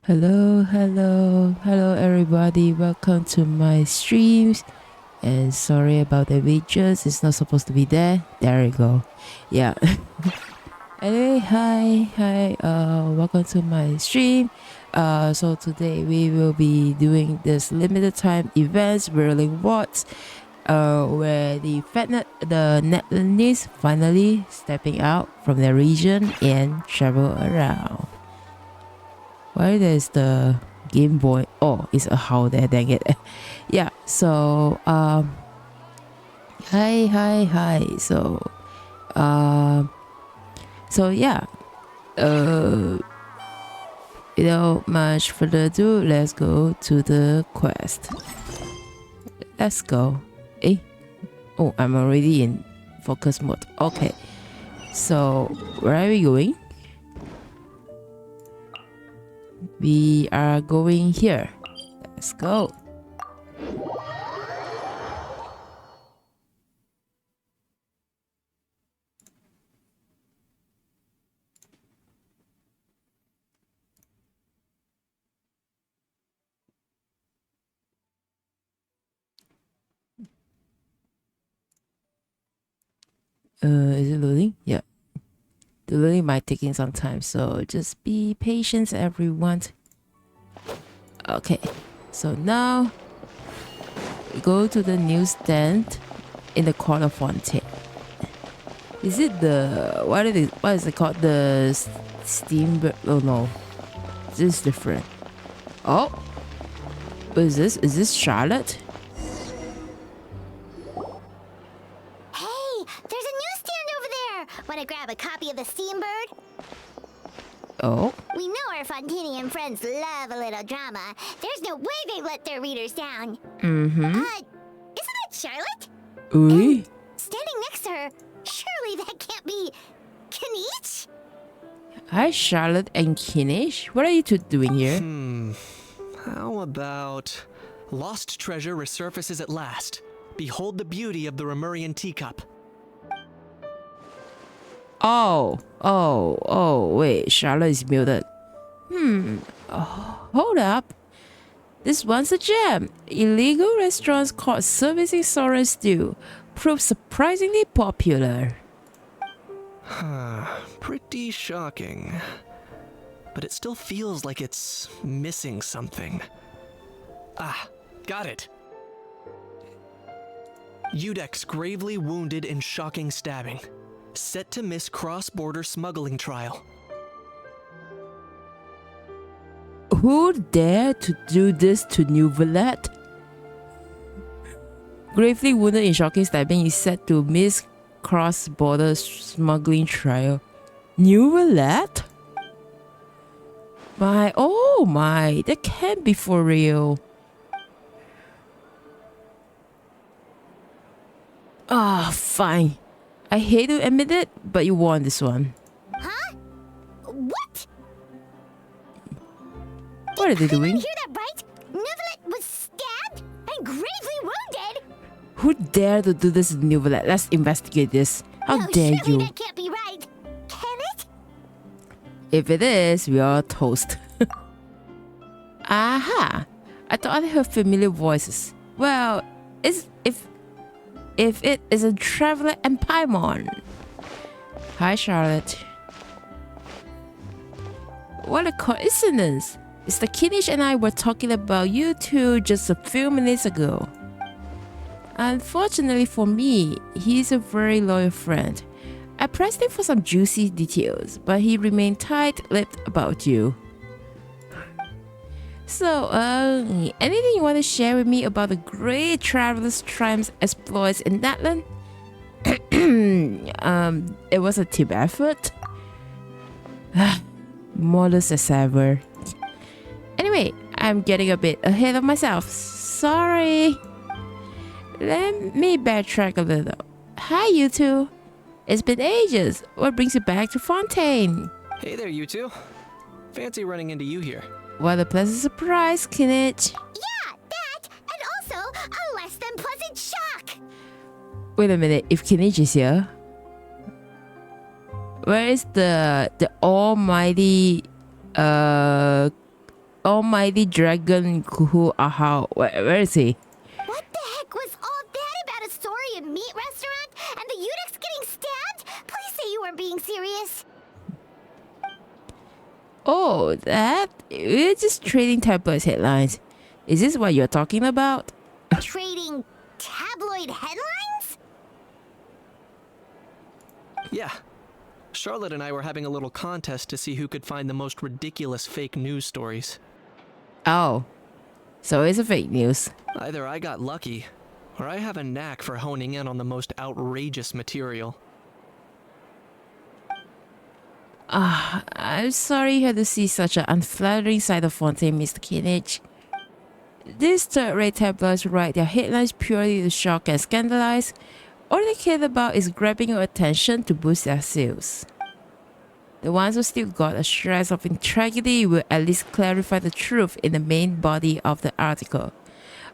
Hello everybody. Welcome to my streams. And sorry about the widgets. It's not supposed to be there. There we go. Yeah. Anyway, hi. Welcome to my stream. So today we will be doing this limited time events, whirling WALTZ, where the Netherlands finally stepping out from their region and travel around. Why there's the Game Boy? Oh, it's a how there, dang it. Yeah, so hi. So yeah. Without much further ado, let's go to the quest. Let's go. Eh? Oh, I'm already in focus mode. Okay. So where are we going? We are going here. Let's go. Is it loading? Yeah. The loading might taking some time, so just be patient, everyone. Okay. So now we go to the newsstand in the corner fontaine. Is it the what is it called? The steam? Oh no, this is different. Oh, what is this? Is this Charlotte? Hey, there's a newsstand over there. Want to grab a copy of the Steambird? Oh, We know our Fontanian friends love a little drama. There's no way they let their readers down. Isn't that Charlotte? oui. Standing next to her, surely that can't be Kaniche? Hi, Charlotte and Kinish. What are you two doing here? How about lost treasure resurfaces at last? Behold the beauty of the Remurian teacup. Oh, wait, Charlotte is muted. Hold up. This one's a gem. Illegal restaurants caught servicing Soren stew proved surprisingly popular. Pretty shocking. But it still feels like it's missing something. Ah, got it. Udex gravely wounded in shocking stabbing. Set to miss cross-border smuggling trial. Who dared to do this to New Valette? Gravely wounded in shocking stabbing is set to miss cross-border smuggling trial. New Valette? Oh my, that can't be for real. Fine. I hate to admit it, but you won this one. Huh? What? What are they doing? Hear that right? Nevelet was stabbed and gravely wounded. Who dared to do this to New Valette? Let's investigate this. How No, dare surely you? that can't be right. Can it? If it is, we are toast. Aha! I thought I heard familiar voices. Well, if it is a traveler and Paimon. Hi, Charlotte. What a coincidence! Mr. Kinish and I were talking about you two just a few minutes ago. Unfortunately for me, he's a very loyal friend. I pressed him for some juicy details, but he remained tight-lipped about you. So, anything you want to share with me about the great traveler's triumphs exploits in Natlan? It was a team effort. Modest as ever. Anyway, I'm getting a bit ahead of myself. Sorry. Let me backtrack a little. Hi, you two. It's been ages. What brings you back to Fontaine? Hey there, you two. Fancy running into you here. What a pleasant surprise, Kinich. Yeah, that, and also a less than pleasant shock. Wait a minute, if Kinich is here, where is the almighty almighty dragon who how where is he? What the heck was all that about a saurian meat restaurant and the eunuchs getting stabbed? Please say you weren't being serious. Oh, that we're just trading tabloid headlines. Is this what you're talking about? Trading tabloid headlines? Yeah. Charlotte and I were having a little contest to see who could find the most ridiculous fake news stories. Oh, so it's a fake news. Either I got lucky, or I have a knack for honing in on the most outrageous material. I'm sorry you had to see such an unflattering side of Fontaine, Mr. Kinich. These third-rate tabloids write their headlines purely to shock and scandalize. All they care about is grabbing your attention to boost their sales. The ones who still got a shred of integrity will at least clarify the truth in the main body of the article.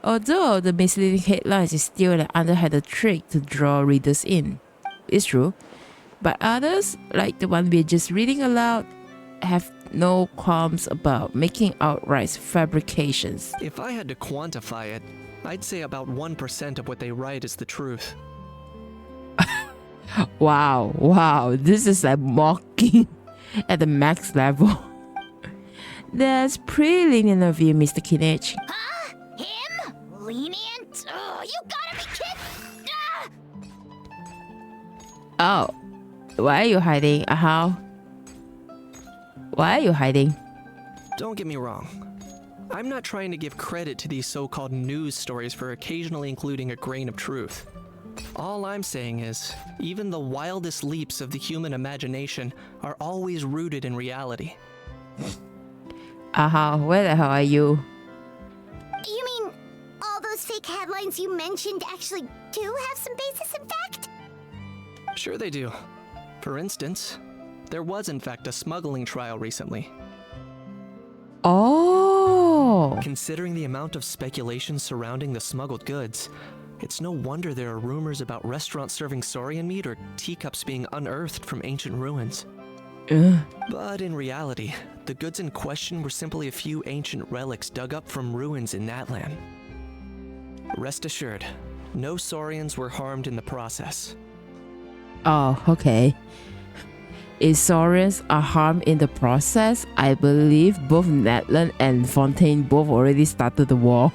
Although the misleading headlines is still an underhanded trick to draw readers in. It's true. But others, like the one we're just reading aloud, have no qualms about making outright fabrications. If I had to quantify it, I'd say about 1% of what they write is the truth. Wow, this is like mocking at the max level. That's pretty lenient of you, Mr. Kinich. Huh? Him? Lenient? Oh, you gotta be kidding! Ah! Oh, why are you hiding? How? Why are you hiding? Don't get me wrong. I'm not trying to give credit to these so-called news stories for occasionally including a grain of truth. All I'm saying is, even the wildest leaps of the human imagination are always rooted in reality. Where the hell are you? You mean all those fake headlines you mentioned actually do have some basis in fact? Sure they do. For instance, there was in fact a smuggling trial recently. Oh! Considering the amount of speculation surrounding the smuggled goods, it's no wonder there are rumors about restaurants serving saurian meat or teacups being unearthed from ancient ruins. But in reality, the goods in question were simply a few ancient relics dug up from ruins in Natlan. Rest assured, no saurians were harmed in the process. Oh, okay. If saurians are harmed in the process, I believe both Natlan and Fontaine both already started the war.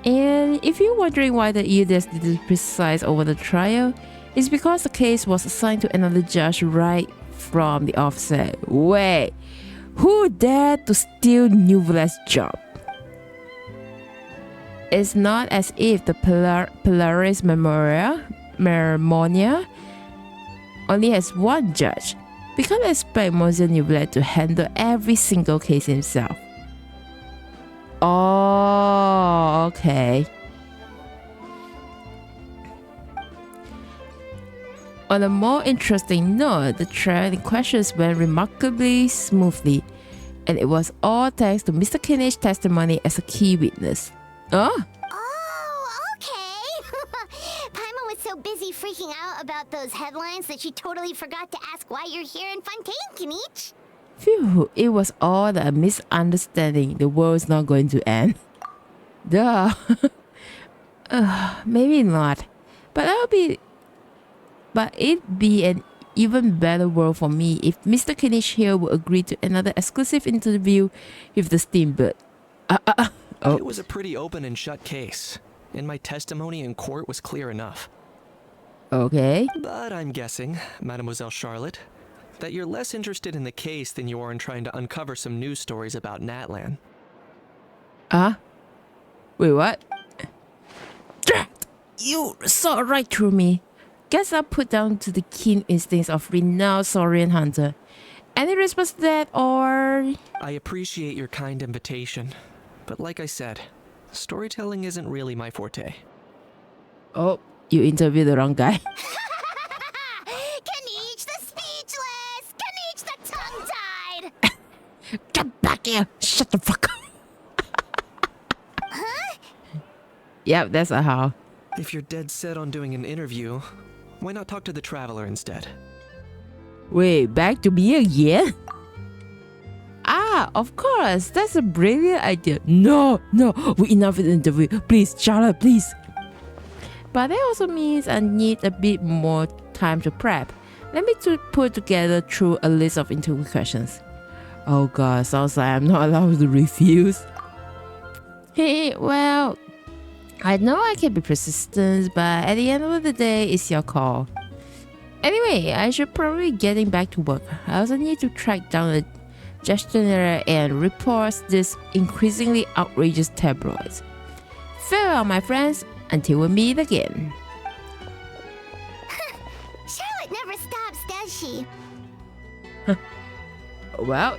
And if you're wondering why the EUDS didn't preside over the trial, it's because the case was assigned to another judge right from the offset. Wait, who dared to steal Nuvela's job? It's not as if the Polaris Memoria only has one judge. We can't expect Monsieur Nuvela to handle every single case himself. Oh, okay. On a more interesting note, the trial in questions went remarkably smoothly, and it was all thanks to Mr. Kinich's testimony as a key witness. Oh, okay. Paimon was so busy freaking out about those headlines that she totally forgot to ask why you're here in Fontaine, Kinich. Phew, it was all a misunderstanding. The world's not going to end. Duh. Maybe not. But it'd be an even better world for me if Mr. Kinich here would agree to another exclusive interview with the Steamboat. It was a pretty open and shut case, and my testimony in court was clear enough. Okay. But I'm guessing, Mademoiselle Charlotte, that you're less interested in the case than you are in trying to uncover some news stories about Natlan. Wait, what? You saw right through me. Guess I'll put down to the keen instincts of renowned saurian hunter. Any response to that, or...? I appreciate your kind invitation, but like I said, storytelling isn't really my forte. Oh, you interviewed the wrong guy. Kinich the speechless! Kinich the tongue-tied! Get back here! Shut the fuck up! Huh? Yep, that's a how. If you're dead set on doing an interview, why not talk to the Traveler instead? Wait, back to me again? Yeah, of course. That's a brilliant idea. No, we enough with the interview. Please, shut up, please. But that also means I need a bit more time to prep. Let me put together through a list of interview questions. Oh god, sounds like I'm not allowed to refuse. Hey, well, I know I can be persistent, but at the end of the day, it's your call. Anyway, I should probably be getting back to work. I also need to track down the gestionnaire and report this increasingly outrageous tabloids. Farewell, my friends, until we meet again. Charlotte never stops, does she? Well,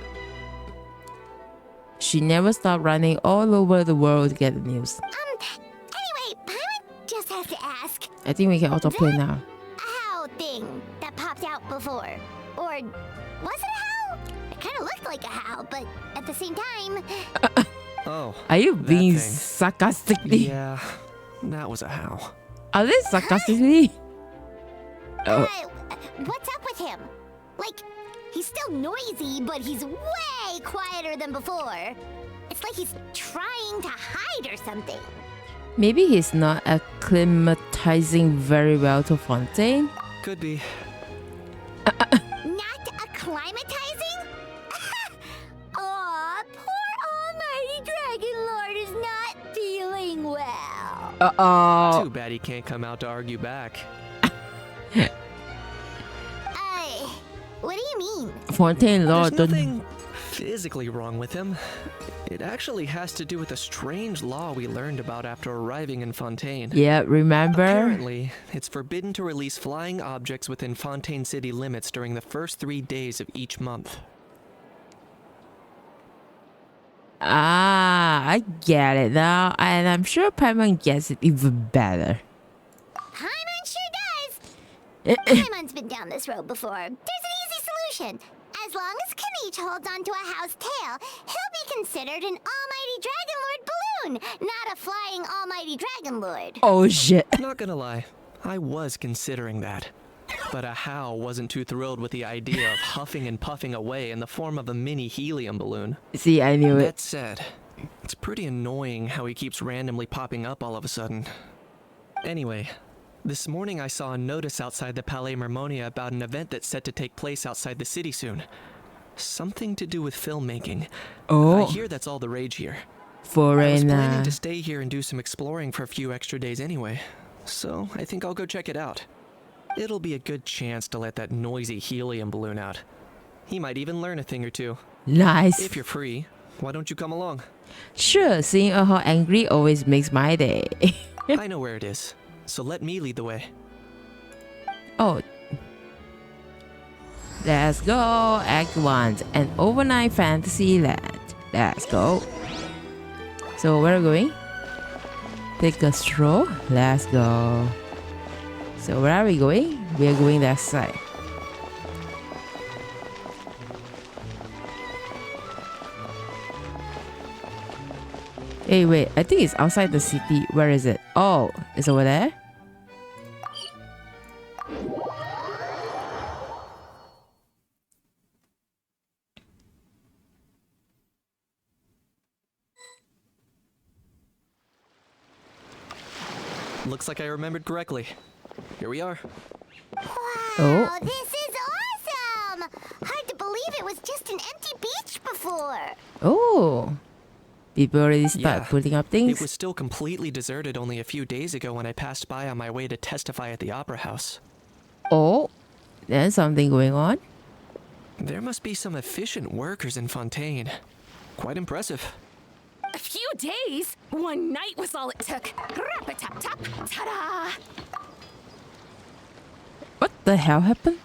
she never stopped running all over the world to get the news. Anyway, Paimon just has to ask. I think we can autoplay now. How thing that popped out before. Or was it a how? It kind of looked like a how, but at the same time... Oh. Are you that being thing. sarcastically? Yeah, that was a how. Are they sarcastically? Oh. What's up with him? Like, he's still noisy, but he's way quieter than before. It's like he's trying to hide or something. Maybe he's not acclimatizing very well to Fontaine. Could be. Not acclimatizing? Aw, poor Almighty Dragon Lord is not feeling well. Uh-oh. Too bad he can't come out to argue back. What do you mean? Fontaine Lord. There's nothing physically wrong with him. It actually has to do with a strange law we learned about after arriving in Fontaine. Yeah, remember? Apparently, it's forbidden to release flying objects within Fontaine city limits during the first 3 days of each month. Ah, I get it now, and I'm sure Paimon gets it even better. Paimon sure does. Paimon's been down this road before. There's an easy solution. As long as Kaniche holds onto a house tail, he'll be considered an Almighty Dragon Lord balloon, not a flying Almighty Dragon Lord. Oh shit. Not gonna lie, I was considering that. But a how wasn't too thrilled with the idea of huffing and puffing away in the form of a mini helium balloon. See, I knew it. That said, it's pretty annoying how he keeps randomly popping up all of a sudden. Anyway, this morning I saw a notice outside the Palais Mermonia about an event that's set to take place outside the city soon. Something to do with filmmaking. Oh. I hear that's all the rage here. I was planning Foreigner. to stay here and do some exploring for a few extra days anyway, so I think I'll go check it out. It'll be a good chance to let that noisy helium balloon out. He might even learn a thing or two. Nice. If you're free, why don't you come along? Sure, seeing her angry always makes my day. I know where it is, so let me lead the way. Oh. Let's go, Act 1, an overnight fantasy land. Let's go. So where are we going? Take a stroll. Let's go. So where are we going? We are going that side. Hey, wait. I think it's outside the city. Where is it? Oh, it's over there? Looks like I remembered correctly. Here we are. Wow, Oh. this is awesome! Hard to believe it was just an empty beach before. Oh. People already start Yeah, putting up It things? was still completely deserted only a few days ago when I passed by on my way to testify at the Opera House. Oh. There's something going on? There must be some efficient workers in Fontaine. Quite impressive. A few days? One night was all it took. Rap-a-tap-tap, ta-da! What the hell happened?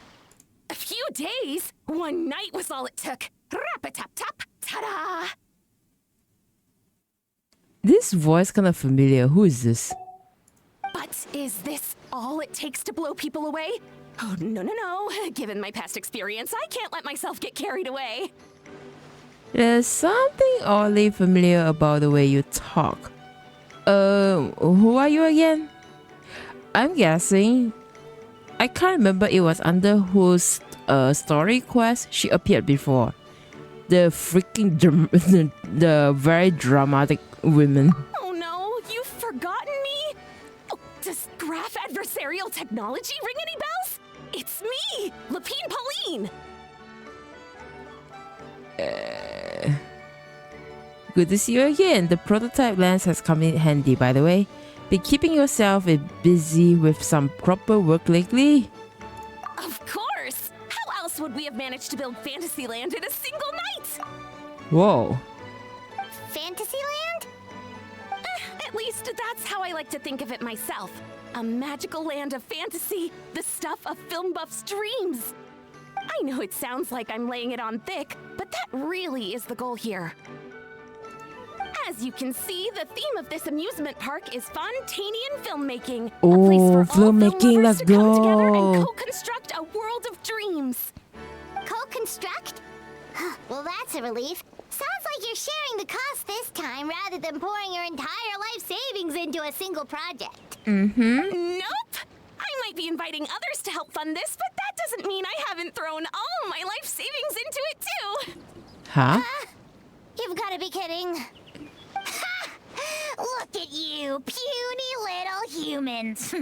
A few days? One night was all it took. Rap-a-tap-tap, ta-da! This voice kind of familiar. Who is this? But is this all it takes to blow people away? Oh, no. Given my past experience, I can't let myself get carried away. There's something oddly familiar about the way you talk. Who are you again? I'm guessing. I can't remember it was under whose story quest she appeared before. the freaking the very dramatic women. Oh no, you've forgotten me? Oh, does graph adversarial technology ring any bells? It's me, Lapine Pauline. Good to see you again. The prototype lens has come in handy, by the way. Been keeping yourself busy with some proper work lately? Of course! How else would we have managed to build Fantasyland in a single night? Whoa. Fantasyland? At least that's how I like to think of it myself. A magical land of fantasy, the stuff of film buffs' dreams. I know it sounds like I'm laying it on thick, but that really is the goal here. As you can see, the theme of this amusement park is Fontanian filmmaking. Oh, a place for all filmmaking, film let's lovers to come together go. and co-construct a world of dreams. Co-construct? Well, that's a relief. Sounds like you're sharing the cost this time rather than pouring your entire life savings into a single project. Nope! I might be inviting others to help fund this, but that doesn't mean I haven't thrown all my life savings into it too. Huh? You've got to be kidding. Ha! Look at you, puny little humans.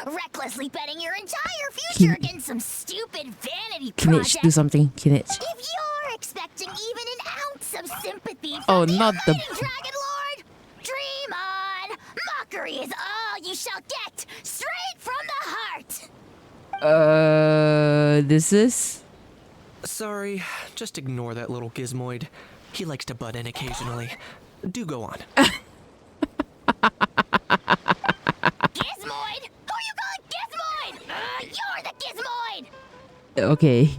Recklessly betting your entire future against some stupid vanity Kinich, do project. something. Kinich. If you're expecting even an ounce of sympathy from Oh, the not the- almighty Dragon Lord, dream on. Mockery is all you shall get, straight from the heart. This is... Sorry, just ignore that little gizmoid. He likes to butt in occasionally. Do go on. Gizmoid? Who you calling Gizmoid? You're the Gizmoid. Okay.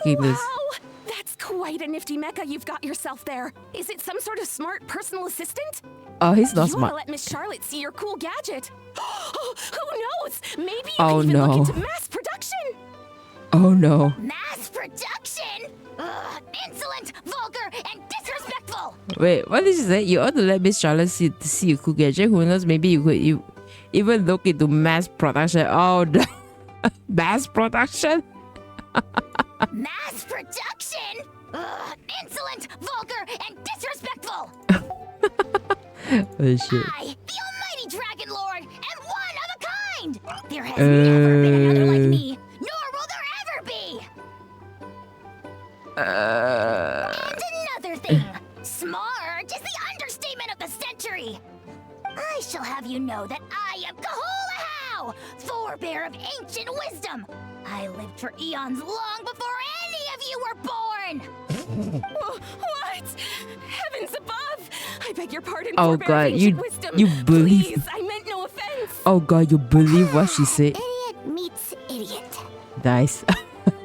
Keep this. Wow! That's quite a nifty mecha you've got yourself there. Is it some sort of smart personal assistant? Oh, he's not You want smart. to let Miss Charlotte see your cool gadget? Who knows? Maybe you Oh, could even no. look into mass production. Oh no. Mass production? Ugh, insolent, vulgar, and disrespectful. Wait, what did you say? You ought to let Miss Charlotte see your cool gadget. Who knows? Maybe you could even look into mass production. Oh, no. Mass production? Mass production? Ugh, insolent, vulgar, and disrespectful. Oh shit. I, the almighty Dragon Lord, am one of a kind. There has never been another like me, nor will there ever be. And another thing, smart is the understatement of the century. I shall have you know that I am Kahulahau, forebear of ancient wisdom. I lived for eons long before any of you were born. What? Heavens above! I beg your pardon, Oh, forbear of God, ancient wisdom. you believe- Please, I meant no offense. Oh god, you believe what she said? Idiot meets idiot. Nice.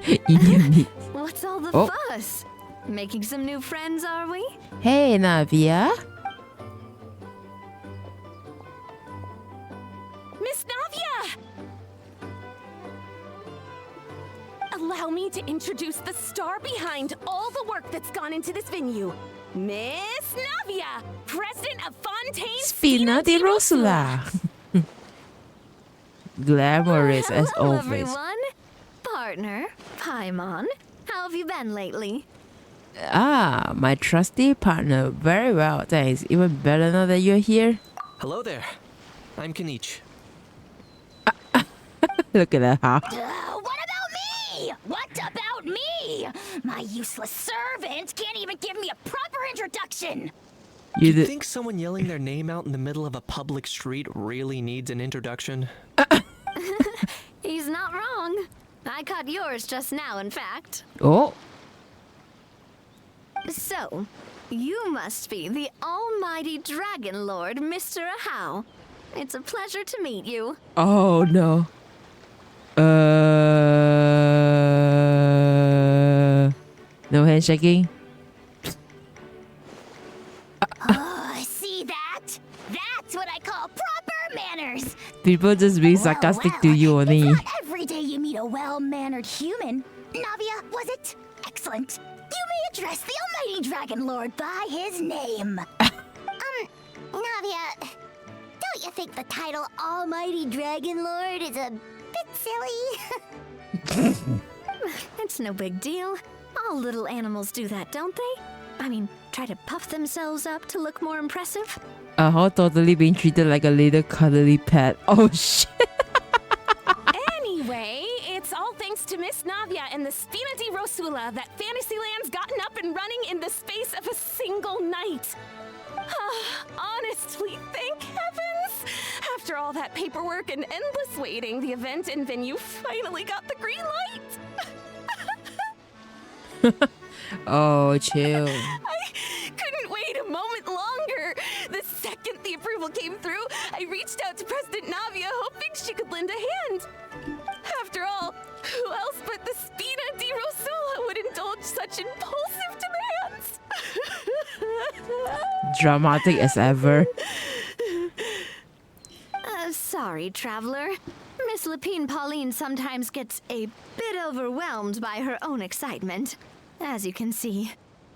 Idiot meat. What's all the Oh. fuss? Making some new friends, are we? Hey, Navia. Miss Navia! Allow me to introduce the star behind all the work that's gone into this venue. Miss Navia, president of Fontaine Spina di Rosula. Glamorous as Hello, always. everyone. Partner, Paimon. How have you been lately? Ah, my trusty partner. Very well, thanks. Even better now that you're here. Hello there. I'm Kinich. Look at that, huh? What about me? What about me? My useless servant can't even give me a proper introduction. You You did. think someone yelling their name out in the middle of a public street really needs an introduction? He's not wrong. I caught yours just now, in fact. Oh, So, you must be the almighty Dragon Lord, Mr. Ahau. It's a pleasure to meet you. oh no. No handshaking. See that? That's what I call proper manners. People just being sarcastic to you It's only. not every day you meet a well-mannered human. Navia, was it? Excellent. You may address the almighty Dragon Lord by his name. Navia, don't you think the title Almighty Dragon Lord is a bit silly? It's no big deal. All little animals do that, don't they? try to puff themselves up to look more impressive? How totally being treated like a little cuddly pet. Oh shit. Anyway, it's all thanks to Miss Navia and the Spina di Rosula that Fantasyland's gotten up and running in the space of a single night. Honestly, thank heavens! After all that paperwork and endless waiting, the event and venue finally got the green light. Oh, chill. I couldn't wait a moment longer. The second the approval came through, I reached out to President Navia, hoping she could lend a hand. After all, who else but the Spina di Rosula would indulge such impulsive demands? Dramatic as ever. Sorry, traveler. Miss Lapine Pauline sometimes gets a bit overwhelmed by her own excitement, as you can see.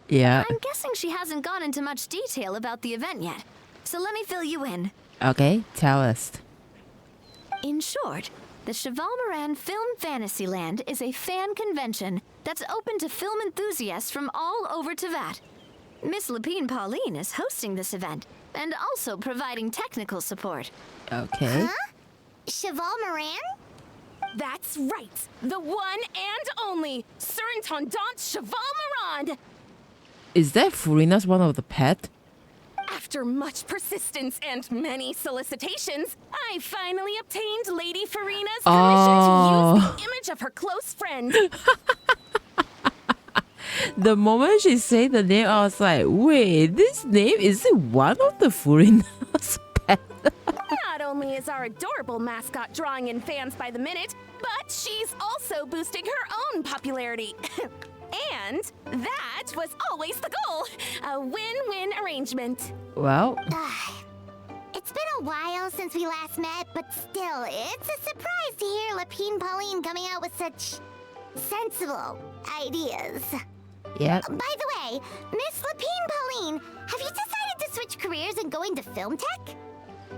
Yeah. I'm guessing she hasn't gone into much detail about the event yet, so let me fill you in. Okay, tell us. In short, the Cheval Moran Film Fantasyland is a fan convention that's open to film enthusiasts from all over Teyvat. Miss Lapine Pauline is hosting this event and also providing technical support. Okay. Huh? Cheval Moran? That's right. The one and only Surintendant Cheval Moran. Is that Furina's one of the pet? After much persistence and many solicitations, I finally obtained Lady Farina's permission to use the image of her close friend. The moment she said the name, I was like, wait, this name is it one of the Furina's pet? Not only is our adorable mascot drawing in fans by the minute, but she's also boosting her own popularity. And that was always the goal. A win-win arrangement. Well, It's been a while since we last met, but still, it's a surprise to hear Lapine Pauline coming out with such sensible ideas. yeah. By the way, Miss Lapine Pauline, have you decided to switch careers and go into film tech?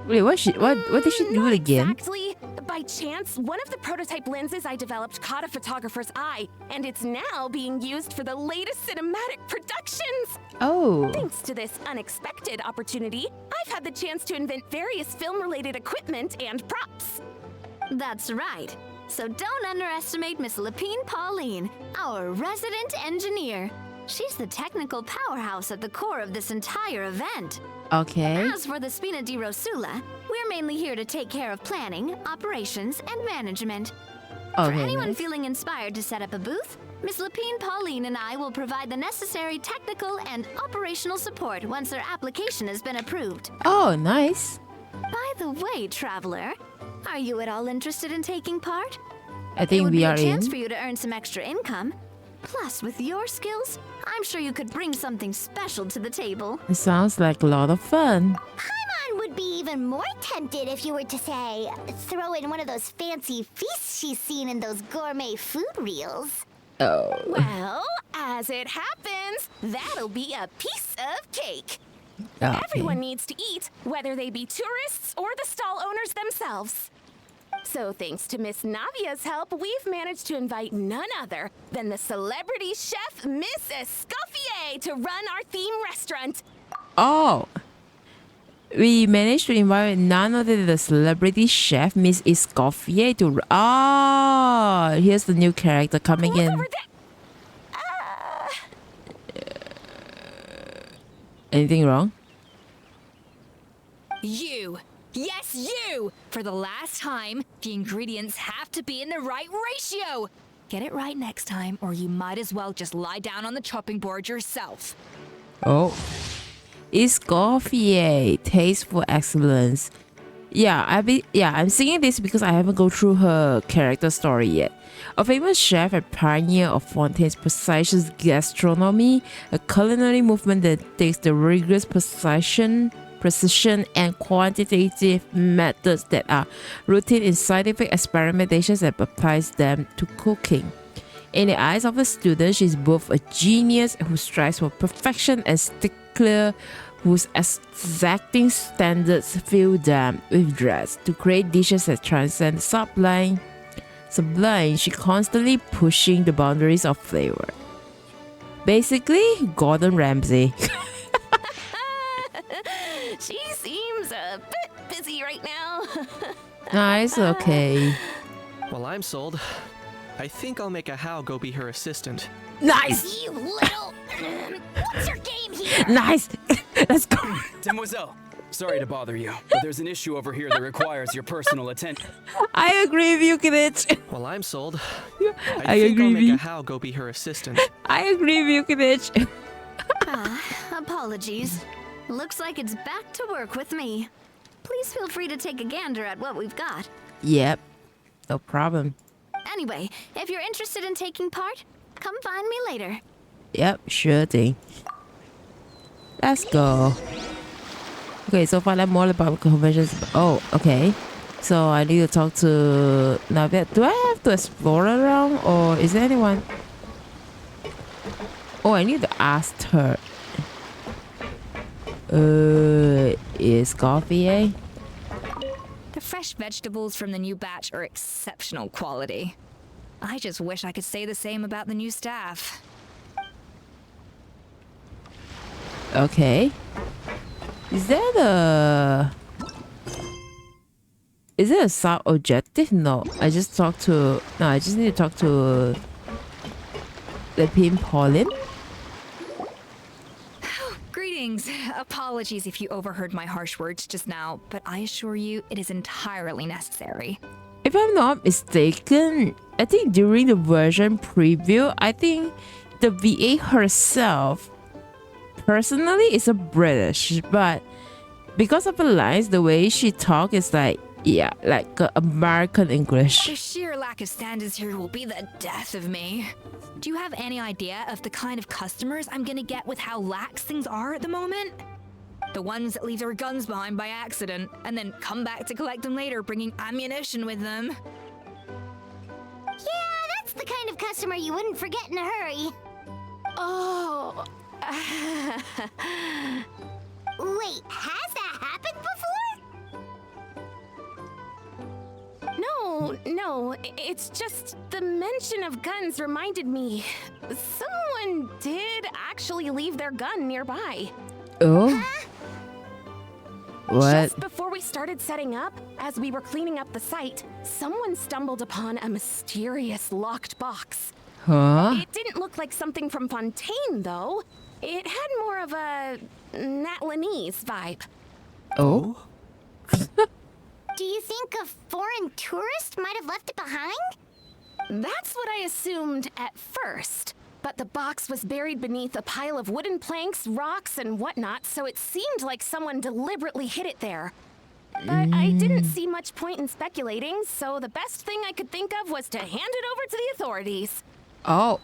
Wait, what did she do Not again? Exactly. By chance, one of the prototype lenses I developed caught a photographer's eye, and it's now being used for the latest cinematic productions. Oh. Thanks to this unexpected opportunity, I've had the chance to invent various film-related equipment and props. That's right. So don't underestimate Miss Lapine Pauline, our resident engineer. She's the technical powerhouse at the core of this entire event. Okay. As for the Spina di Rosula, we're mainly here to take care of planning, operations, and management. For Okay. anyone nice. feeling inspired to set up a booth, Miss Lapine Pauline and I will provide the necessary technical and operational support once their application has been approved. Oh, nice. By the way, traveler, are you at all interested in taking part? I It think would we be are a chance in. for you to earn some extra income. Plus, with your skills, I'm sure you could bring something special to the table. It sounds like a lot of fun. Paimon would be even more tempted if you were to, say, throw in one of those fancy feasts she's seen in those gourmet food reels. Oh. Well, as it happens, that'll be a piece of cake. Okay. Everyone needs to eat, whether they be tourists or the stall owners themselves. So thanks to Miss Navia's help, we've managed to invite none other than the celebrity chef Miss Escoffier to run our theme restaurant. Oh. We managed to invite none other than the celebrity chef, Miss Escoffier, to. Ah, here's the new character coming Look in. over there. Anything wrong? You! Yes, you! For the last time, the ingredients have to be in the right ratio! Get it right next time, or you might as well just lie down on the chopping board yourself. Oh. Escoffier, tasteful excellence. Yeah, I'm singing this because I haven't go through her character story yet. A famous chef and pioneer of Fontaine's precise gastronomy, a culinary movement that takes the rigorous precision and quantitative methods that are routine in scientific experimentations and applies them to cooking. In the eyes of the student, she's both a genius who strives for perfection and stickler whose exacting standards fill them with dread. To create dishes that transcend sublime, she constantly pushing the boundaries of flavor. Basically, Gordon Ramsay. She seems a bit busy right now. Nice, okay. Well, I'm sold. I think I'll make a How go be her assistant. Nice! You little. What's your game here? Nice! Let's go! Demoiselle, sorry to bother you, but there's an issue over here that requires your personal attention. I agree with you, Kinich. Well, I'm sold. I think agree I'll with make you. a How go be her assistant. I agree with you, Kinich. Apologies. Looks like it's back to work with me. Please feel free to take a gander at what we've got. Yep. No problem. Anyway, if you're interested in taking part, come find me later. Yep, sure thing. Let's go. Okay, so find out more about conventions. Oh, okay. So I need to talk to Navia. Do I have to explore around or is there anyone? Oh, I need to ask her. Is coffee, eh? The fresh vegetables from the new batch are exceptional quality. I just wish I could say the same about the new staff. Okay. Is there a sub objective? No, I just talked to. No, I just need to talk to Lepin Pauline. Greetings. Apologies if you overheard my harsh words just now, but I assure you it is entirely necessary. If I'm not mistaken, I think during the version preview, I think the VA herself personally is a British, but because of the lines, the way she talk is like, yeah, like American English. The sheer lack of standards here will be the death of me. Do you have any idea of the kind of customers I'm gonna get with how lax things are at the moment? The ones that leave their guns behind by accident and then come back to collect them later bringing ammunition with them. Yeah, that's the kind of customer you wouldn't forget in a hurry. Oh. Wait, has that happened before? No, it's just the mention of guns reminded me. Someone did actually leave their gun nearby. Oh, what? Just before we started setting up, as we were cleaning up the site, someone stumbled upon a mysterious locked box. Huh? It didn't look like something from Fontaine, though. It had more of a Natlanese vibe. Oh, Do you think a foreign tourist might have left it behind? That's what I assumed at first. But the box was buried beneath a pile of wooden planks, rocks, and whatnot, so it seemed like someone deliberately hid it there. But I didn't see much point in speculating, so the best thing I could think of was to hand it over to the authorities. oh.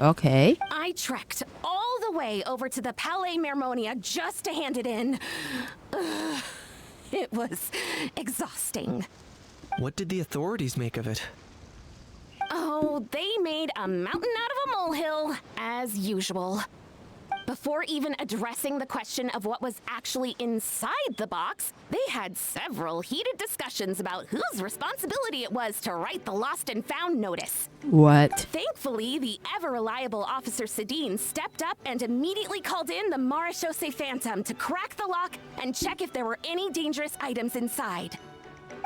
Okay. I trekked all the way over to the Palais Mermonia just to hand it in. Ugh, it was exhausting. What did the authorities make of it? Oh, they made a mountain out of a molehill, as usual. Before even addressing the question of what was actually inside the box, they had several heated discussions about whose responsibility it was to write the lost and found notice. What? Thankfully, the ever-reliable Officer Sedine stepped up and immediately called in the Marechaussee Phantom to crack the lock and check if there were any dangerous items inside.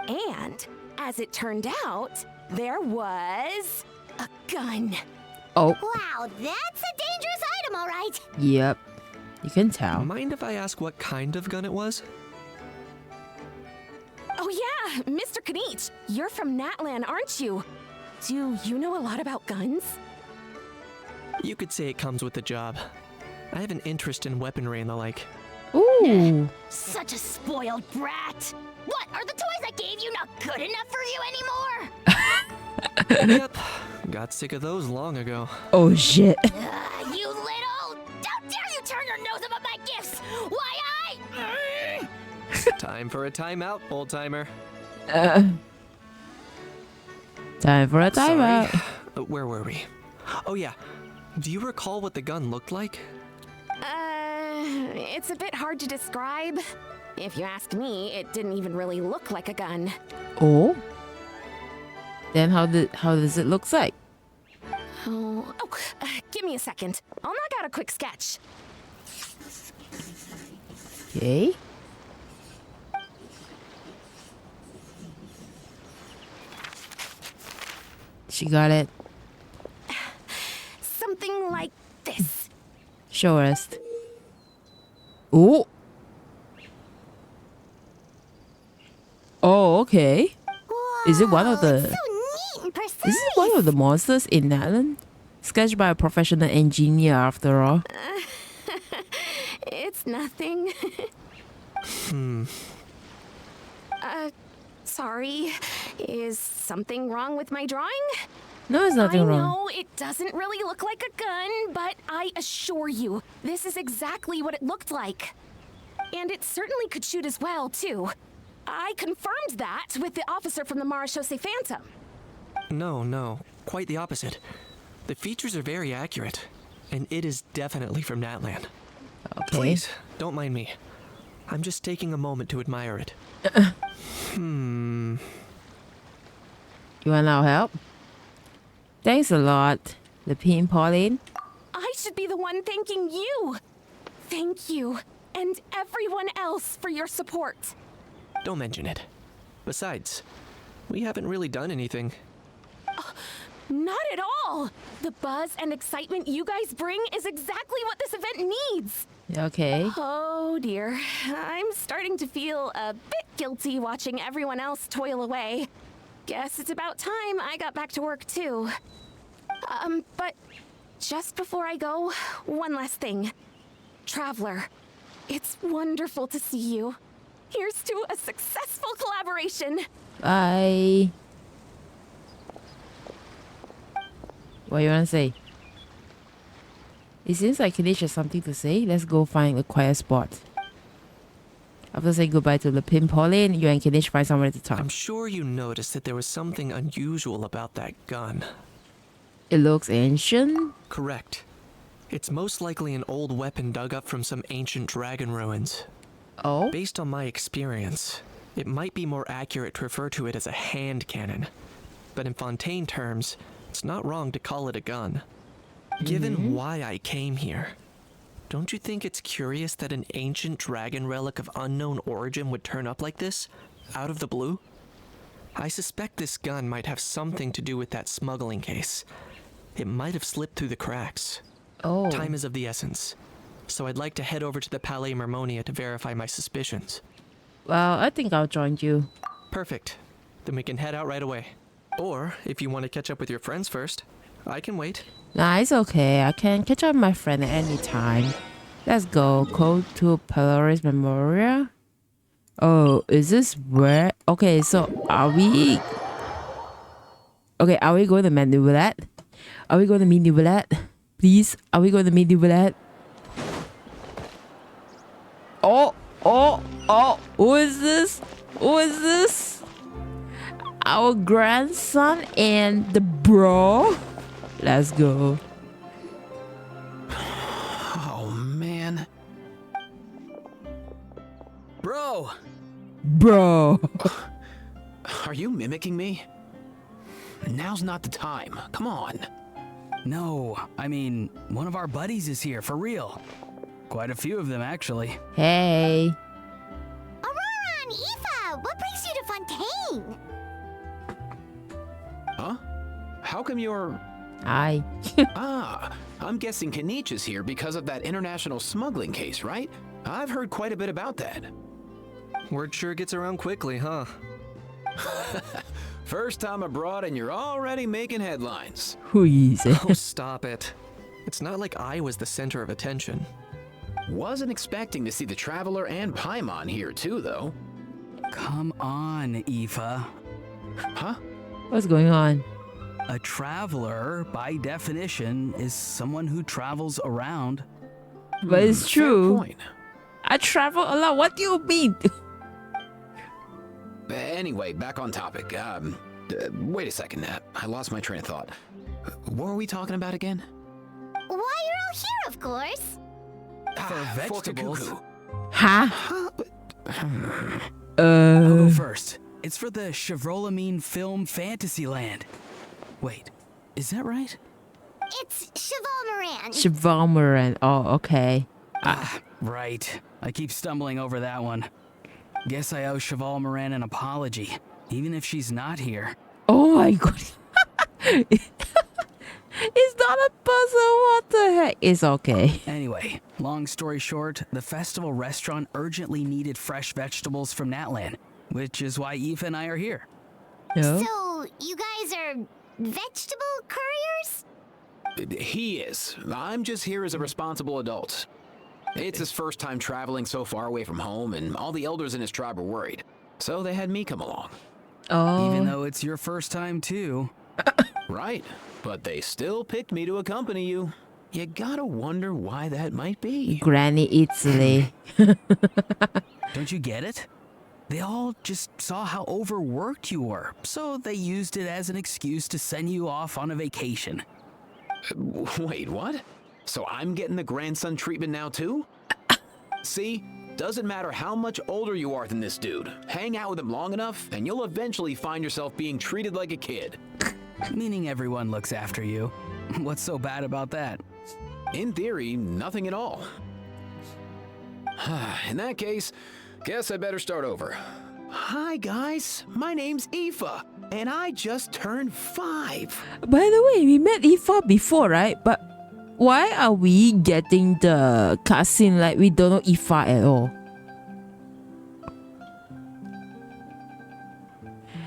And, as it turned out, there was a gun. Oh, Wow, that's a dangerous item, all right. yep. You can tell. Mind if I ask what kind of gun it was? Oh yeah, Mr. Kanich, you're from Natlan, aren't you? Do you know a lot about guns? You could say it comes with the job. I have an interest in weaponry and the like. Ooh. Such a spoiled brat. What, are the toys I gave you not good enough for you anymore? Yep, got sick of those long ago. Oh shit. You little... Don't dare you turn your nose up at my gifts! Why, Time for a timeout, old timer. Time for a timeout. Where were we? Oh yeah. Do you recall what the gun looked like? It's a bit hard to describe. If you ask me, it didn't even really look like a gun. Oh. Then how does it look like? Give me a second. I'll knock out a quick sketch. Okay. She got it. Something like this. Show us. Oh. Oh, okay. Is it one of Whoa, the? it's so neat and precise. Is it one of the monsters in Nathan? Sketched by a professional engineer, after all. It's nothing. Sorry. Is something wrong with my drawing? No, there's nothing I wrong. know it doesn't really look like a gun, but I assure you, this is exactly what it looked like. And it certainly could shoot as well, too. I confirmed that with the officer from the Marechaussee Phantom. No, quite the opposite. The features are very accurate, and it is definitely from Natland. Okay. Please, don't mind me. I'm just taking a moment to admire it. You want our help? Thanks a lot, Lapine Pauline. I should be the one thanking you. Thank you, and everyone else for your support. Don't mention it. Besides, we haven't really done anything. Not at all. The buzz and excitement you guys bring is exactly what this event needs. Okay. Oh dear, I'm starting to feel a bit guilty watching everyone else toil away. Guess it's about time I got back to work too. But just before I go, one last thing. Traveler, it's wonderful to see you. Here's to a successful collaboration. Bye. What you want to say? It seems like Kanish has something to say. Let's go find a quiet spot. After saying goodbye to Lapine Pauline, you and Kanish find somewhere to talk. I'm sure you noticed that there was something unusual about that gun. It looks ancient. Correct. It's most likely an old weapon dug up from some ancient dragon ruins. Oh? Based on my experience, it might be more accurate to refer to it as a hand cannon. But in Fontaine terms, it's not wrong to call it a gun. Given why I came here, don't you think it's curious that an ancient dragon relic of unknown origin would turn up like this, out of the blue? I suspect this gun might have something to do with that smuggling case. It might have slipped through the cracks. Oh. Time is of the essence, so I'd like to head over to the Palais Mermonia to verify my suspicions. Well, I think I'll join you. Perfect. Then we can head out right away. Or, if you want to catch up with your friends first, I can wait. Nah, it's okay. I can catch up with my friend at any time. Let's go. Go to Palais Memorial. Oh, is this where? Okay, so are we... Okay, are we going to maneuver? Are we going to maneuver? Please, are we going to maneuver? Oh, who is this? Who is this? Our grandson and the bro? Let's go. Oh, man. Bro! Bro. Are you mimicking me? Now's not the time. Come on. No, I mean, one of our buddies is here, for real. Quite a few of them, actually. Hey. Aurora and Aoife, what brings you to Fontaine? Huh? How come you're... Hi. I'm guessing Kanich is here because of that international smuggling case, right? I've heard quite a bit about that. Word sure gets around quickly, huh? First time abroad and you're already making headlines. Who is it? Oh, stop it. It's not like I was the center of attention. Wasn't expecting to see the Traveler and Paimon here too, though. Come on, Aoife. Huh? What's going on? A traveler, by definition, is someone who travels around. But it's Fair true. point. I travel a lot. What do you mean? Anyway, back on topic. Wait a second. I lost my train of thought. What were we talking about again? Why, you're all here, of course. vegetables. Huh? I'll go first. It's for the Chevrolamine Film Fantasyland. Wait, is that right? It's Cheval Moran. Cheval Moran. Oh, okay. Right. I keep stumbling over that one. Guess I owe Cheval Moran an apology, even if she's not here. Oh my god. It's not a puzzle. What the heck? It's okay. Anyway, long story short, the festival restaurant urgently needed fresh vegetables from Natlan, which is why Aoife and I are here. No? So, you guys are vegetable couriers? He is. I'm just here as a responsible adult. It's his first time traveling so far away from home, and all the elders in his tribe were worried. So they had me come along. Oh. Even though it's your first time too. Right, but they still picked me to accompany you. You gotta wonder why that might be. Granny Italy. Don't you get it? They all just saw how overworked you were, so they used it as an excuse to send you off on a vacation. Wait, what? So I'm getting the grandson treatment now too? See? Doesn't matter how much older you are than this dude. Hang out with him long enough, and you'll eventually find yourself being treated like a kid. Meaning everyone looks after you. What's so bad about that? In theory, nothing at all. In that case, guess I better start over. Hi guys, my name's Aoife, and I just turned 5. By the way, we met Aoife before, right? But why are we getting the cutscene like we don't know Aoife at all?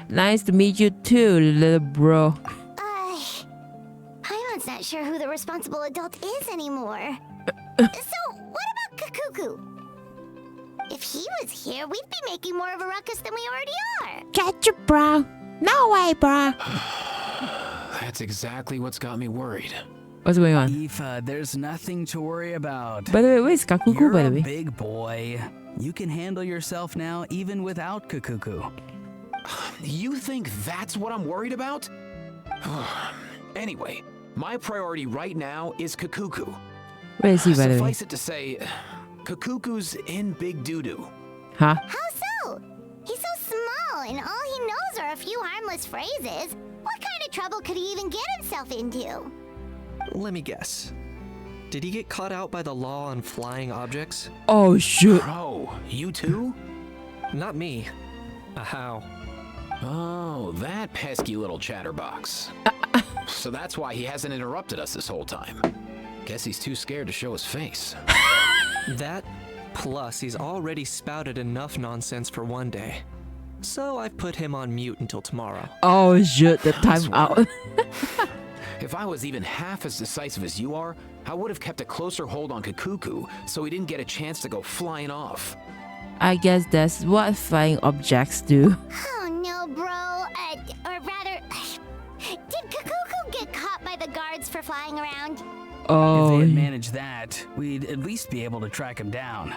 Nice to meet you too, little bro. Paimon's not sure who the responsible adult is anymore. So, what about Kakuku? If he was here, we'd be making more of a ruckus than we already are. Catch you, bro. No way, bro. That's exactly what's got me worried. What's going on? Aoife, there's nothing to worry about. By the way, where's Kakuku, You're by the a way? big boy. You can handle yourself now even without Kakuku. You think that's what I'm worried about? Anyway, my priority right now is Kakuku. Where is he, by the way? Suffice it to say, Kakuku's in big doo-doo. Huh? How so? He's so small, and all he knows are a few harmless phrases. What kind of trouble could he even get himself into? Let me guess. Did he get caught out by the law on flying objects? Oh, shoot. Bro, you too? Not me. How? Oh, that pesky little chatterbox. So that's why he hasn't interrupted us this whole time. Guess he's too scared to show his face. That, plus he's already spouted enough nonsense for one day. So I've put him on mute until tomorrow. Oh, shoot. The time out. If I was even half as decisive as you are, I would have kept a closer hold on Kakuku so he didn't get a chance to go flying off. I guess that's what flying objects do. Oh no, bro. Or rather, did Kakuku get caught by the guards for flying around? If Oh, they had managed that, we'd at least be able to track him down.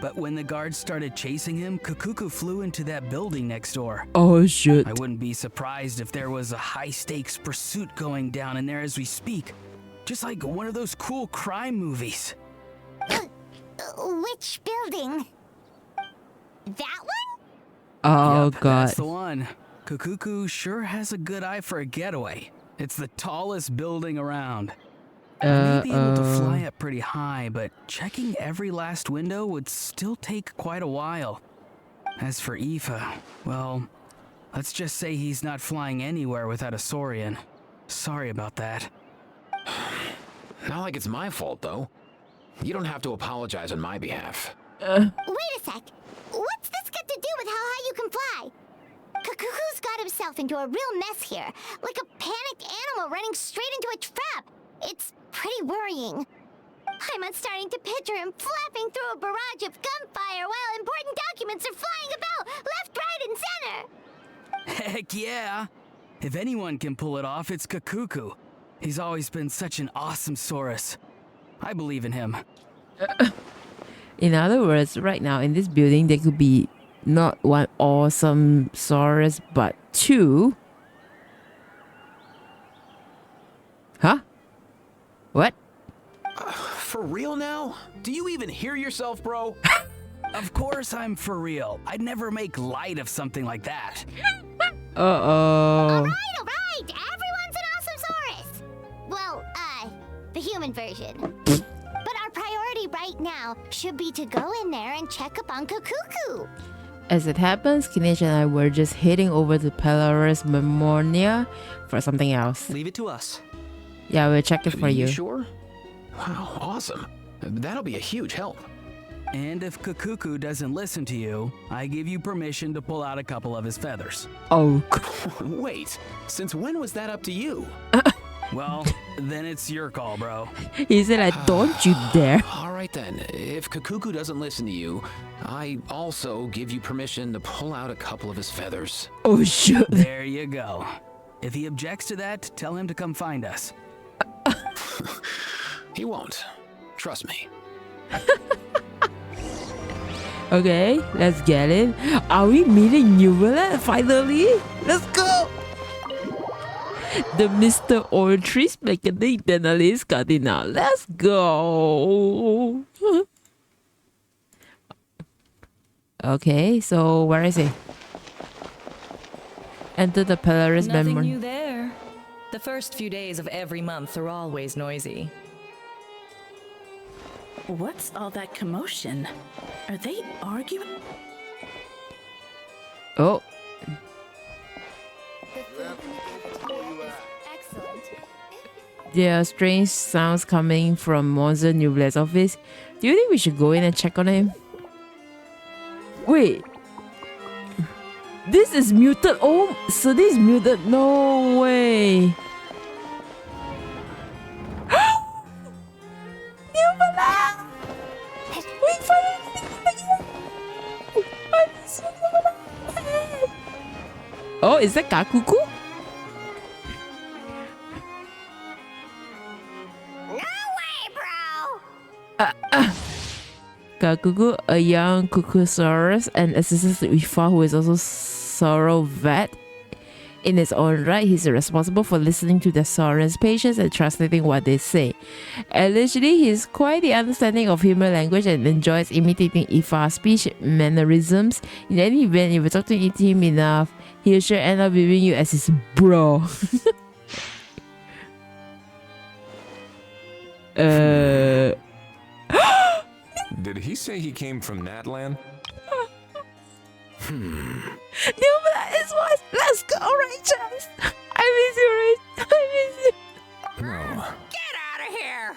But when the guards started chasing him, Kakuku flew into that building next door. oh, shoot. I wouldn't be surprised if there was a high-stakes pursuit going down in there as we speak. Just like one of those cool crime movies. Which building? That one? Oh, Yep, God. that's the one. Kakuku sure has a good eye for a getaway. It's the tallest building around. I may be able to fly up pretty high, but checking every last window would still take quite a while. As for Aoife, well, let's just say he's not flying anywhere without a Saurian. Sorry about that. Not like it's my fault, though. You don't have to apologize on my behalf. Wait a sec. What's this got to do with how high you can fly? Kakuku's got himself into a real mess here, like a panicked animal running straight into a trap. It's pretty worrying. I'm starting to picture him flapping through a barrage of gunfire while important documents are flying about left, right, and center. Heck yeah! If anyone can pull it off, it's Kakuku. He's always been such an awesome Saurus. I believe in him. In other words, right now in this building, there could be not one awesome Saurus, but two. Huh? What? For real now? Do you even hear yourself, bro? Of course I'm for real. I'd never make light of something like that. Uh-oh. All right. Everyone's an awesome Saurus. Well, human version. But our priority right now should be to go in there and check up on Kukuku. As it happens, Kinich and I were just heading over to Polaris Memoria for something else. Leave it to us. Yeah, we'll check it for you. Sure? Wow, awesome. That'll be a huge help. And if Kukuku doesn't listen to you, I give you permission to pull out a couple of his feathers. Oh, Wait, since when was that up to you? Well, then it's your call, bro. he said, don't you dare. All right then, if Kukuku doesn't listen to you, I also give you permission to pull out a couple of his feathers. Oh, shoot. There you go. If he objects to that, tell him to come find us. He won't. Trust me. Okay, let's get it. Are we meeting Newland finally? Let's go! The Mr. Oil Trees Mechanic Denalist Cardinal. Let's go! Okay, so where is he? Enter the Polaris Nothing Memory. new there. The first few days of every month are always noisy. What's all that commotion? Are they arguing? Oh, Excellent. there are strange sounds coming from Monster Newblade's office. Do you think we should go in and check on him? Wait. This is muted. Oh, so this is muted. No way. Newblade! We finally. Oh, is that Kakuku? No way, bro! Kakuku, a young Kukusaurus, and assistant to Ifa, who is also Sorrow Vet. In his own right, he's responsible for listening to the Saurians' patients and translating what they say. Allegedly, he's quite the understanding of human language and enjoys imitating Ifa's speech mannerisms. In any event, if you talk to him enough, he'll sure end up viewing you as his bro. Did he say he came from Natlan? Newblade's his voice. Let's go, Rachel. I miss you, Rachel. I miss you. No. Get out of here!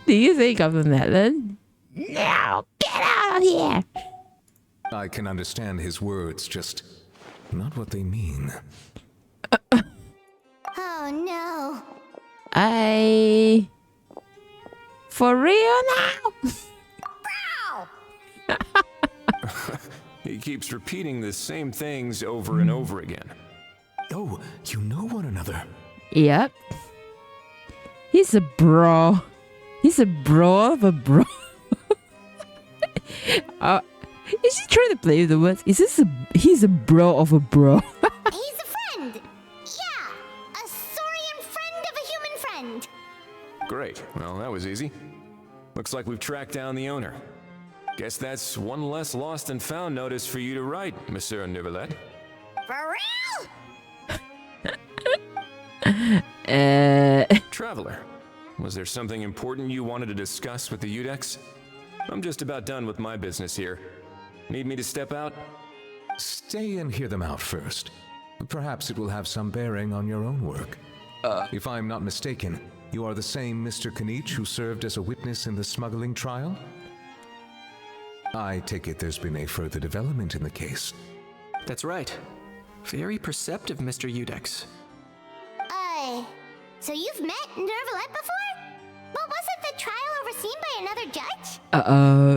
Did you say you come from Netherlands? No, get out of here. I can understand his words, just not what they mean. Oh no. For real now? Bro! He keeps repeating the same things over and over again. Oh, you know one another. Yep. He's a bro. He's a bro of a bro. Is she trying to play with the words? He's a bro of a bro. He's a friend! Yeah! A saurian friend of a human friend! Great. Well, that was easy. Looks like we've tracked down the owner. Guess that's one less lost and found notice for you to write, Monsieur Neverlet. For Uh, Traveler, was there something important you wanted to discuss with the Udex? I'm just about done with my business here. Need me to step out? Stay and hear them out first. Perhaps it will have some bearing on your own work. If I'm not mistaken, you are the same Mr. Kanich who served as a witness in the smuggling trial? I take it there's been a further development in the case. That's right. Very perceptive, Mr. Udex. So you've met Nervalet before? But wasn't the trial overseen by another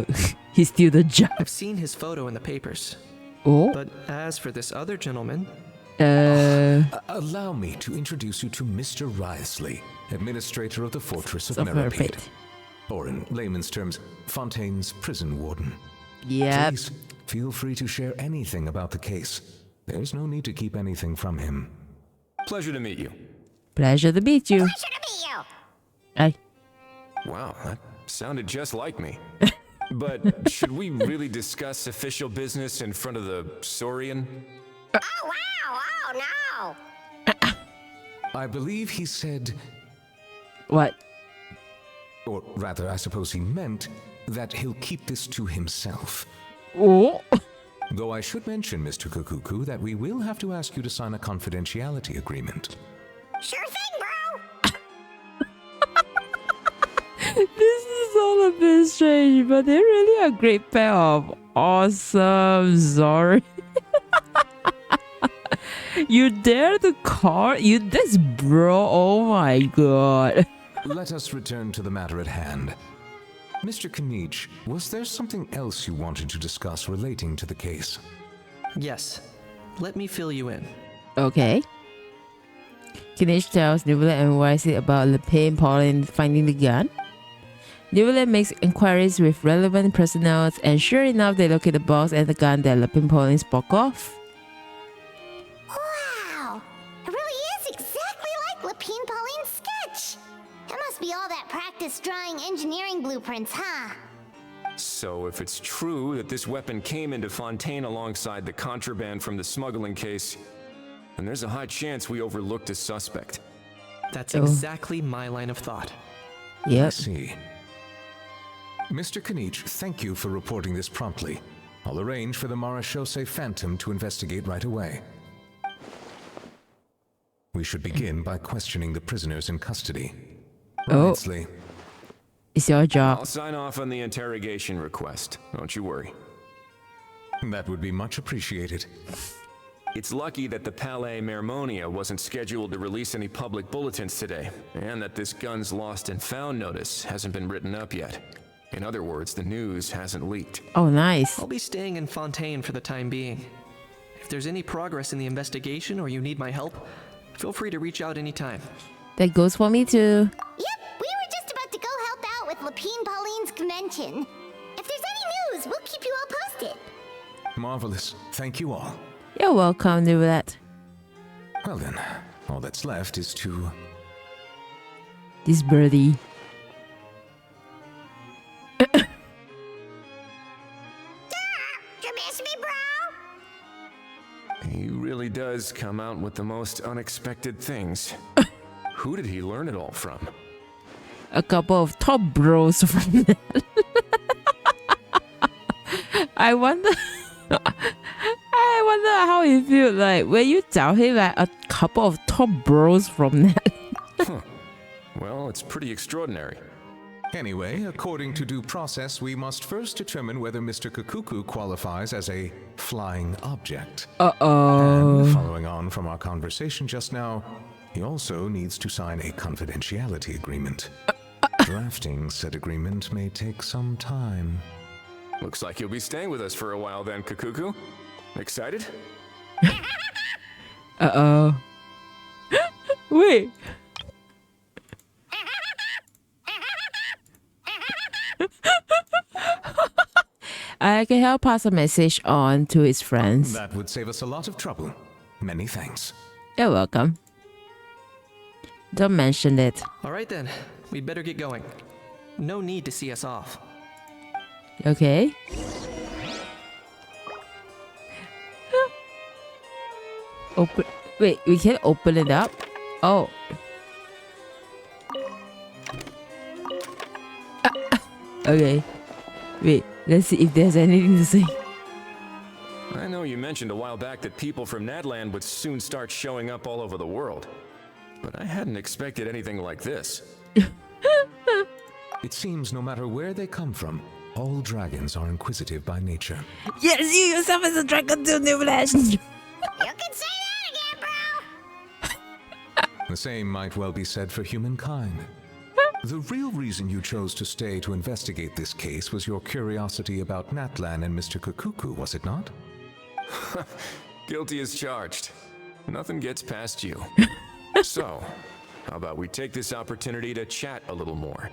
judge? He's still the judge. I've seen his photo in the papers. Oh? But as for this other gentleman... Allow me to introduce you to Mr. Wriothesley, administrator of the Fortress of Meripede. Or in layman's terms, Fontaine's prison warden. Yep. Please, feel free to share anything about the case. There's no need to keep anything from him. Pleasure to meet you. Pleasure to meet you. Pleasure to meet you! Hey. Wow, that sounded just like me. But should we really discuss official business in front of the Saurian? Oh, wow! Oh, no! I believe he said What? Or rather, I suppose he meant that he'll keep this to himself. Oh. Though I should mention, Mr. Kukuku, that we will have to ask you to sign a confidentiality agreement. Sure thing, bro. This is all a bit strange, but they're really a great pair of awesome Zori. You dare to call you this, bro? Oh my god. Let us return to the matter at hand. Mr. Kanich, was there something else you wanted to discuss relating to the case? Yes. Let me fill you in. Okay. Kanish tells Neverland and Wisely about Lepine Pauline finding the gun. Neverland makes inquiries with relevant personnel, and sure enough, they locate the box and the gun that Lepine Pauline spoke of. Wow. It really is exactly like Lepine Pauline's sketch. It must be all that practice drawing engineering blueprints, huh? So if it's true that this weapon came into Fontaine alongside the contraband from the smuggling case, then there's a high chance we overlooked a suspect. That's exactly my line of thought. Yep. I see. Mr. Kanich, thank you for reporting this promptly. I'll arrange for the Marechaussee Phantom to investigate right away. We should begin by questioning the prisoners in custody. Wrightsley. It's your job. I'll sign off on the interrogation request. Don't you worry. That would be much appreciated. It's lucky that the Palais Mermonia wasn't scheduled to release any public bulletins today, and that this gun's lost and found notice hasn't been written up yet. In other words, the news hasn't leaked. Oh, nice. I'll be staying in Fontaine for the time being. If there's any progress in the investigation or you need my help, feel free to reach out anytime. That goes for me too. Yep, we were just about to go help out with Lepine Pauline's convention. If there's any news, we'll keep you all posted. Marvelous. Thank you all. You're welcome, Neverland. Well then, all that's left is to... This birdie. You miss me, bro? He really does come out with the most unexpected things. Who did he learn it all from? A couple of top bros from that. I wonder how he feels like when you tell him like a couple of top bros from that. Huh. Well, it's pretty extraordinary. Anyway, according to due process, we must first determine whether Mr. Kukuku qualifies as a flying object. Uh-oh. And following on from our conversation just now, he also needs to sign a confidentiality agreement. Drafting said agreement may take some time. Looks like you'll be staying with us for a while then, Kukuku. Excited? Uh-oh. Wait. I can help pass a message on to his friends. That would save us a lot of trouble. Many thanks. You're welcome. Don't mention it. All right then, we'd better get going. No need to see us off. Okay. Open. Wait, we can open it up. Oh. Okay. Wait, let's see if there's anything to say. I know you mentioned a while back that people from Nadland would soon start showing up all over the world. But I hadn't expected anything like this. It seems no matter where they come from, all dragons are inquisitive by nature. Yes, you yourself as a dragon too, Neverland. You can say that again, bro! The same might well be said for humankind. The real reason you chose to stay to investigate this case was your curiosity about Natlan and Mr. Kukuku, was it not? Guilty as charged. Nothing gets past you. So, how about we take this opportunity to chat a little more?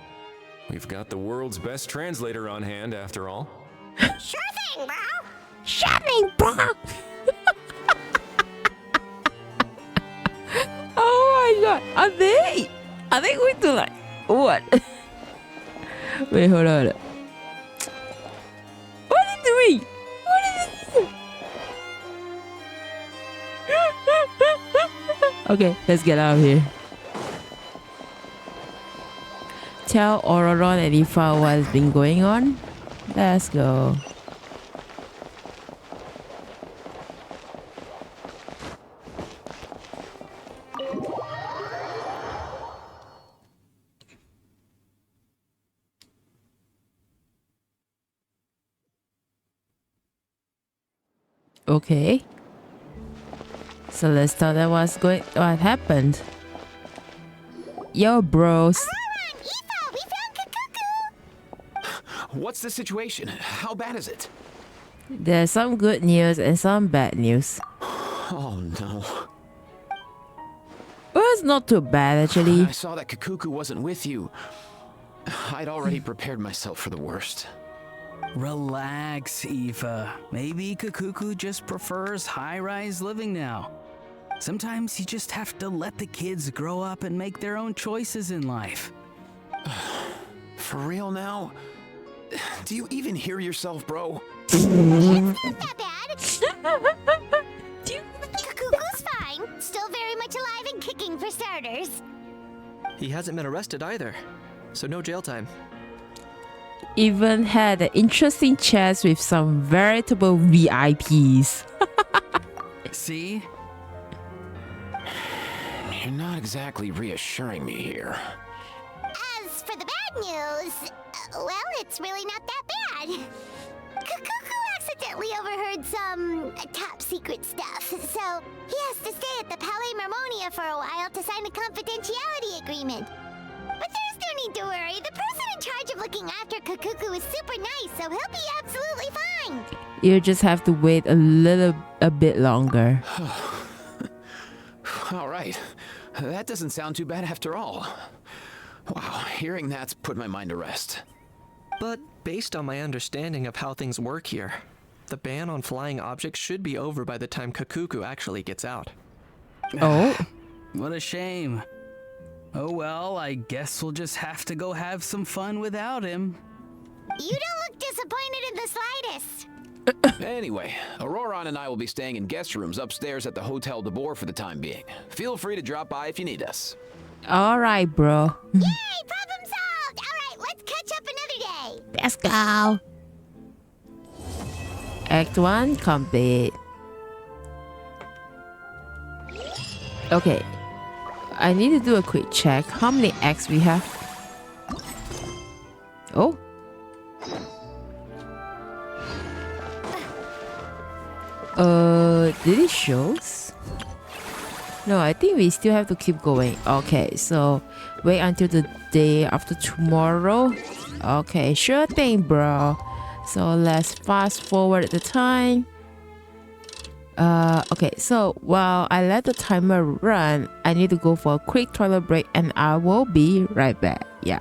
We've got the world's best translator on hand, after all. Sure thing, bro! Sure thing, bro! Oh my god, are they going to like, what? Wait, hold on. What are they doing? What are they doing? Okay, let's get out of here. tell Auroron and Ifa what's been going on? Let's go. Okay. So let's tell them what happened. Yo, bros. Auroron, Aoife, we found Kakuku! What's the situation? How bad is it? There's some good news and some bad news. Oh no. Well, it's not too bad actually. I saw that Kakuku wasn't with you. I'd already prepared myself for the worst. Relax, Aoife. Maybe Kakuku just prefers high-rise living now. Sometimes you just have to let the kids grow up and make their own choices in life. For real now? Do you even hear yourself, bro? It's not that bad. Kakuku's fine. Still very much alive and kicking for starters. He hasn't been arrested either, so no jail time. Even had an interesting chat with some veritable VIPs. See? You're not exactly reassuring me here. As for the bad news, well, it's really not that bad. Kakuku accidentally overheard some top secret stuff, so he has to stay at the Palais Marmonia for a while to sign a confidentiality agreement. But there's no need to worry. The person in charge of looking after Kakuku is super nice, so he'll be absolutely fine. You just have to wait a bit longer. All right. That doesn't sound too bad after all. Wow, hearing that's put my mind to rest. But based on my understanding of how things work here, the ban on flying objects should be over by the time Kakuku actually gets out. Oh? What a shame. Oh well, I guess we'll just have to go have some fun without him. You don't look disappointed in the slightest. Anyway, Auroron and I will be staying in guest rooms upstairs at the Hotel de Boer for the time being. Feel free to drop by if you need us. Alright, bro. Yay, problem solved! Alright, let's catch up another day. Let's go. Act 1 complete. Okay. I need to do a quick check. How many acts we have? Oh. Did it shows? No, I think we still have to keep going. Okay, so wait until the day after tomorrow. Okay, sure thing, bro. So let's fast forward the time. Okay, so while I let the timer run, I need to go for a quick toilet break and I will be right back. Yeah.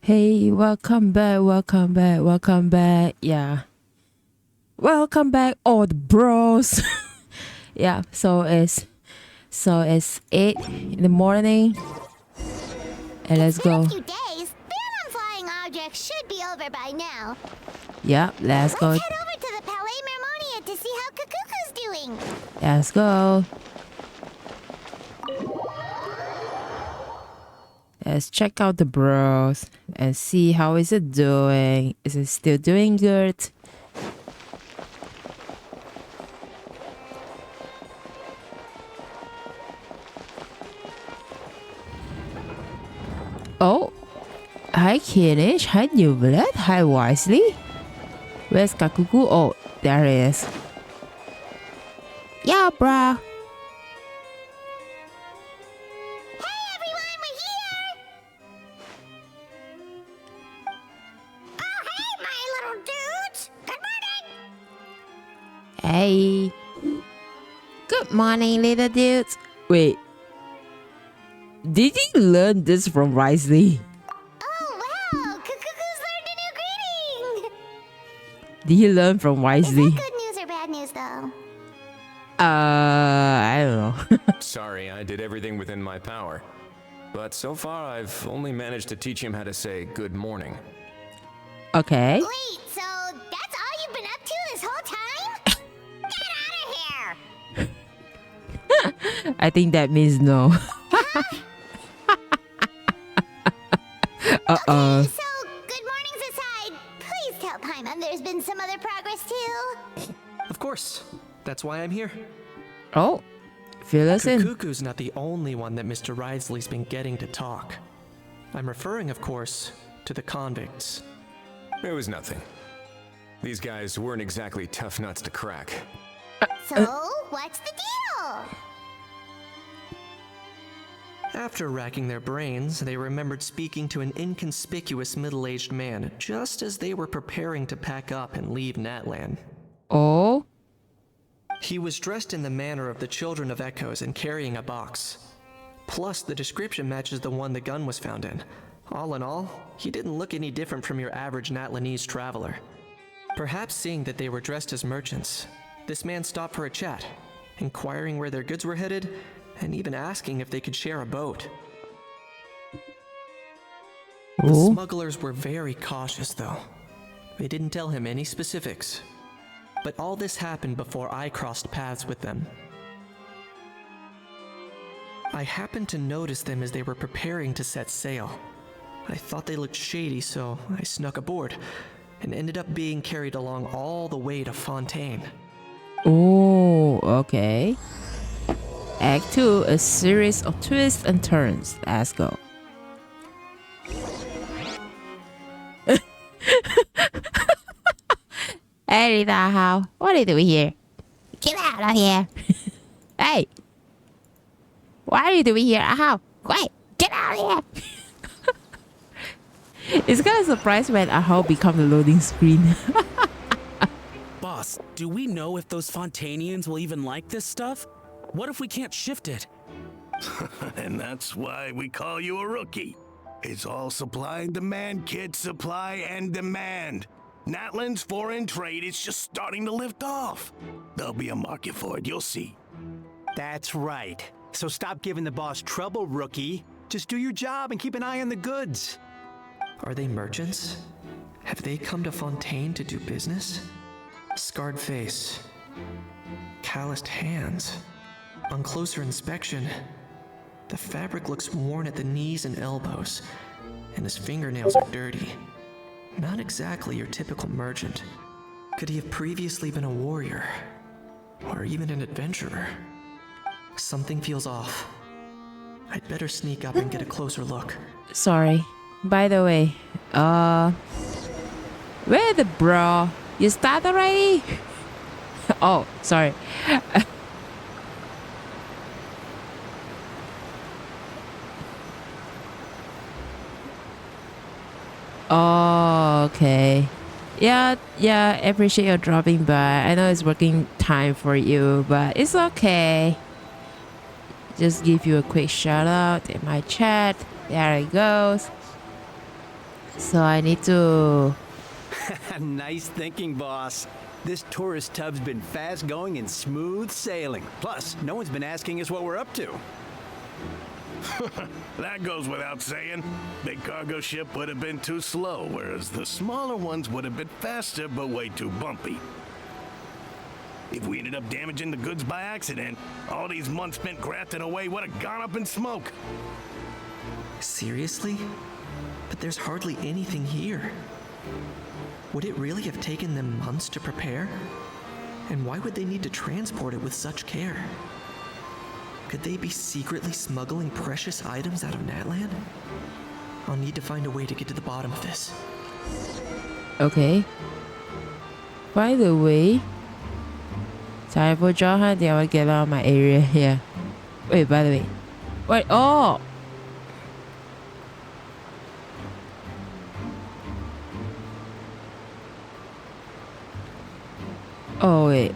Hey, welcome back, welcome back, welcome back. Yeah. Welcome back, all the bros. Yeah, so it's 8 in the morning. And let's go. In a few days, ban on flying objects should be over by now. Yeah, let's go. Let's head over to the Palais Mermonia to see how Kakuku's doing. Let's go. Let's check out the bros and see how is it doing. Is it still doing good? Oh, hi Kinish, hi Newblet, hi Wisely. Where's Kakuku? Oh, there he is. Yeah, bruh. Hey everyone, we're here! Oh hey, my little dudes! Good morning! Hey. Good morning, little dudes. Wait. Did you learn this from Wisely? Oh wow, Kakuku's learned a new greeting! Did he learn from Wisely? Is that good news or bad news though? I don't know. Sorry, I did everything within my power. But so far, I've only managed to teach him how to say good morning. Okay. Wait, so that's all you've been up to this whole time? Get out of here! I think that means no. Uh-oh. Okay, so good mornings aside, please tell Paimon there's been some other progress too. Of course. That's why I'm here. Oh, fill us in. Kukuku's not the only one that Mr. Risley's been getting to talk. I'm referring, of course, to the convicts. It was nothing. These guys weren't exactly tough nuts to crack. So, what's the deal? After racking their brains, they remembered speaking to an inconspicuous middle-aged man just as they were preparing to pack up and leave Natland. Oh? He was dressed in the manner of the Children of Echoes and carrying a box. Plus, the description matches the one the gun was found in. All in all, he didn't look any different from your average Natlanese traveler. Perhaps seeing that they were dressed as merchants, this man stopped for a chat, inquiring where their goods were headed, and even asking if they could share a boat. The smugglers were very cautious, though. They didn't tell him any specifics. But all this happened before I crossed paths with them. I happened to notice them as they were preparing to set sail. I thought they looked shady, so I snuck aboard, and ended up being carried along all the way to Fontaine. Oh, okay. Act 2, a series of twists and turns. Let's go. Hey, little How, what are you doing here? Get out of here. Hey. What are you doing here, How? Wait, get out of here. It's kind of surprised when Ahau become the loading screen. Boss, do we know if those Fontanians will even like this stuff? What if we can't shift it? And that's why we call you a rookie. It's all supply and demand, kid. Supply and demand. Natland's foreign trade is just starting to lift off. There'll be a market for it, you'll see. That's right. So stop giving the boss trouble, rookie. Just do your job and keep an eye on the goods. Are they merchants? Have they come to Fontaine to do business? Scarred face. Calloused hands. On closer inspection, the fabric looks worn at the knees and elbows, and his fingernails are dirty. Not exactly your typical merchant. Could he have previously been a warrior? Or even an adventurer? Something feels off. I'd better sneak up and get a closer look. Sorry. By the way, where the bro? You start already? Oh, sorry. Oh, okay. Yeah, appreciate you dropping by. I know it's working time for you, but it's okay. Just give you a quick shout out in my chat. There it goes. So I need to... Nice thinking, boss. This tourist tub's been fast going and smooth sailing. Plus, no one's been asking us what we're up to. That goes without saying. Big cargo ship would have been too slow, whereas the smaller ones would have been faster but way too bumpy. If we ended up damaging the goods by accident, all these months spent grafting away would have gone up in smoke. Seriously? But there's hardly anything here. Would it really have taken them months to prepare? And why would they need to transport it with such care? Could they be secretly smuggling precious items out of Natland? I'll need to find a way to get to the bottom of this. Okay. By the way, time for job hunting. I will get out of my area here. Wait, by the way. Wait, oh! Oh, wait.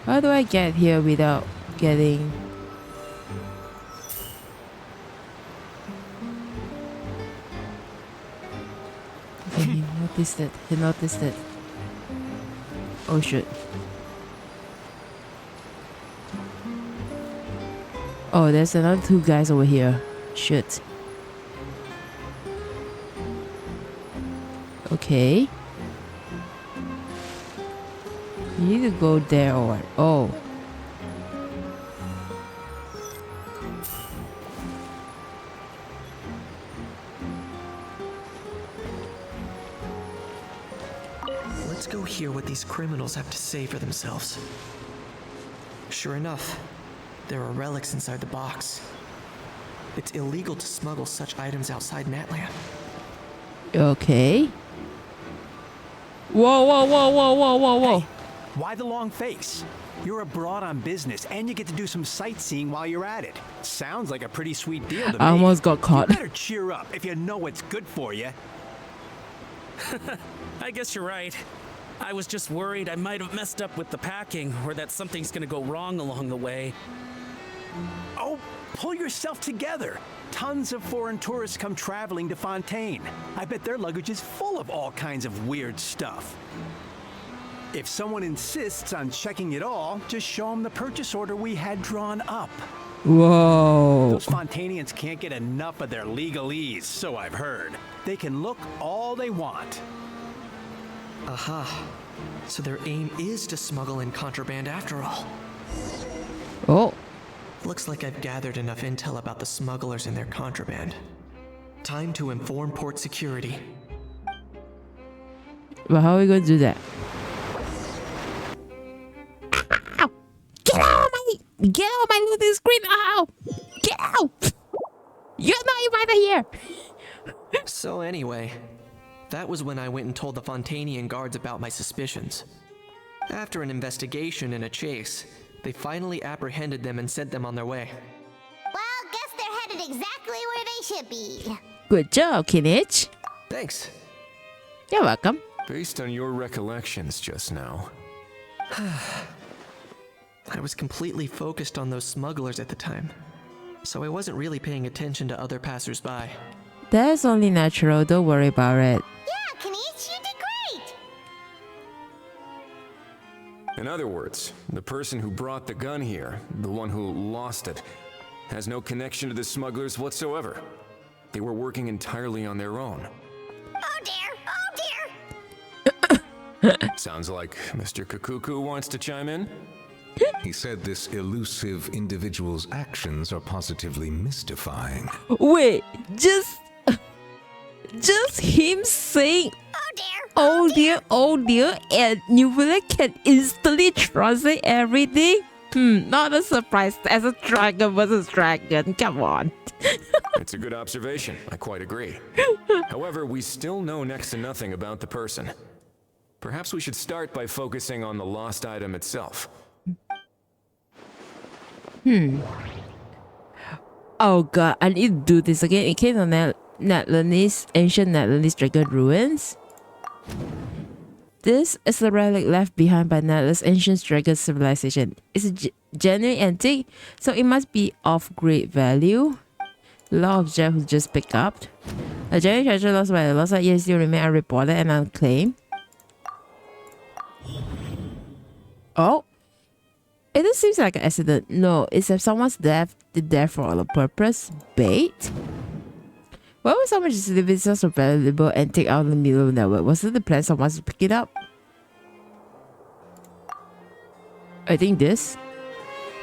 How do I get here without getting... Okay, he noticed it. He noticed it. Oh, shit. Oh, there's another two guys over here. Shit. Okay. You need to go there or what? Oh. Let's go hear what these criminals have to say for themselves. Sure enough, there are relics inside the box. It's illegal to smuggle such items outside Natland. Okay. Whoa, whoa, whoa, whoa, whoa, whoa, whoa. Hey, why the long face? You're abroad on business, and you get to do some sightseeing while you're at it. Sounds like a pretty sweet deal to me. I almost got caught. You better cheer up if you know what's good for you. I guess you're right. I was just worried I might have messed up with the packing, or that something's gonna go wrong along the way. Oh, pull yourself together. Tons of foreign tourists come traveling to Fontaine. I bet their luggage is full of all kinds of weird stuff. If someone insists on checking it all, just show them the purchase order we had drawn up. Whoa. Those Fontainians can't get enough of their legalese, so I've heard. They can look all they want. Aha. So their aim is to smuggle in contraband after all. Oh. Looks like I've gathered enough intel about the smugglers and their contraband. Time to inform port security. But how are we going to do that? Ow! Get out of my little screen! Ow! Get out! You're not invited here! So anyway, that was when I went and told the Fontainian guards about my suspicions. After an investigation and a chase, they finally apprehended them and sent them on their way. Well, guess they're headed exactly where they should be. Good job, Kinich. Thanks. You're welcome. Based on your recollections just now. I was completely focused on those smugglers at the time, so I wasn't really paying attention to other passers-by. That's only natural, don't worry about it. Yeah, Kinich, you did great! In other words, the person who brought the gun here, the one who lost it, has no connection to the smugglers whatsoever. They were working entirely on their own. Oh dear! Oh dear! Sounds like Mr. Kakuku wants to chime in. He said this elusive individual's actions are positively mystifying. Wait, just him saying oh dear, and you really can instantly translate everything? Not a surprise as a dragon versus dragon, come on. It's a good observation, I quite agree. However, we still know next to nothing about the person. Perhaps we should start by focusing on the lost item itself. Oh god, I need to do this again in case of ancient Natlandese dragon ruins. This is a relic left behind by Natland's ancient dragon civilization. It's a genuine antique, so it must be of great value. A lot of gems just picked up. A genuine treasure lost by the lost site years still remain unreported and unclaimed. Oh. It just seems like an accident. No, it's if someone's death did there for a purpose. Bait? Why would someone just leave it so valuable and take out the middle network? Was it the plan someone to pick it up? I think this.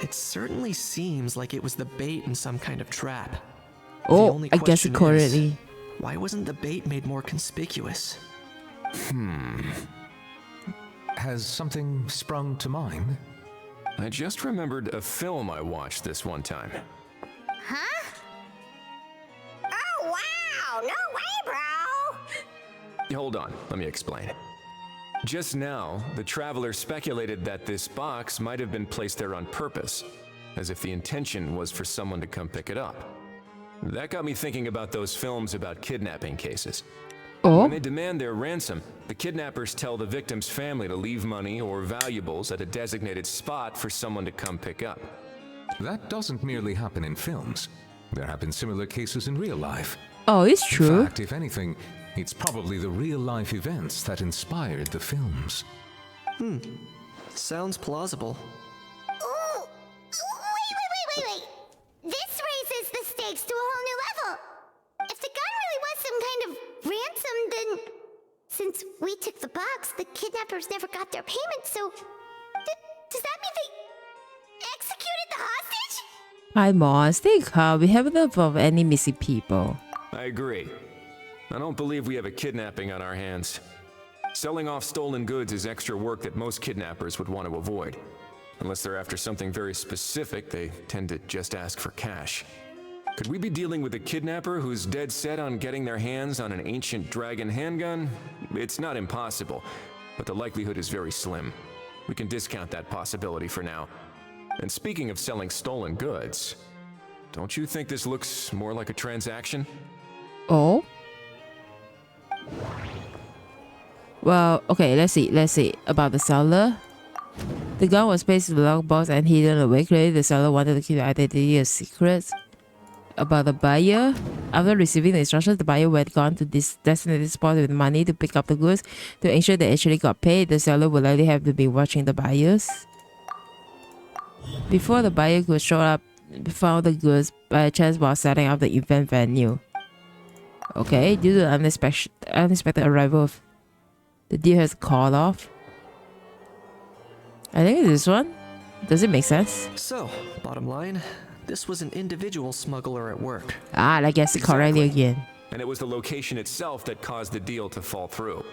It certainly seems like it was the bait in some kind of trap. Oh, I guess it correctly. Why wasn't the bait made more conspicuous? Has something sprung to mind? I just remembered a film I watched this one time. Huh? Oh, wow! No way, bro! Hold on, let me explain. Just now, the traveler speculated that this box might have been placed there on purpose, as if the intention was for someone to come pick it up. That got me thinking about those films about kidnapping cases. Oh. When they demand their ransom, the kidnappers tell the victim's family to leave money or valuables at a designated spot for someone to come pick up. That doesn't merely happen in films. There have been similar cases in real life. Oh, it's true. In fact, if anything, it's probably the real-life events that inspired the films. Sounds plausible. Ooh! Wait! This raises the stakes to a whole new level. If the gun really was some kind of ransom, then since we took the box, the kidnappers never got their payment, so does that mean they executed the hostage? Hi, Mom. Stay calm. We haven't heard of any missing people. I agree. I don't believe we have a kidnapping on our hands. Selling off stolen goods is extra work that most kidnappers would want to avoid. Unless they're after something very specific, they tend to just ask for cash. Could we be dealing with a kidnapper who's dead set on getting their hands on an ancient dragon handgun? It's not impossible, but the likelihood is very slim. We can discount that possibility for now. And speaking of selling stolen goods, don't you think this looks more like a transaction? Oh? Well, okay, let's see. About the seller. The gun was placed in the lockbox and hidden away. Clearly, the seller wanted to keep the identity a secret. About the buyer. After receiving the instructions, the buyer went gone to this designated spot with money to pick up the goods. To ensure they actually got paid, the seller would likely have to be watching the buyers. Before the buyer could show up, found the goods by chance while setting up the event venue. Okay, due to the unexpected arrival of the deal has called off. I think it's this one. Does it make sense? So, bottom line, this was an individual smuggler at work. Ah, I guess it correctly again. And it was the location itself that caused the deal to fall through.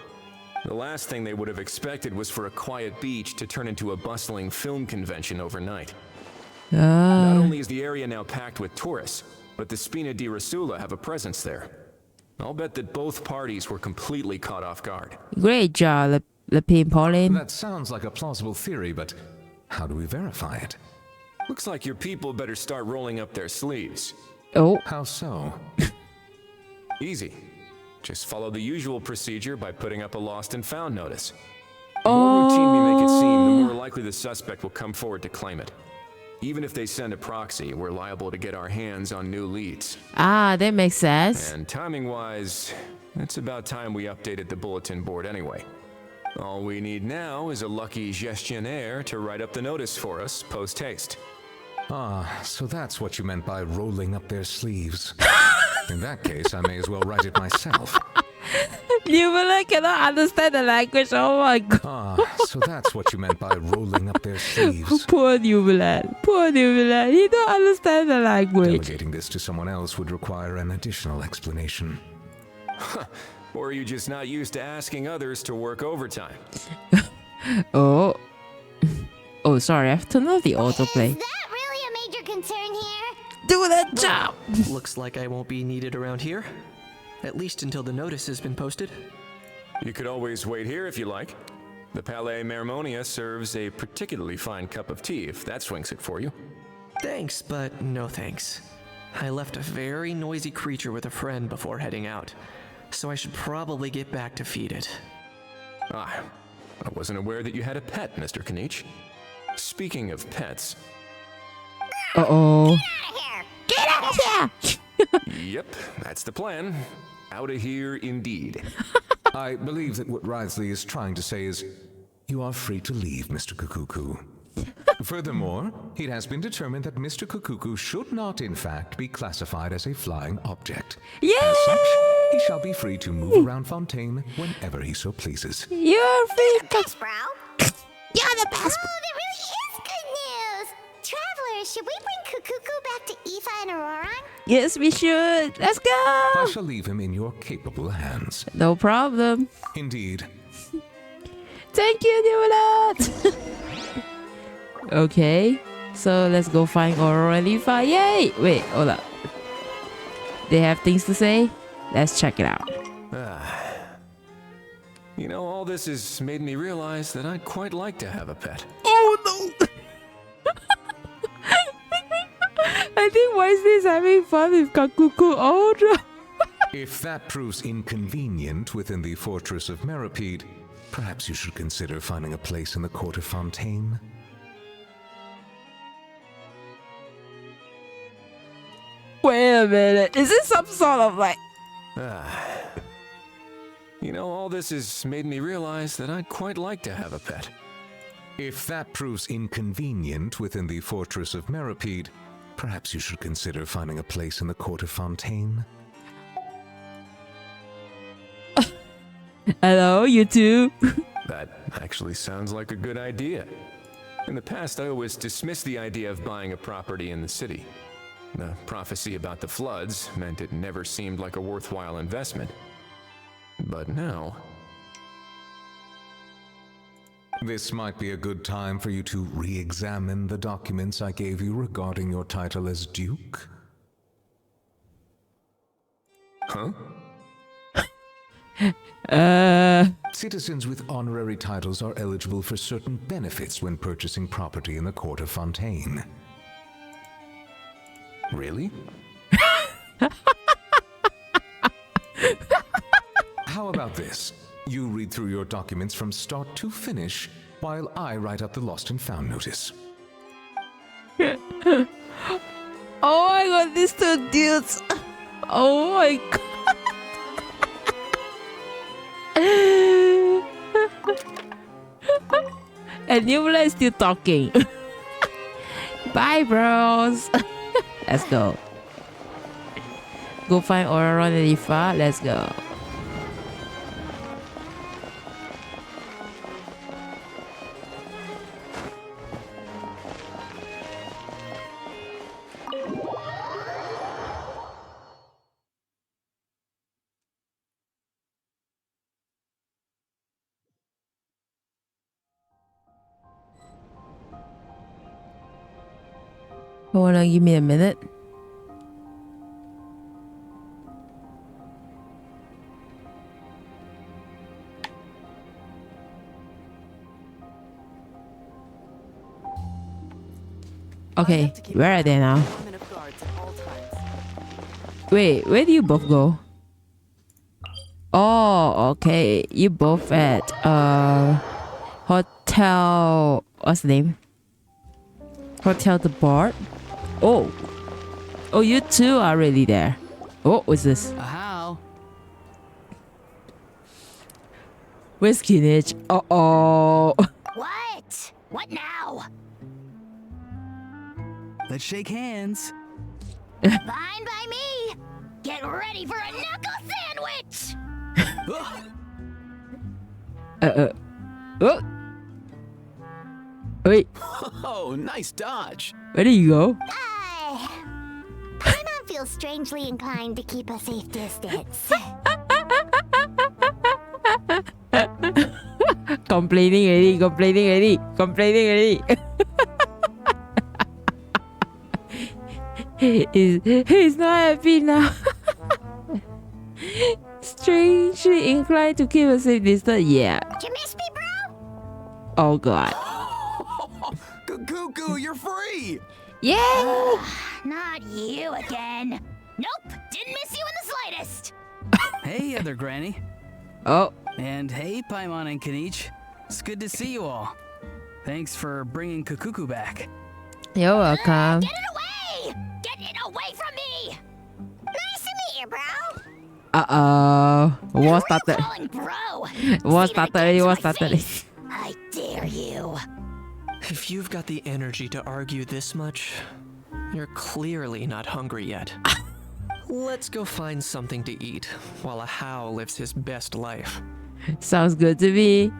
The last thing they would have expected was for a quiet beach to turn into a bustling film convention overnight. Not only is the area now packed with tourists, but the Spina di Rosula have a presence there. I'll bet that both parties were completely caught off guard. Great job, Lepine Pauline. That sounds like a plausible theory, but how do we verify it? Looks like your people better start rolling up their sleeves. Oh. How so? Easy. Just follow the usual procedure by putting up a lost and found notice. The Oh. more routine we make it seem, the more likely the suspect will come forward to claim it. Even if they send a proxy, we're liable to get our hands on new leads. Ah, that makes sense. And timing-wise, it's about time we updated the bulletin board anyway. All we need now is a lucky gestionnaire to write up the notice for us post-haste. Ah, so that's what you meant by rolling up their sleeves. In that case, I may as well write it myself. Newbella cannot understand the language. Oh my god. Ah, so that's what you meant by rolling up their sleeves. Poor Newbella. Poor Newbella. He don't understand the language. Delegating this to someone else would require an additional explanation. Or are you just not used to asking others to work overtime? Oh. Oh, sorry. I've turned off the autoplay. Is that really a major concern here? Do that job! Looks like I won't be needed around here. At least until the notice has been posted. You could always wait here if you like. The Palais Mermonia serves a particularly fine cup of tea if that swings it for you. Thanks, but no thanks. I left a very noisy creature with a friend before heading out, so I should probably get back to feed it. Ah, I wasn't aware that you had a pet, Mr. Kanich. Speaking of pets... Uh-oh. Get out of here! Yep, that's the plan. Out of here indeed. I believe that what Wriothesley is trying to say is, you are free to leave, Mr. Kukuku. Furthermore, it has been determined that Mr. Kukuku should not, in fact, be classified as a flying object. Yay! As such, he shall be free to move around Fontaine whenever he so pleases. You're free. Thanks, bro. You're the best. Oh, that really is good news. Travelers, should we bring Kukuku back to Aoife and Auroran? Yes, we should. Let's go. I shall leave him in your capable hands. No problem. Indeed. Thank you, Nulat. Okay, so let's go find Aurora and Aoife. Yay! Wait, hold up. They have things to say? Let's check it out. You know, all this has made me realize that I'd quite like to have a pet. Oh no! I think Wesley is having fun with Kakuku. Oh no! If that proves inconvenient within the fortress of Meripede, perhaps you should consider finding a place in the court of Fontaine. Wait a minute. Is this some sort of like... You know, all this has made me realize that I'd quite like to have a pet. If that proves inconvenient within the fortress of Meripede, perhaps you should consider finding a place in the court of Fontaine. Hello, you two. That actually sounds like a good idea. In the past, I always dismissed the idea of buying a property in the city. The prophecy about the floods meant it never seemed like a worthwhile investment. But now... This might be a good time for you to re-examine the documents I gave you regarding your title as Duke. Huh? Citizens with honorary titles are eligible for certain benefits when purchasing property in the court of Fontaine. Really? How about this? You read through your documents from start to finish, while I write up the lost and found notice. Oh my god, these two dudes. Oh my god. And Nubla is still talking. Bye, bros. Let's go. Go find Aurora and Aoife. Let's go. Hold on, give me a minute. Okay, where are they now? Wait, where do you both go? Oh, okay. You both at Hotel... What's the name? Hotel the Bar? Oh. Oh, you two are already there. Oh, what's this? How? Where's Kinich? Uh-oh. What? What now? Let's shake hands. Fine by me. Get ready for a knuckle sandwich. Oh. Wait. Oh, nice dodge. Where do you go? Paimon feels strangely inclined to keep a safe distance. Complaining already. He's not happy now. Strangely inclined to keep a safe distance. Yeah. Did you miss me, bro? Oh god. Cuckoo, you're free! Yay! Not you again. Nope, didn't miss you in the slightest. Hey, other granny. Oh. And hey, Paimon and Kinich. It's good to see you all. Thanks for bringing Kukuku back. You're welcome. Get it away! Get it away from me! here, bro. War started. Calling bro. War started. I dare you. If you've got the energy to argue this much, you're clearly not hungry yet. Let's go find something to eat while a How lives his best life. Sounds good to me.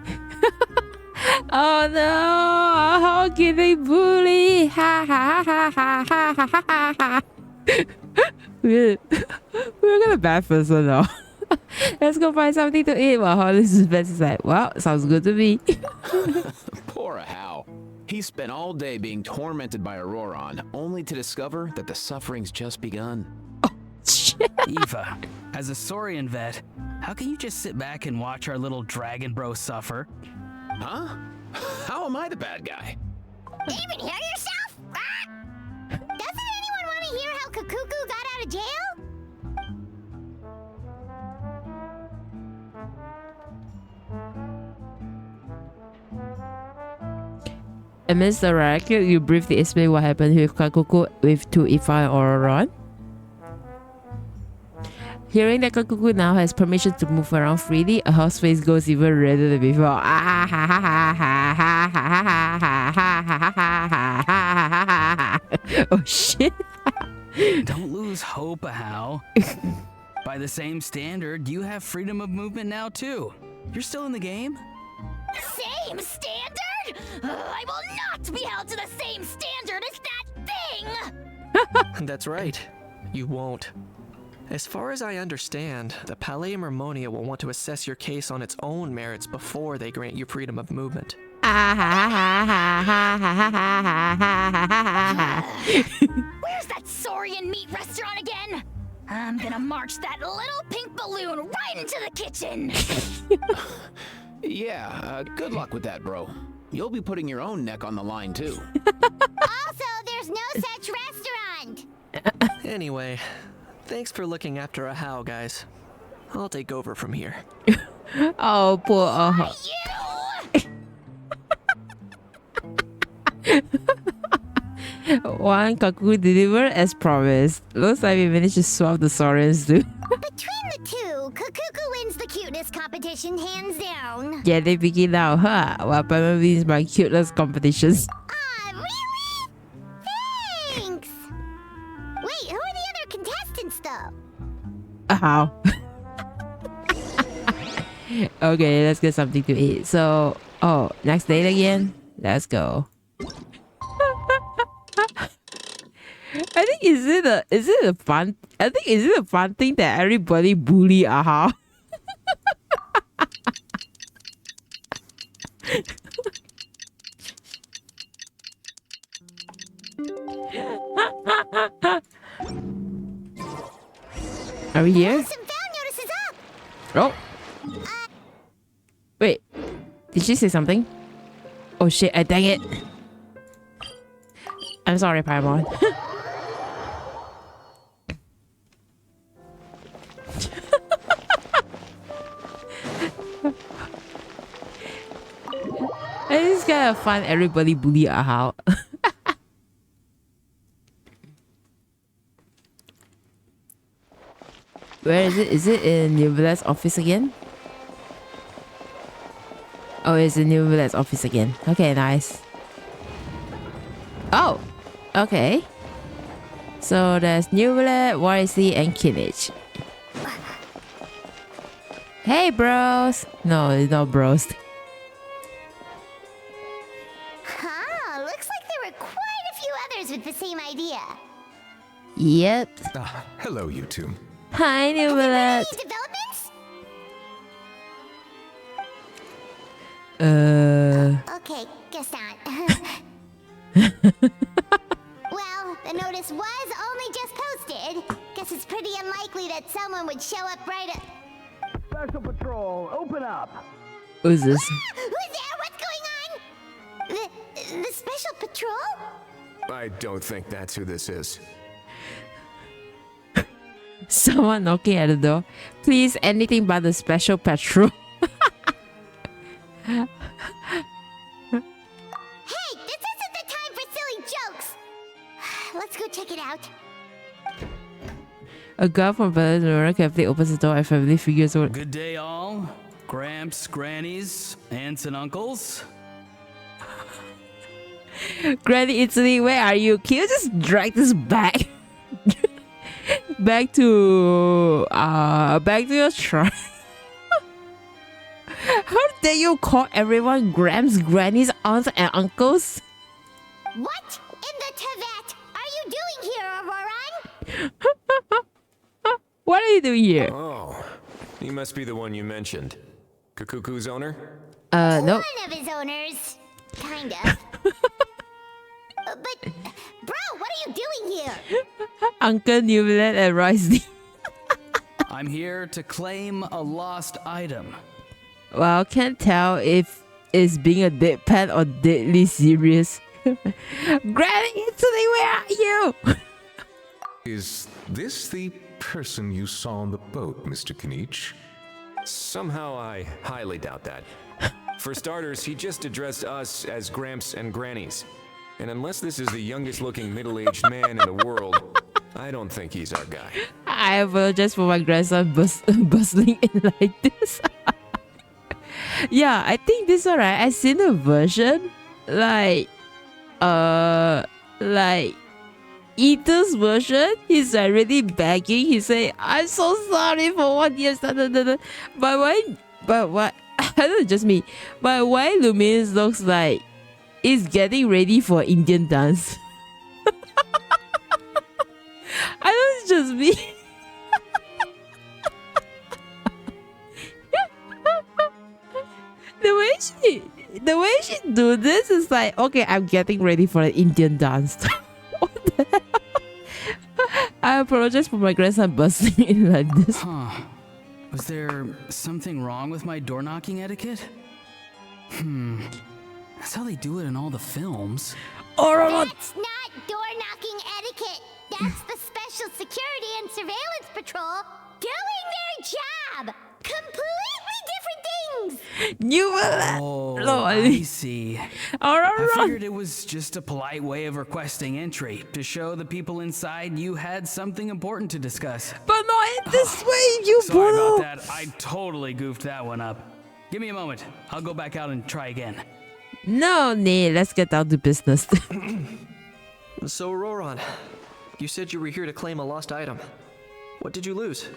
Oh no! How can they bully? Ha ha ha ha ha ha ha ha. We're gonna bad person now. Let's go find something to eat while Hollis is best is like, well, sounds good to me. Poor Hal. He spent all day being tormented by Auroron, only to discover that the suffering's just begun. Eva, as a Saurian vet, how can you just sit back and watch our little dragon bro suffer? Huh? How am I the bad guy? Even hear yourself? Ah! Doesn't anyone want to hear how Kakuku got out of jail? Amidst the racket, you briefly explain what happened with Kakuku to Ifa and Auroron. Hearing that Kakuku now has permission to move around freely, a How's face goes even redder than before. Oh shit. Don't lose hope, Hal. By the same standard, you have freedom of movement now too. You're still in the game? Same standard? I will not be held to the same standard as that thing! That's right. You won't. As far as I understand, the Palais Mermonia will want to assess your case on its own merits before they grant you freedom of movement. Where's that Saurian meat restaurant again? I'm gonna march that little pink balloon right into the kitchen! Yeah, good luck with that, bro. You'll be putting your own neck on the line, too. Also, there's no such restaurant! Anyway, thanks for looking after a How, guys. I'll take over from here. Oh, poor One Kakuku delivered as promised. Looks like we managed to swap the Saurians too. Between the two, Kakuku wins the cuteness competition hands down. Yeah, they begin now, huh? What Pama wins by cuteness competitions. Really? Thanks! Wait, who are the other contestants though? How? Okay, let's get something to eat. So, oh, next date again? Let's go. I think is it a fun thing that everybody bully Aha? Are we here? Some found notices up! Oh. Wait. Did she say something? Oh shit, dang it. I'm sorry, Paimon. It's kind of fun. Everybody bully Aha. Where is it? Is it in Newvillette's office again? Oh, it's in Newvillette's office again. Okay, nice. Oh, okay. So there's Newvillette, YC, and Kinich. Hey, bros. No, it's not bros. Huh, looks like there were quite a few others with the same idea. Yep. Hello, you two. Hi, Newvillette. Any developments? Okay, guess not. Well, the notice was only just posted. Guess it's pretty unlikely that someone would show up right at... Special Patrol, open up! Who's this? Who's there? What's going on? The Special Patrol? I don't think that's who this is. Someone knocking at the door. Please, anything but the Special Patrol. Hey, this isn't the time for silly jokes. Let's go check it out. A guard from Valorant carefully opens the door and family figures over. Good day, all. Gramps, grannies, aunts, and uncles. Granny Italy, where are you? Can you just drag this back? back to your shrine. How dare you call everyone Gramps, grannies, aunts, and uncles? What in the Tibet are you doing here, Auroran? What are you doing here? Oh, he must be the one you mentioned. Kukuku's owner? No. One of his owners. Kind of. But, bro, what are you doing here? Uncle Newland and Rising. I'm here to claim a lost item. Well, can't tell if it's being a deadpan or deadly serious. Granny Italy, where are you? Is this the person you saw on the boat, Mr. Kinich? Somehow I highly doubt that. For starters, he just addressed us as Gramps and Grannies. And unless this is the youngest looking middle-aged man in the world, I don't think he's our guy. I apologize for my grandson bustling in like this. Yeah, I think this one, right? I seen a version like Ethan's version. He's like really begging. He say, "I'm so sorry for what you said." But why? I don't know, just me. But why Luminous looks like he's getting ready for Indian dance? I know it's just me. The way she do this is like, okay, I'm getting ready for an Indian dance. What the hell? I apologize for my grandson busting in like this. Huh. Was there something wrong with my door knocking etiquette? That's how they do it in all the films. That's not door-knocking etiquette. That's the Special Security and Surveillance Patrol doing their job. Completely different things. You will. Oh, I see. I figured it was just a polite way of requesting entry to show the people inside you had something important to discuss. But not in this way, you Sorry about that. I totally goofed that one up. Give me a moment. I'll go back out and try again. No need. Let's get down to business. So, Roran, you said you were here to claim a lost item. What did you lose?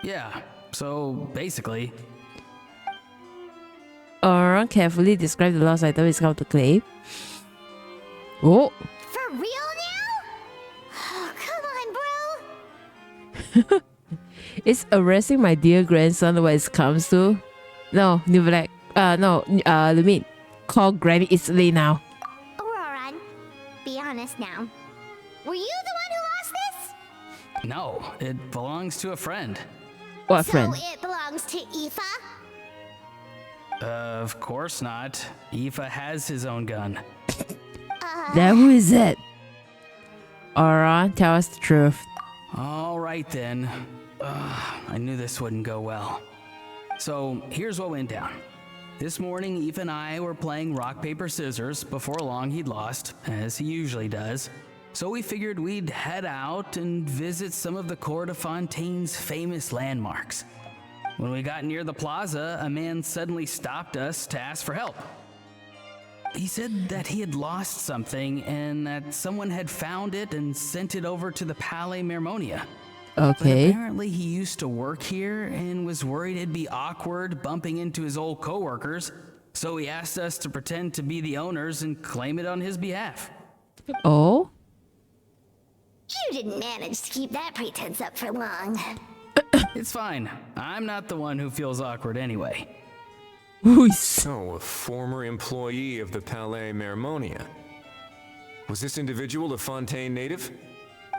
Yeah, so basically... Auron carefully describe the lost item is called to claim. Oh! For real now? Oh, come on, bro. It's arresting my dear grandson when it comes to... No, New Black. Lumin. Call Granny Italy now. Auroran, be honest now. Were you the one who lost this? No, it belongs to a friend. What friend? So it belongs to Aoife? Of course not. Aoife has his own gun. Then who is it? Auron, tell us the truth. All right then. I knew this wouldn't go well. So here's what went down. This morning, Aoife and I were playing rock, paper, scissors. Before long, he'd lost, as he usually does. So we figured we'd head out and visit some of the Cour de Fontaine's famous landmarks. When we got near the plaza, a man suddenly stopped us to ask for help. He said that he had lost something and that someone had found it and sent it over to the Palais Mermonia. Okay. But apparently he used to work here and was worried it'd be awkward bumping into his old coworkers, so he asked us to pretend to be the owners and claim it on his behalf. Oh? You didn't manage to keep that pretense up for long. It's fine. I'm not the one who feels awkward anyway. So, a former employee of the Palais Mermonia. Was this individual a Fontaine native?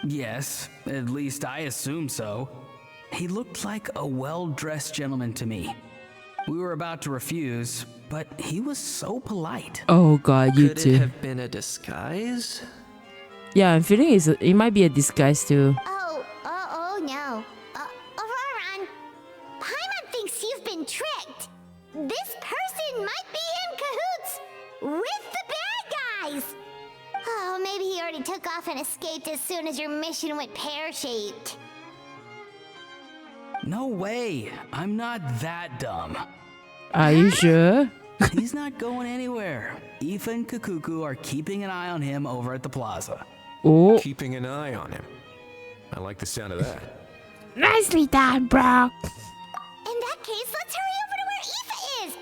Yes, at least I assume so. He looked like a well-dressed gentleman to me. We were about to refuse, but he was so polite. Oh god, you Could too. it have been a disguise? Yeah, I'm feeling it might be a disguise too. Oh no. Auroran, Paimon thinks you've been tricked. This person might be in cahoots with the bad guys. Oh, maybe he already took off and escaped as soon as your mission went pear-shaped. No way. I'm not that dumb. Are you sure? He's not going anywhere. Aoife and Kukuku are keeping an eye on him over at the plaza. Oh. Keeping an eye on him. I like the sound of that. Nicely done, bro. In that case, let's hurry over to where Aoife is.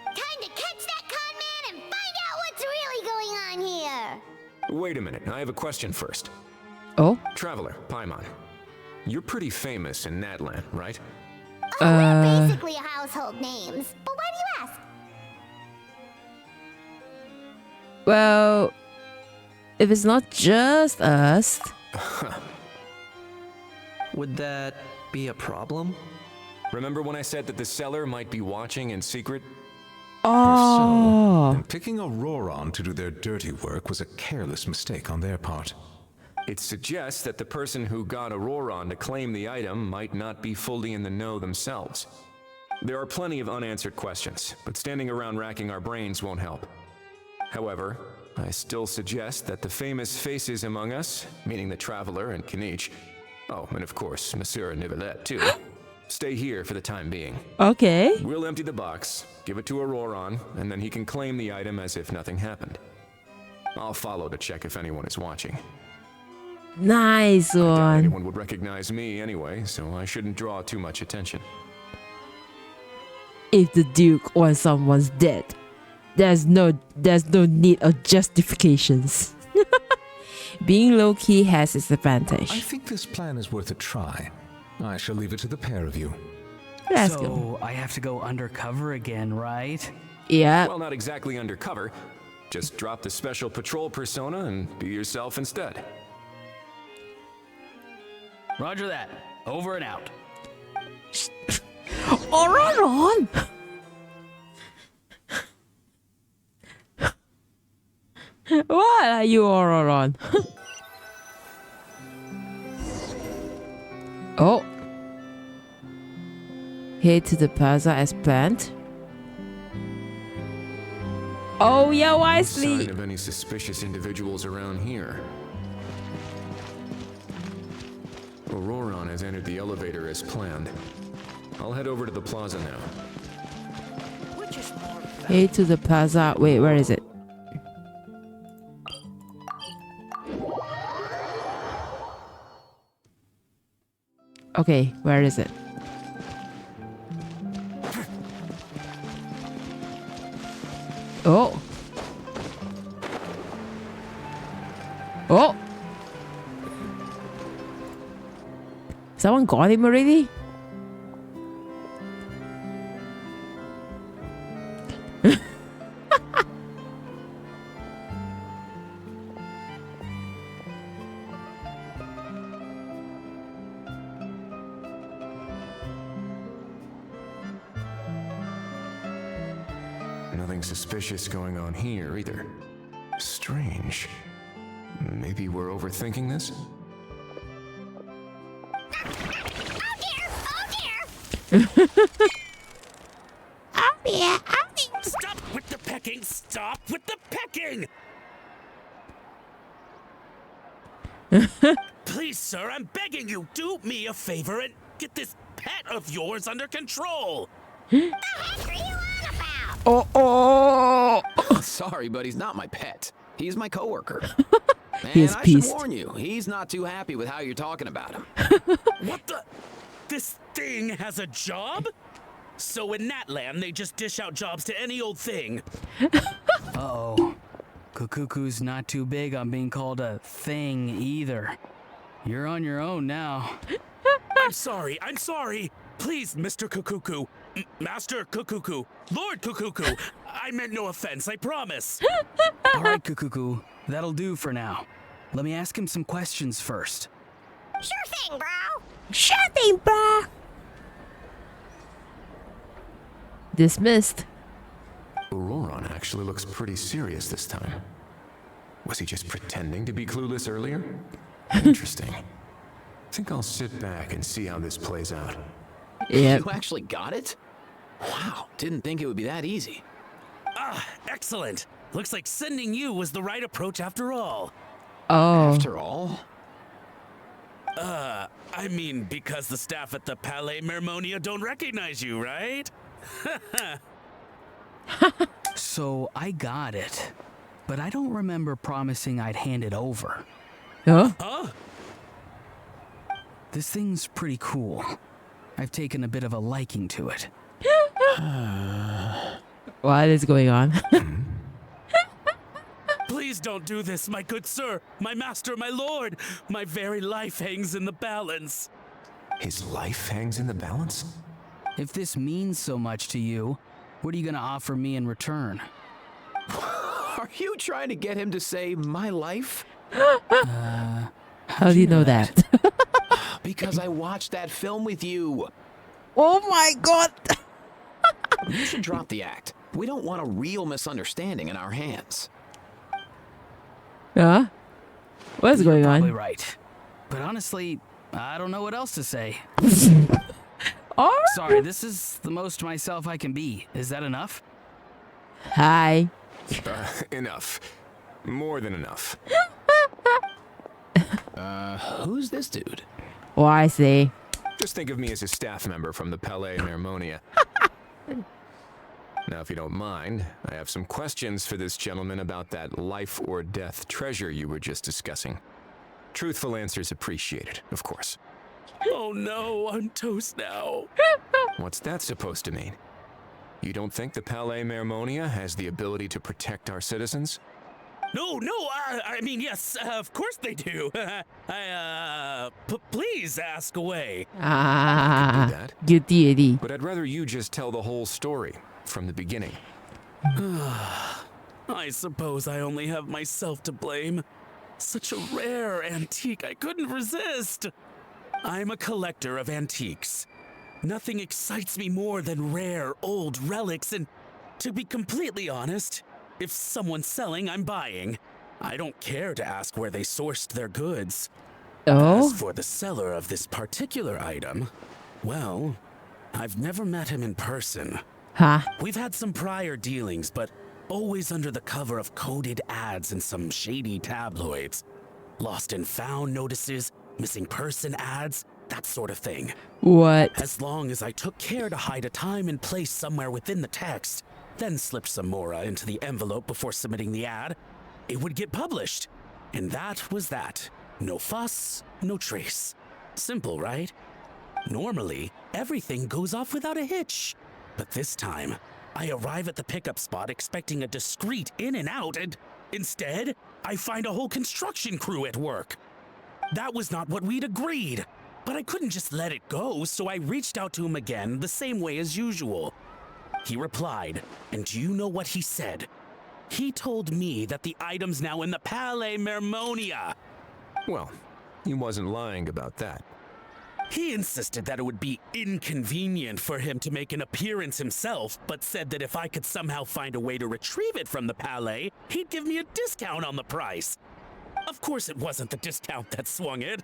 Time to catch that con man and find out what's really going on here. Wait a minute, I have a question first. Oh? Traveler, Paimon. You're pretty famous in Natlan, right? Oh, we're basically household names. But why do you ask? Well, if it's not just us. Would that be a problem? Remember when I said that the seller might be watching in secret? Oh. And picking Auroron to do their dirty work was a careless mistake on their part. It suggests that the person who got Auroron to claim the item might not be fully in the know themselves. There are plenty of unanswered questions, but standing around racking our brains won't help. However, I still suggest that the famous faces among us, meaning the Traveler and Kinich, oh, and of course, Monsieur Nivelette too, stay here for the time being. Okay. We'll empty the box, give it to Auroron, and then he can claim the item as if nothing happened. I'll follow to check if anyone is watching. Nice I doubt one. anyone would recognize me anyway, so I shouldn't draw too much attention. If the Duke or someone's dead, there's no need of justifications. Being low-key has its advantage. I think this plan is worth a try. I shall leave it to the pair of you. Let's so go. I have to go undercover again, right? Yeah. Well, not exactly undercover. Just drop the special patrol persona and be yourself instead. Roger that. Over and out. Auroron! What are you, Auroron? Oh. Head to the plaza as planned. Oh yeah, wisely. Sign of any suspicious individuals around here. Auroron has entered the elevator as planned. I'll head over to the plaza now. Head to the plaza. Wait, where is it? Okay, where is it? Oh. Oh. Someone got him already? Nothing suspicious going on here either. Strange. Maybe we're overthinking this? Stop with the pecking! Stop with the pecking! Please, sir, I'm begging you, do me a favor and get this pet of yours under control! Oh. Sorry, but he's not my pet. He's my coworker. He's And I pissed. should warn you, he's not too happy with how you're talking about him. What the? This thing has a job? So in Natlan, they just dish out jobs to any old thing. Uh-oh. Kukuku's not too big on being called a thing either. You're on your own now. I'm sorry. Please, Mr. Kukuku. Master Kukuku. Lord Kukuku. I meant no offense, I promise. All right, Kukuku. That'll do for now. Let me ask him some questions first. Sure thing, bro. Sure thing, bro. Dismissed. Auroron actually looks pretty serious this time. Was he just pretending to be clueless earlier? Interesting. Think I'll sit back and see how this plays out. Yeah. You actually got it? Wow, didn't think it would be that easy. Ah, excellent. Looks like sending you was the right approach after all. Oh. After all? I mean, because the staff at the Palais Mermonia don't recognize you, right? So I got it, but I don't remember promising I'd hand it over. Huh? Huh? This thing's pretty cool. I've taken a bit of a liking to it. What is going on? Please don't do this, my good sir, my master, my lord. My very life hangs in the balance. His life hangs in the balance? If this means so much to you, what are you gonna offer me in return? Are you trying to get him to say my life? How do you know that? Because I watched that film with you. Oh my god! You should drop the act. We don't want a real misunderstanding in our hands. Huh? What's going Probably on? right. But honestly, I don't know what else to say. Oh, Sorry, this is the most myself I can be. Is that enough? hi. Enough. More than enough. Who's this dude? Oh, I see. Just think of me as a staff member from the Palais Mermonia. Now, if you don't mind, I have some questions for this gentleman about that life or death treasure you were just discussing. Truthful answers appreciated, of course. Oh no, I'm toast now. What's that supposed to mean? You don't think the Palais Mermonia has the ability to protect our citizens? No, I mean, yes, of course they do. Please ask away. Ah, do that. guilty already. But I'd rather you just tell the whole story from the beginning. I suppose I only have myself to blame. Such a rare antique, I couldn't resist. I'm a collector of antiques. Nothing excites me more than rare, old relics, and to be completely honest, if someone's selling, I'm buying. I don't care to ask where they sourced their goods. Oh? As for the seller of this particular item, well, I've never met him in person. Huh? We've had some prior dealings, but always under the cover of coded ads in some shady tabloids. Lost and found notices, missing person ads, that sort of thing. What? As long as I took care to hide a time and place somewhere within the text, then slipped some mora into the envelope before submitting the ad, it would get published. And that was that. No fuss, no trace. Simple, right? Normally, everything goes off without a hitch. But this time, I arrive at the pickup spot expecting a discreet in and out, and instead, I find a whole construction crew at work. That was not what we'd agreed, but I couldn't just let it go, so I reached out to him again the same way as usual. He replied, and do you know what he said? He told me that the item's now in the Palais Mermonia. Well, he wasn't lying about that. He insisted that it would be inconvenient for him to make an appearance himself, but said that if I could somehow find a way to retrieve it from the Palais, he'd give me a discount on the price. Of course it wasn't the discount that swung it.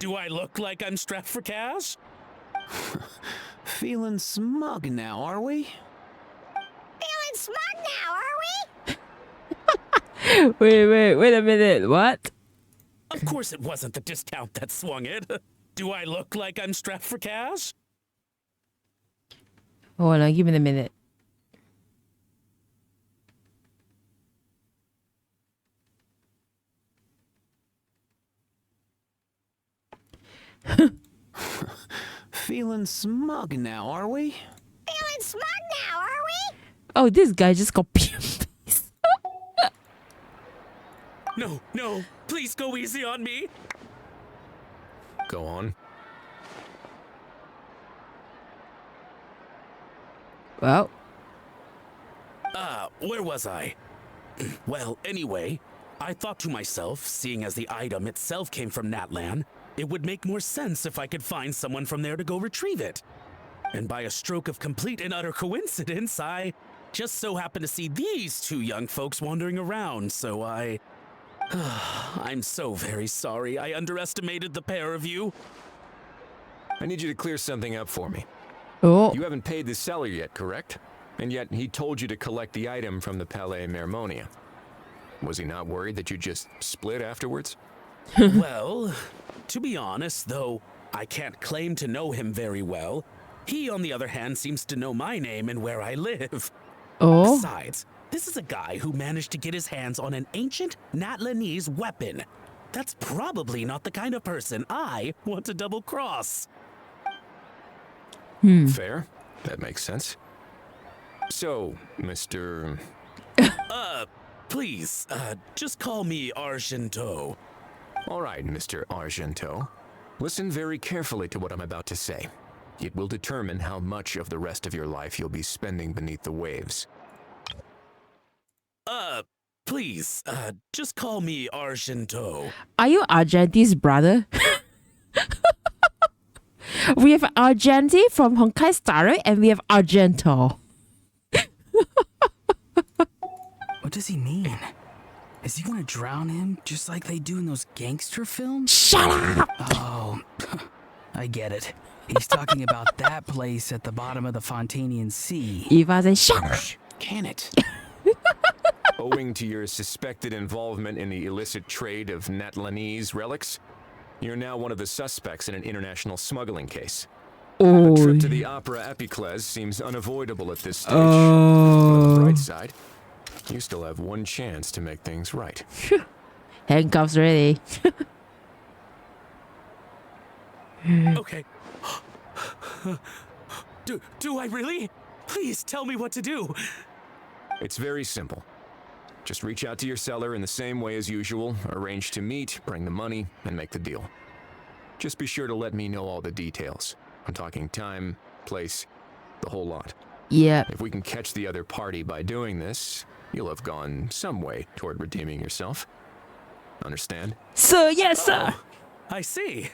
Do I look like I'm strapped for cash? Feeling smug now, are we? Feeling smart now, are we? Wait a minute. What? Of course it wasn't the discount that swung it. Do I look like I'm strapped for cash? Hold on, give me a minute. Feeling smug now, are we? Feeling smart now, are we? Oh, this guy just copy and paste. No, please go easy on me. Go on. Well. Where was I? Well, anyway, I thought to myself, seeing as the item itself came from Natlan, it would make more sense if I could find someone from there to go retrieve it. And by a stroke of complete and utter coincidence, I just so happened to see these two young folks wandering around, so I'm so very sorry I underestimated the pair of you. I need you to clear something up for me. Oh. You haven't paid the seller yet, correct? And yet he told you to collect the item from the Palais Mermonia. Was he not worried that you just split afterwards? Well, to be honest, though I can't claim to know him very well, he, on the other hand, seems to know my name and where I live. Oh? Besides, this is a guy who managed to get his hands on an ancient Natlanese weapon. That's probably not the kind of person I want to double-cross. Fair. That makes sense. So, Mr. Please, just call me Argento. All right, Mr. Argento. Listen very carefully to what I'm about to say. It will determine how much of the rest of your life you'll be spending beneath the waves. Please, just call me Argento. Are you Argenti's brother? We have Argenti from Honkai Star Rail and we have Argento. What does he mean? Is he gonna drown him just like they do in those gangster films? Shut up! Oh, I get it. He's talking about that place at the bottom of the Fontanian Sea. Eva said, shut up! Can it? Owing to your suspected involvement in the illicit trade of Natlanese relics, you're now one of the suspects in an international smuggling case. Oh. A trip to the Opera Epiclese seems unavoidable at this stage. But on the bright side, you still have one chance to make things right. Handcuffs ready. Okay. Do I really? Please tell me what to do. It's very simple. Just reach out to your seller in the same way as usual, arrange to meet, bring the money, and make the deal. Just be sure to let me know all the details. I'm talking time, place, the whole lot. Yeah. If we can catch the other party by doing this, you'll have gone some way toward redeeming yourself. Understand? Sir, yes, sir. Oh, I see.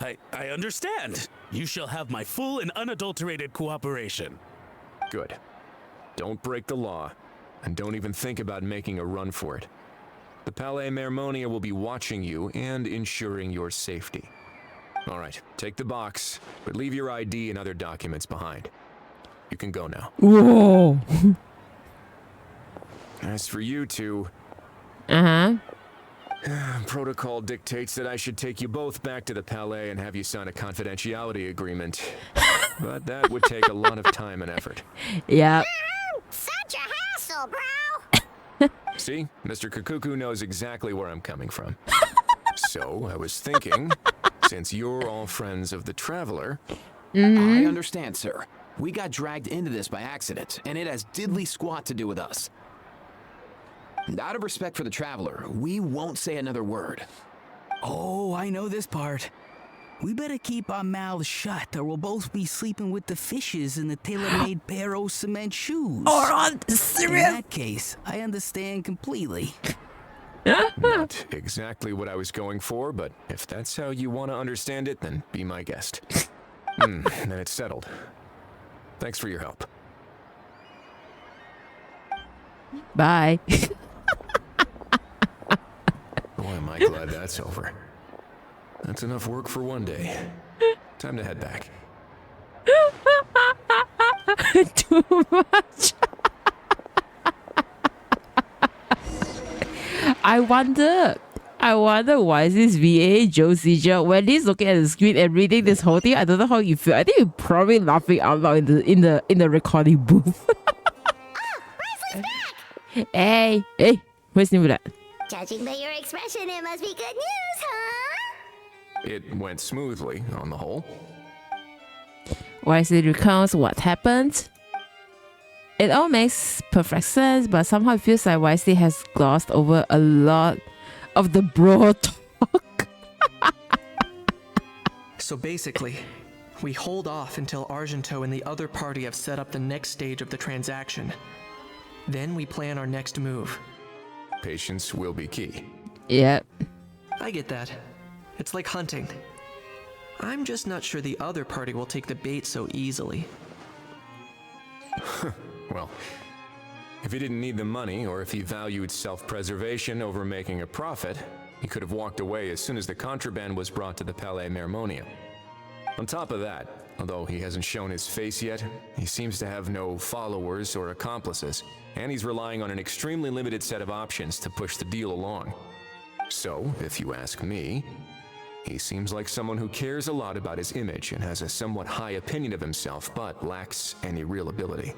I understand. You shall have my full and unadulterated cooperation. Good. Don't break the law, and don't even think about making a run for it. The Palais Mermonia will be watching you and ensuring your safety. All right, take the box, but leave your ID and other documents behind. You can go now. Whoa. As for you two, protocol dictates that I should take you both back to the Palais and have you sign a confidentiality agreement. But that would take a lot of time and effort. Yeah. Such a hassle, bro. See, Mr. Kakuku knows exactly where I'm coming from. So, I was thinking, since you're all friends of the Traveler... I understand, sir. We got dragged into this by accident, and it has diddly squat to do with us. And out of respect for the Traveler, we won't say another word. Oh, I know this part. We better keep our mouths shut or we'll both be sleeping with the fishes in the tailor-made pair of cement shoes. In that case, I understand completely. Not exactly what I was going for, but if that's how you want to understand it, then be my guest. Then it's settled. Thanks for your help. Bye. Boy, am I glad that's over. That's enough work for one day. Time to head back. Too much. I wonder why is this VA Joe Seja when he's looking at the screen and reading this whole thing. I don't know how you feel. I think you're probably laughing out loud in the recording booth. Hey, where's Nimulat? Judging by your expression, it must be good news, huh? It went smoothly, on the whole. Wesley recounts what happened. It all makes perfect sense, but somehow it feels like Wesley has glossed over a lot of the bro talk. So basically, we hold off until Argento and the other party have set up the next stage of the transaction. Then we plan our next move. Patience will be key. Yep. I get that. It's like hunting. I'm just not sure the other party will take the bait so easily. Well, if he didn't need the money, or if he valued self-preservation over making a profit, he could have walked away as soon as the contraband was brought to the Palais Mermonia. On top of that, although he hasn't shown his face yet, he seems to have no followers or accomplices, and he's relying on an extremely limited set of options to push the deal along. So, if you ask me, he seems like someone who cares a lot about his image and has a somewhat high opinion of himself, but lacks any real ability.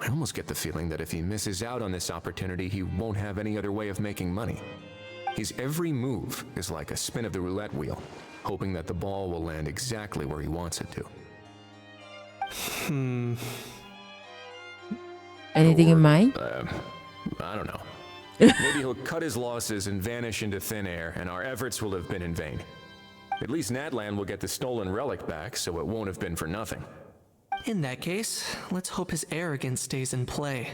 I almost get the feeling that if he misses out on this opportunity, he won't have any other way of making money. His every move is like a spin of the roulette wheel, hoping that the ball will land exactly where he wants it to. Anything in mind? I don't know. Maybe he'll cut his losses and vanish into thin air, and our efforts will have been in vain. At least Natlan will get the stolen relic back, so it won't have been for nothing. In that case, let's hope his arrogance stays in play.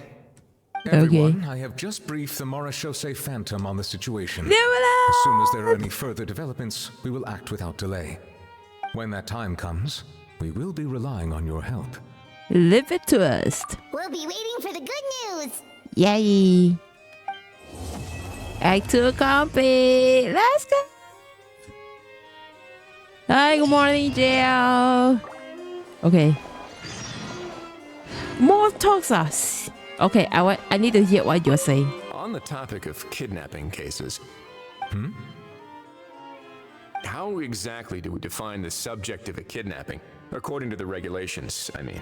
Everyone, I have just briefed the Morishose Phantom on the situation. As soon as there are any further developments, we will act without delay. When that time comes, we will be relying on your help. Leave it to us. We'll be waiting for the good news. Yay. Act 2 copy. Let's go. Hi, good morning, JL. Okay. More talks us. Okay, I need to hear what you're saying. On the topic of kidnapping cases, how exactly do we define the subject of a kidnapping? According to the regulations, I mean.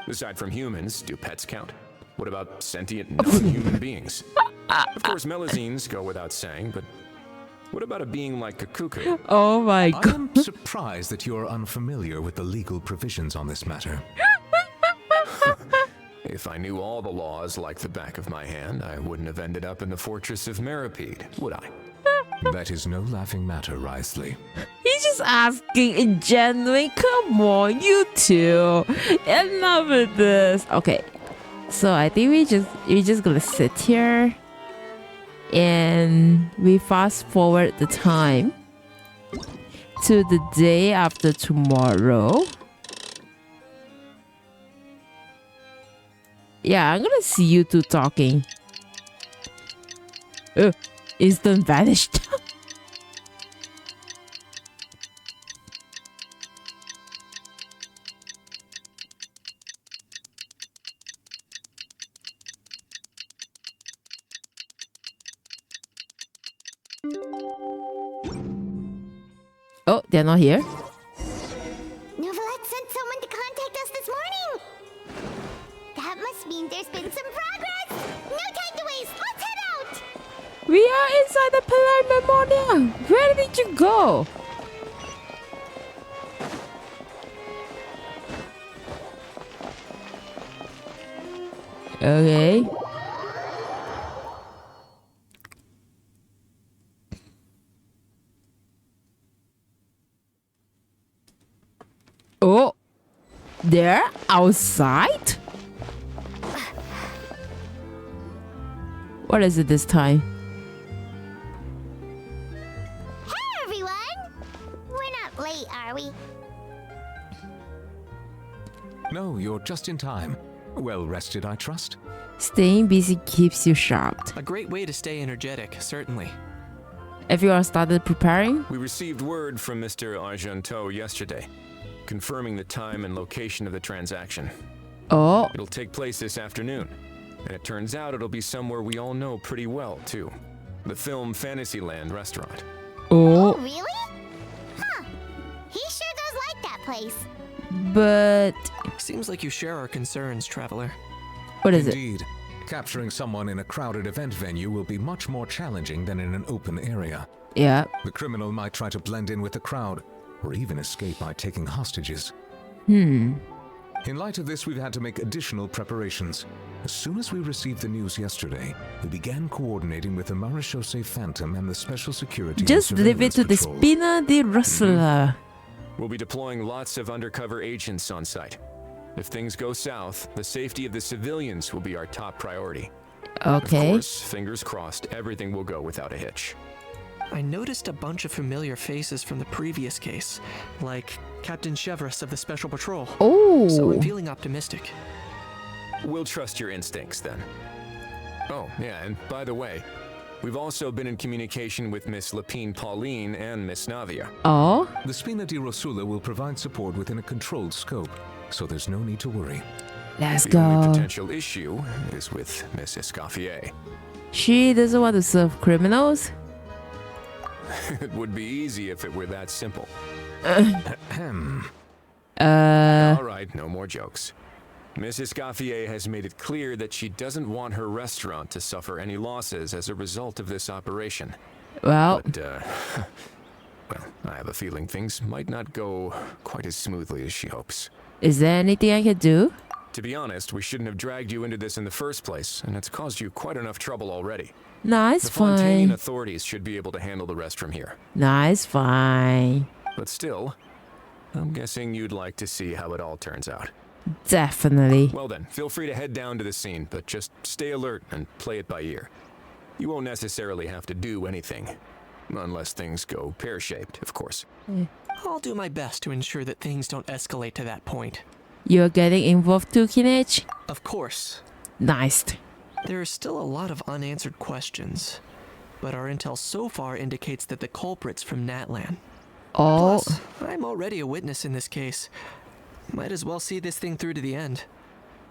Aside from humans, do pets count? What about sentient non-human beings? Of course, melazines go without saying, but what about a being like a cuckoo? Oh my god. I am surprised that you are unfamiliar with the legal provisions on this matter. If I knew all the laws like the back of my hand, I wouldn't have ended up in the fortress of Meripede, would I? That is no laughing matter, Risley. He's just asking in genuine. Come on, you two. Enough with this. Okay. So I think we just gonna sit here and we fast forward the time to the day after tomorrow. Yeah, I'm gonna see you two talking. Instant vanished. Oh, they're not here. Novelette sent someone to contact us this morning. That must mean there's been some progress. No time to waste. Let's head out. We are inside the Pillar Memorial. Where did you go? Okay. Oh, they're outside? What is it this time? Hey, everyone. We're not late, are we? No, you're just in time. Well rested, I trust? Staying busy keeps you sharp. A great way to stay energetic, certainly. Everyone started preparing? We received word from Mr. Argenteau yesterday, confirming the time and location of the transaction. Oh. It'll take place this afternoon, and it turns out it'll be somewhere we all know pretty well, too. The Film Fantasyland restaurant. Oh. Really? Huh. He sure does like that place. But... Seems like you share our concerns, Traveler. What is Indeed. Capturing someone in a crowded event venue will be much more challenging than in an open area. Yeah. The criminal might try to blend in with the crowd, or even escape by taking hostages. In light of this, we've had to make additional preparations. As soon as we received the news yesterday, we began coordinating with the Morishose Phantom and the Special Security. Just leave it to the Spina di Rosula. We'll be deploying lots of undercover agents on site. If things go south, the safety of the civilians will be our top priority. Okay. Of course, fingers crossed, everything will go without a hitch. I noticed a bunch of familiar faces from the previous case, like Captain Chevrolet of the Special Patrol. Oh. So I'm feeling optimistic. We'll trust your instincts then. Oh, yeah, and by the way, we've also been in communication with Miss Lapine Pauline and Miss Navia. Oh? The Spina di Rosula will provide support within a controlled scope, so there's no need to worry. Let's the go. only potential issue is with Miss Escoffier. She doesn't want to serve criminals? It would be easy if it were that simple. Uh. All right, no more jokes. Mrs. Gaffier has made it clear that she doesn't want her restaurant to suffer any losses as a result of this operation. Well. But, well, I have a feeling things might not go quite as smoothly as she hopes. Is there anything I can do? To be honest, we shouldn't have dragged you into this in the first place, and it's caused you quite enough trouble already. Nah, it's the Fontainian fine. authorities should be able to handle the rest from here. Nah, it's fine. But still, I'm guessing you'd like to see how it all turns out. Definitely. Well then, feel free to head down to the scene, but just stay alert and play it by ear. You won't necessarily have to do anything. Unless things go pear-shaped, of course. I'll do my best to ensure that things don't escalate to that point. You're getting involved too, Kinech? Of course. Nice. There are still a lot of unanswered questions, but our intel so far indicates that the culprit's from Natlan. Oh. Plus, I'm already a witness in this case. Might as well see this thing through to the end.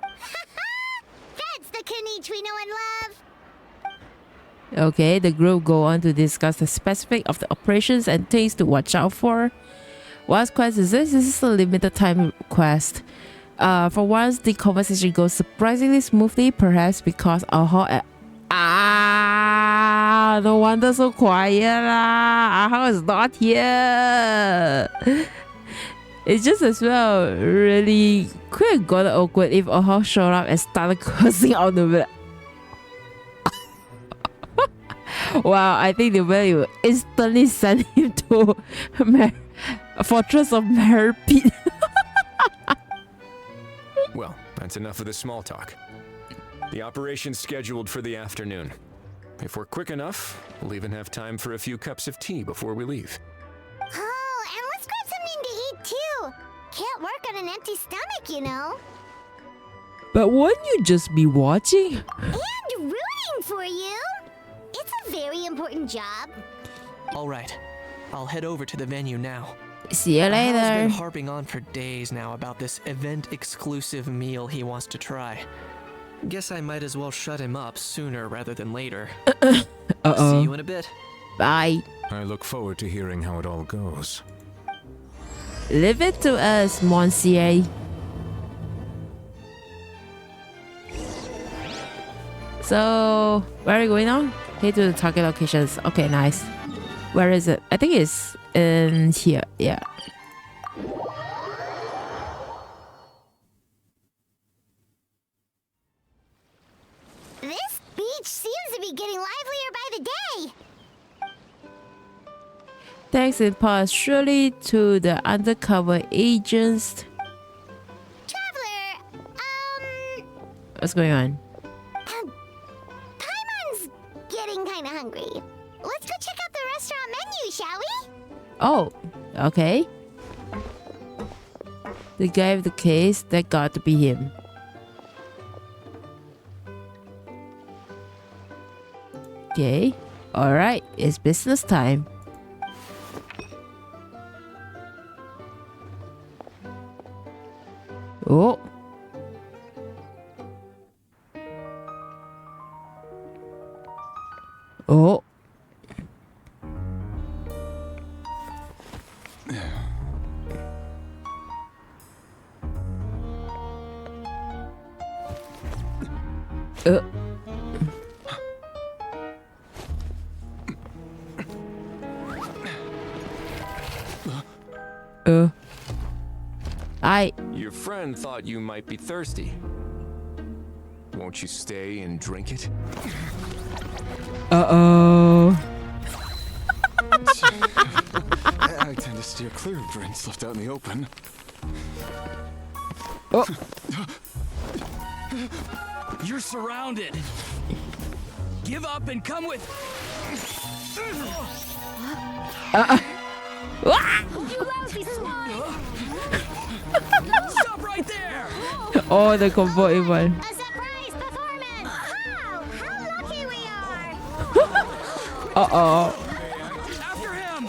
That's the Kinech we know and love. Okay, the group go on to discuss the specifics of the operations and things to watch out for. What quest is this? This is a limited time quest. For once, the conversation goes surprisingly smoothly, perhaps because Aha... no wonder so quiet lah. Aha is not here. It's just as well really could have gotten awkward if Aha showed up and started cursing out the bed. Wow, I think the value will instantly send him to a fortress of Merpit. Well, that's enough of the small talk. The operation's scheduled for the afternoon. If we're quick enough, we'll even have time for a few cups of tea before we leave. Oh, and let's grab something to eat too. Can't work on an empty stomach, you know. But won't you just be watching? And rooting for you. It's a very important job. All right, I'll head over to the venue now. See you later. Ahal's been harping on for days now about this event-exclusive meal he wants to try. Guess I might as well shut him up sooner rather than later. See you in a bit. Bye. I look forward to hearing how it all goes. Leave it to us, Monsieur. So, where are we going now? Head to the target locations. Okay, nice. Where is it? I think it's in here. Yeah. This beach seems to be getting livelier by the day. Thanks in part surely to the undercover agents. Traveler, What's going on? Paimon's getting kind of hungry. Let's go check out the restaurant menu, shall we? Oh, okay. The guy with the case, that got to be him. Okay, alright, it's business time. Oh. Oh. Your friend thought you might be thirsty. Won't you stay and drink it? Uh-oh. I tend to steer clear of drinks left out in the open. Oh. You're surrounded. Give up and come with. You lousy swine! Stop right there! Oh, the combo one. A surprise performance! Wow, how lucky we are! Uh-oh. After him!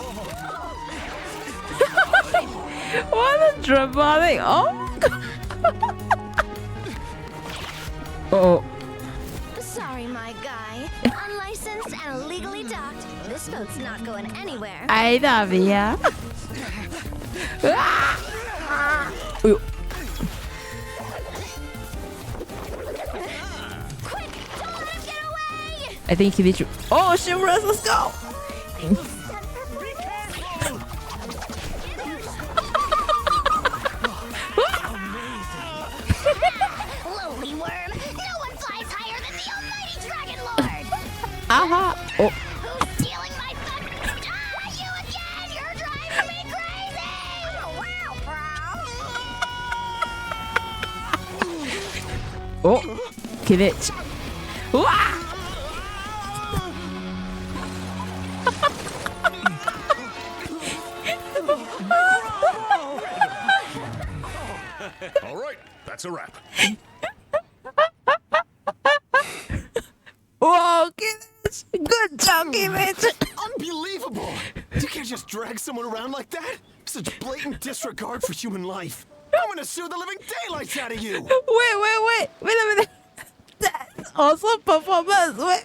What a dramatic. Oh. Oh. Sorry. Sorry, my guy. Unlicensed and illegally docked. This boat's not going anywhere. Ay, todavía. Uy. Quick, don't let him get away! I think he did. Oh, Shivers, let's go. Lowly worm! No one flies higher than the almighty Dragon Lord! Aha. Oh. Who's stealing my fun? Ah, you again! You're driving me crazy! Wow, bro! Oh. Kill it. Wah! All right, that's a wrap. Whoa, Kimmich! Good job, Kimmich! Unbelievable! You can't just drag someone around like that? Such blatant disregard for human life. I'm gonna sue the living daylights out of you! Wait a minute. That's awesome performance. Wait.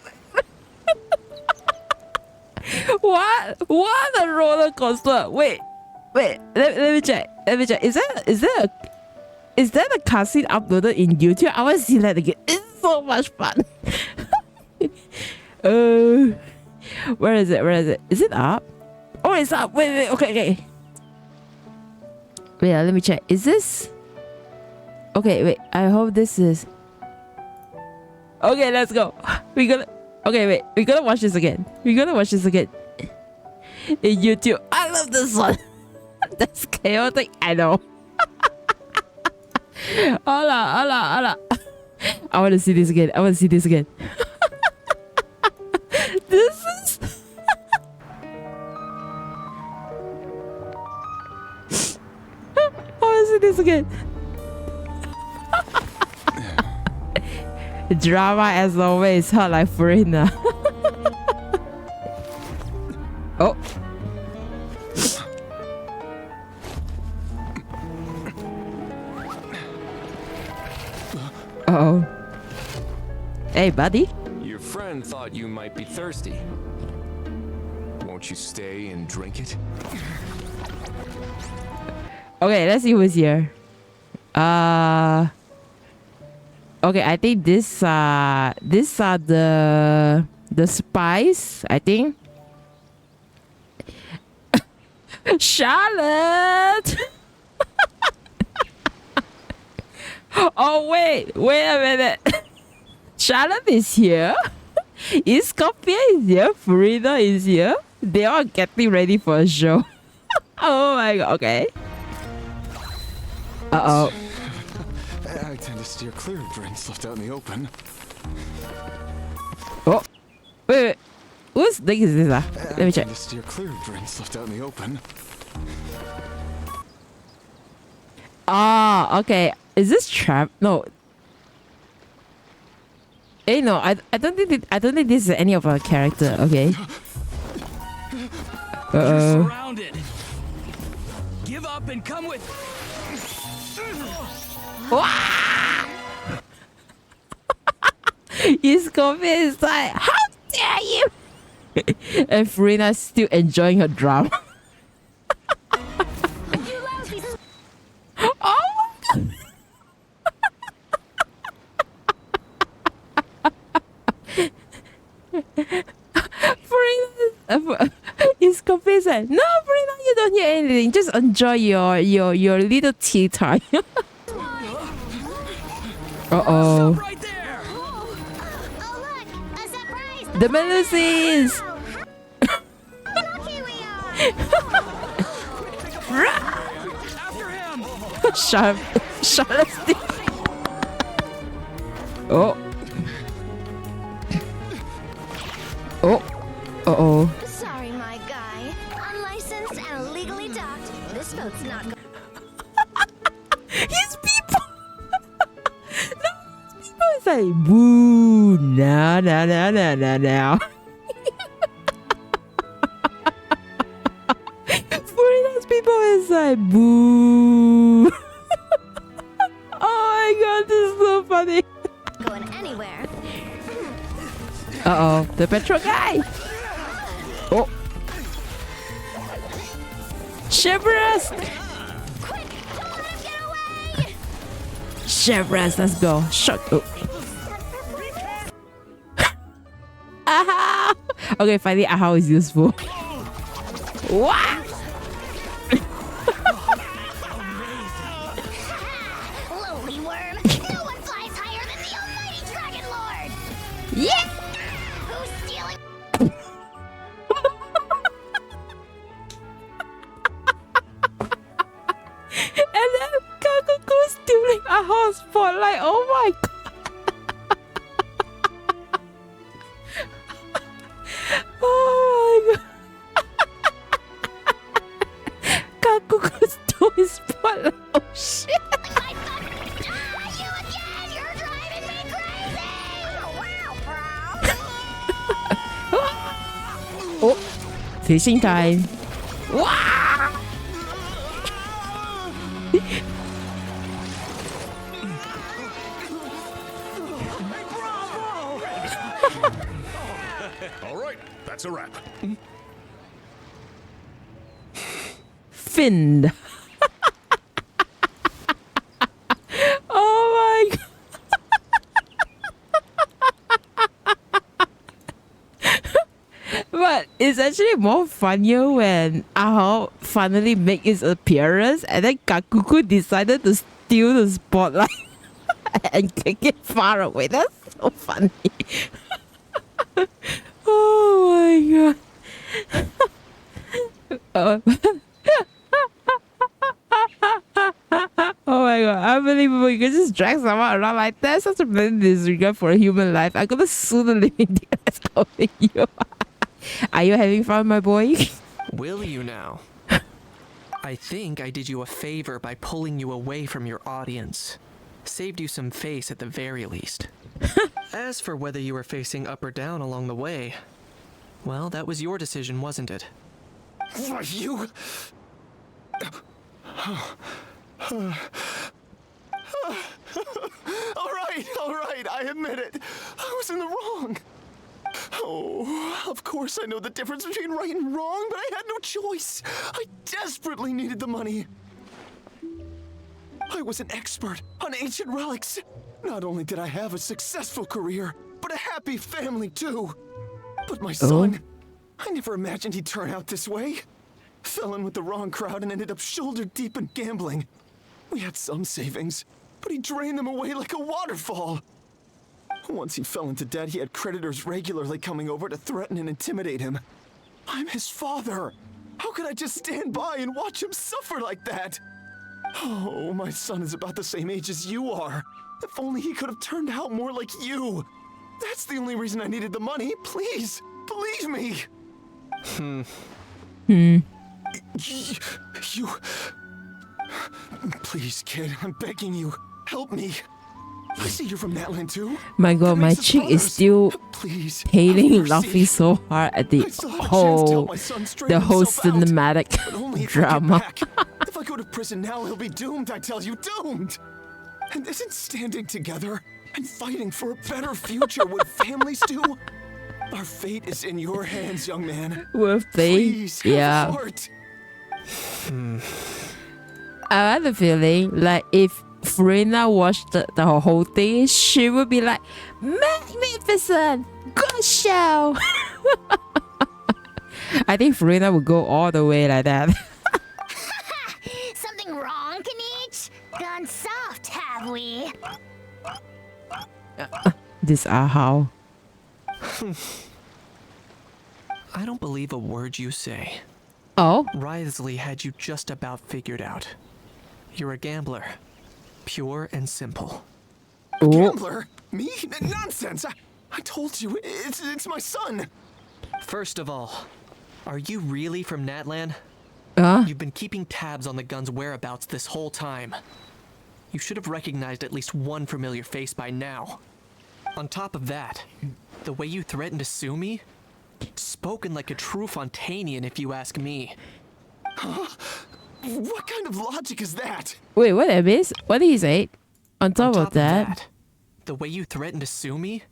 What a roller coaster. Wait. Let me check. Is that a cutscene uploaded in YouTube? I want to see that again. It's so much fun. Where is it? Is it up? Oh, it's up. Wait. Okay. Wait, let me check. Is this? Okay, wait. I hope this is. Okay, let's go. We're gonna watch this again. In YouTube. I love this one. That's chaotic. I know. Hola. I want to see this again. This is. I want to see this again. Drama as always, huh? Like Farina. Oh. Uh-oh. Hey, buddy. Your friend thought you might be thirsty. Won't you stay and drink it? Okay, let's see who's here. Okay, I think these are the spies, I think. Charlotte. Oh wait a minute. Charlotte is here. Scorpia is here. Frida is here. They are getting ready for a show. Oh my god. Okay. Uh-oh. I tend to steer clear of drinks left out in the open. Oh. Wait. Whose thing is this? Let me check. I tend to steer clear of drinks left out in the open. Ah, okay. Is this trap? No. Hey, no. I don't think this is any of our character. Okay. You're surrounded. Give up and come with. He's convinced like, how dare you? And Farina's still enjoying her drama. Oh my god. He's confused. No, Farina, you don't hear anything. Just enjoy your little tea time. Uh-oh. The Meluses! Charlotte's still. Oh. Uh-oh. Sorry, my guy. Unlicensed and illegally docked. This boat's not going. His people! No, his people is like, boo, now. Farina's people is like, boo. Oh my god, this is so funny. Going anywhere. Uh-oh, the petrol guy. Oh. Chevrolet. Chevrolet, let's go. Shut up. Aha! Okay, finally, aha is useful. What? Lowly worm. No one flies higher than the almighty Dragon Lord. Yeah. Who's stealing? And then Kakuku stealing a whole spotlight. Oh my god. Oh my god. Kakuku stole his spotlight. Oh shit. Oh, fishing time. Wow. All right, that's a wrap. Finned. Oh my god. But it's actually more funnier when Aho finally make his appearance and then Kakuku decided to steal the spotlight and kick it far away. That's so funny. Oh my god. Oh my god, unbelievable. You can just drag someone around like that. Such a blatant disregard for a human life. I'm gonna sue the living daylights out of you. Are you having fun, my boy? Will you now? I think I did you a favor by pulling you away from your audience. Saved you some face at the very least. As for whether you were facing up or down along the way, well, that was your decision, wasn't it? You... all right, I admit it. I was in the wrong. Oh, of course I know the difference between right and wrong, but I had no choice. I desperately needed the money. I was an expert on ancient relics. Not only did I have a successful career, but a happy family too. But my son, I never imagined he'd turn out this way. Fell in with the wrong crowd and ended up shoulder deep in gambling. We had some savings, but he drained them away like a waterfall. Once he fell into debt, he had creditors regularly coming over to threaten and intimidate him. I'm his father. How could I just stand by and watch him suffer like that? Oh, my son is about the same age as you are. If only he could have turned out more like you. That's the only reason I needed the money. Please, believe me. You... Please, kid, I'm begging you. Help me. I see you're from Natland too. My god, my chick is still hating, laughing so hard at the whole cinematic drama. If I go to prison now, he'll be doomed, I tell you, doomed! And isn't standing together and fighting for a better future what families do? Our fate is in your hands, young man. With Please, have yeah. a heart. I have the feeling like if Frina watched the whole thing, she would be like, magnificent! Good show! I think Frina would go all the way like that. Something wrong, Kanich? Gone soft, have we? This how. I don't believe a word you say. Oh? Wriothesley had you just about figured out. You're a gambler. Pure and simple. A gambler? Me? Nonsense! I told you, it's my son! First of all, are you really from Natland? You've been keeping tabs on the gun's whereabouts this whole time. You should have recognized at least one familiar face by now. On top of that, the way you threatened to sue me? Spoken like a true Fontanian, if you ask me. Huh? What kind of logic is that? Wait, what that means? What did he say? On top of that, the way you threatened to sue me?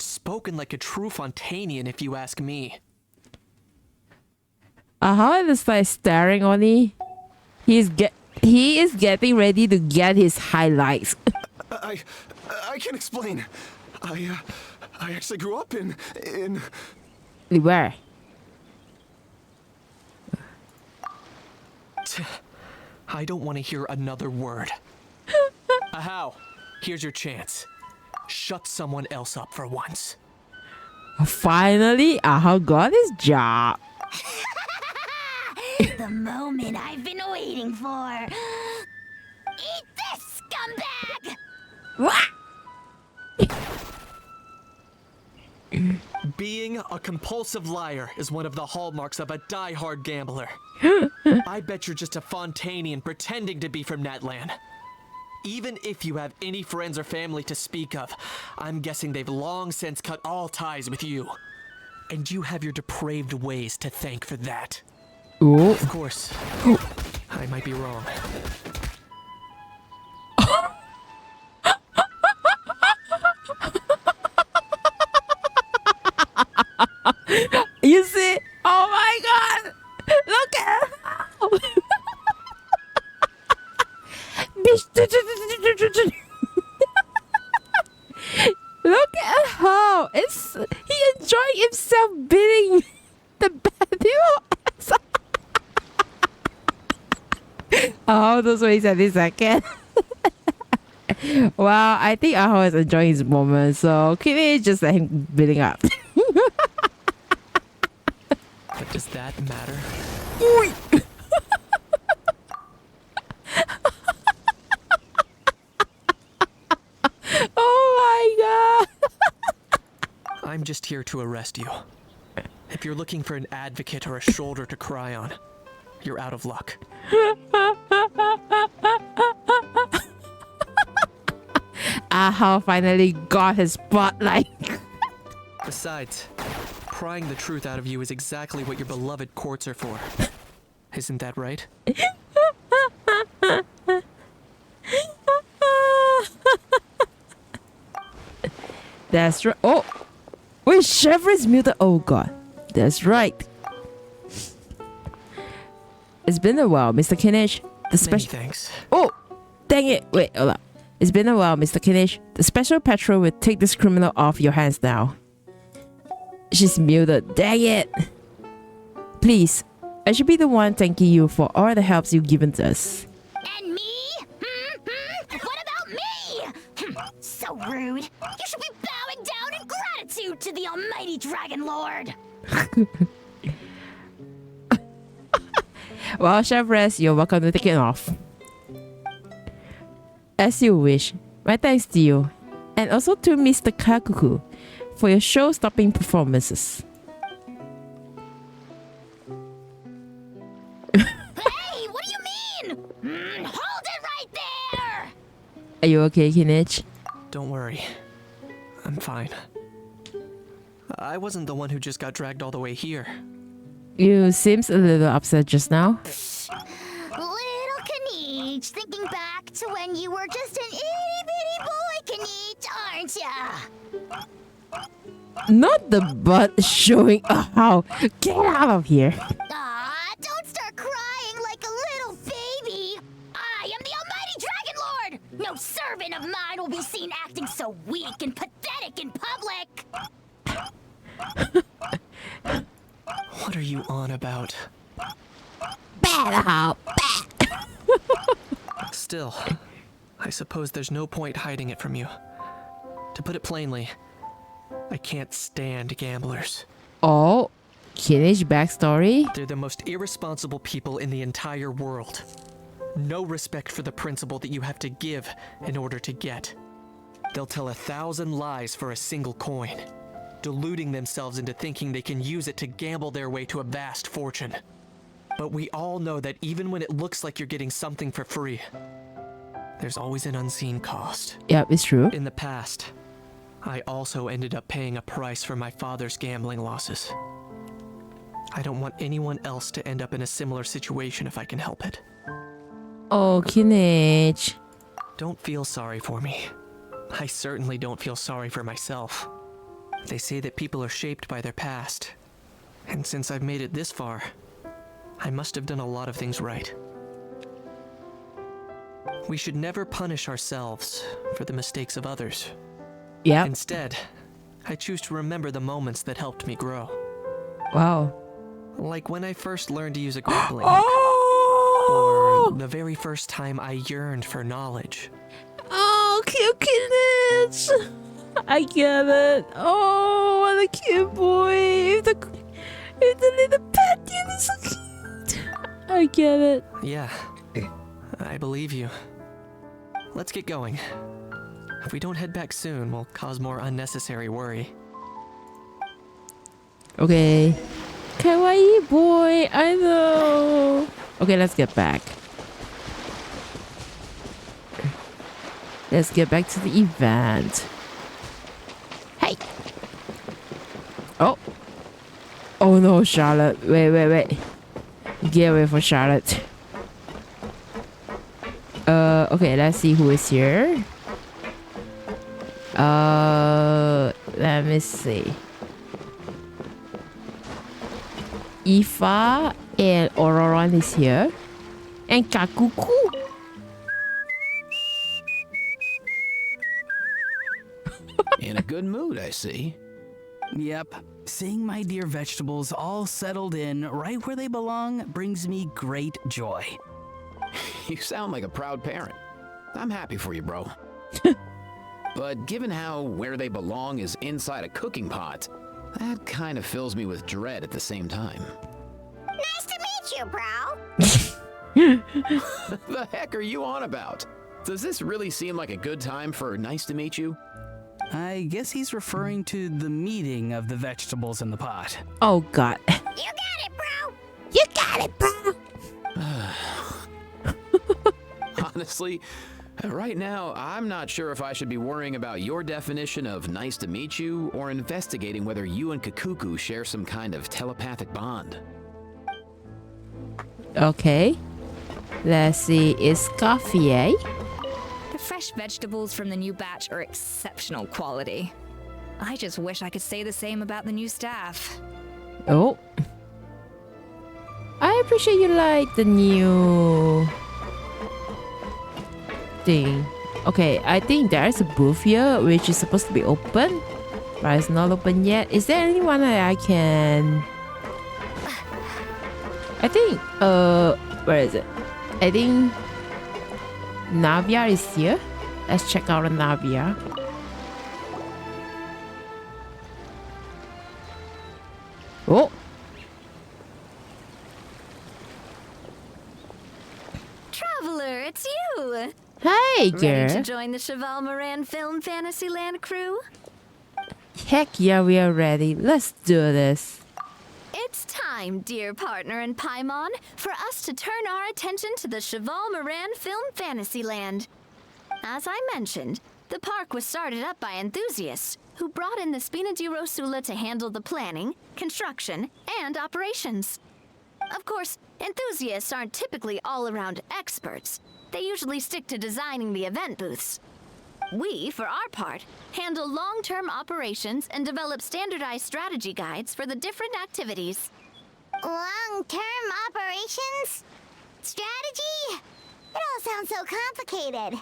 Spoken like a true Fontanian, if you ask me. Aha is like staring on me. He is getting ready to get his highlights. I can explain. I actually grew up in... Where? I don't want to hear another word. Ahau, here's your chance. Shut someone else up for once. Finally, Aha got his job. The moment I've been waiting for. Eat this, scumbag! What? Being a compulsive liar is one of the hallmarks of a die-hard gambler. I bet you're just a Fontanian pretending to be from Natlan. Even if you have any friends or family to speak of, I'm guessing they've long since cut all ties with you. And you have your depraved ways to thank for that. Ooh. Of course, I might be wrong. You see? Oh my god! Look at Look at how it's he enjoying himself beating the bad ass. Oh, those ways at this second. Well, I think Aho is enjoying his moment, so Kimi just let him beating up. But does that matter? Oh my god! I'm just here to arrest you. If you're looking for an advocate or a shoulder to cry on, you're out of luck. Aho finally got his spotlight. Besides, prying the truth out of you is exactly what your beloved courts are for. Isn't that right? That's right. Oh! Wait, Chevron's muted. Oh god. That's right. It's been a while, Mr. Kinish. Many thanks. Oh! Dang it. Wait, hold up. It's been a while, Mr. Kinish. The special patrol will take this criminal off your hands now. She's muted. Dang it. Please, I should be the one thanking you for all the helps you've given to us. And me? What about me? So rude. You should be bowing down in gratitude to the almighty Dragon Lord. Well, Chef Rest, you're welcome to take it off. As you wish. My thanks to you. And also to Mr. Kakuku for your show-stopping performances. Hey, what do you mean? Hold it right there! Are you okay, Kinich? Don't worry. I'm fine. I wasn't the one who just got dragged all the way here. You seems a little upset just now. Little Kanich, thinking back to when you were just an itty-bitty boy, Kanich, aren't ya? Not the butt showing how. Get out of here. Aw, don't start crying like a little baby. I am the almighty Dragon Lord. No servant of mine will be seen acting so weak and pathetic in public. What are you on about? Still, I suppose there's no point hiding it from you. To put it plainly, I can't stand gamblers. Oh, Kinich backstory? They're the most irresponsible people in the entire world. No respect for the principle that you have to give in order to get. They'll tell 1,000 lies for a single coin, deluding themselves into thinking they can use it to gamble their way to a vast fortune. But we all know that even when it looks like you're getting something for free, there's always an unseen cost. Yep, it's true. In the past, I also ended up paying a price for my father's gambling losses. I don't want anyone else to end up in a similar situation if I can help it. Oh, Kinich. Don't feel sorry for me. I certainly don't feel sorry for myself. They say that people are shaped by their past. And since I've made it this far, I must have done a lot of things right. We should never punish ourselves for the mistakes of others. Yeah. Instead, I choose to remember the moments that helped me grow. Wow. Like when I first learned to use a grappling hook. Or the very first time I yearned for knowledge. Oh, cute kittens! I get it. Oh, what a cute boy. With the little pet, it's so cute. I get it. Yeah, I believe you. Let's get going. If we don't head back soon, we'll cause more unnecessary worry. Okay. Kawaii boy, I know. Okay, let's get back. Let's get back to the event. Hey. Oh. Oh no, Charlotte. Wait. Get away from Charlotte. Okay, let's see who is here. Let me see. Ifa and Auroran is here. And Kakuku. In a good mood, I see. Yep. Seeing my dear vegetables all settled in right where they belong brings me great joy. You sound like a proud parent. I'm happy for you, bro. But given how where they belong is inside a cooking pot, that kind of fills me with dread at the same time. Nice to meet you, bro. The heck are you on about? Does this really seem like a good time for nice to meet you? I guess he's referring to the meeting of the vegetables in the pot. Oh, God. You got it, bro. You got it, bro. Honestly, right now, I'm not sure if I should be worrying about your definition of nice to meet you or investigating whether you and Kakuku share some kind of telepathic bond. Okay. Let's see. It's coffee, eh? The fresh vegetables from the new batch are exceptional quality. I just wish I could say the same about the new staff. Oh. I appreciate you like the new thing. Okay, I think there is a booth here which is supposed to be open, but it's not open yet. Is there anyone that I can... I think, where is it? I think Navia is here. Let's check out Navia. Oh! Traveler, it's you! Hey, girl. Ready to join the Cheval Moran Film Fantasyland crew? Heck yeah, we are ready. Let's do this. It's time, dear partner in Paimon, for us to turn our attention to the Cheval Moran Film Fantasyland. As I mentioned, the park was started up by enthusiasts who brought in the Spina di Rosula to handle the planning, construction, and operations. Of course, enthusiasts aren't typically all-around experts. They usually stick to designing the event booths. We, for our part, handle long-term operations and develop standardized strategy guides for the different activities. Long-term operations? Strategy? It all sounds so complicated.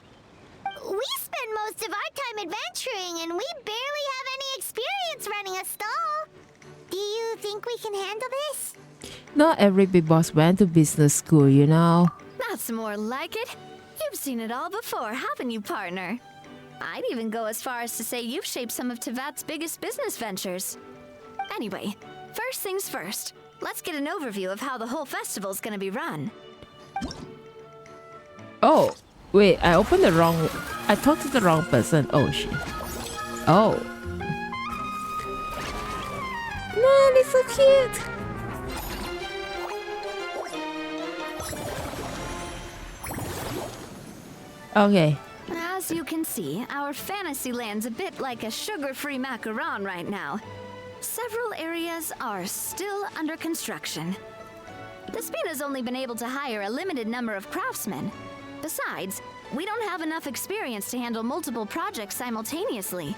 We spend most of our time adventuring and we barely have any experience running a stall. Do you think we can handle this? Not every big boss went to business school, you know. That's more like it. You've seen it all before, haven't you, partner? I'd even go as far as to say you've shaped some of Tevat's biggest business ventures. Anyway, first things first. Let's get an overview of how the whole festival's gonna be run. Oh, wait, I opened the wrong... I talked to the wrong person. Oh, shit. Oh. Man, it's so cute. Okay. As you can see, our Fantasyland's a bit like a sugar-free macaron right now. Several areas are still under construction. The Spina's only been able to hire a limited number of craftsmen. Besides, we don't have enough experience to handle multiple projects simultaneously.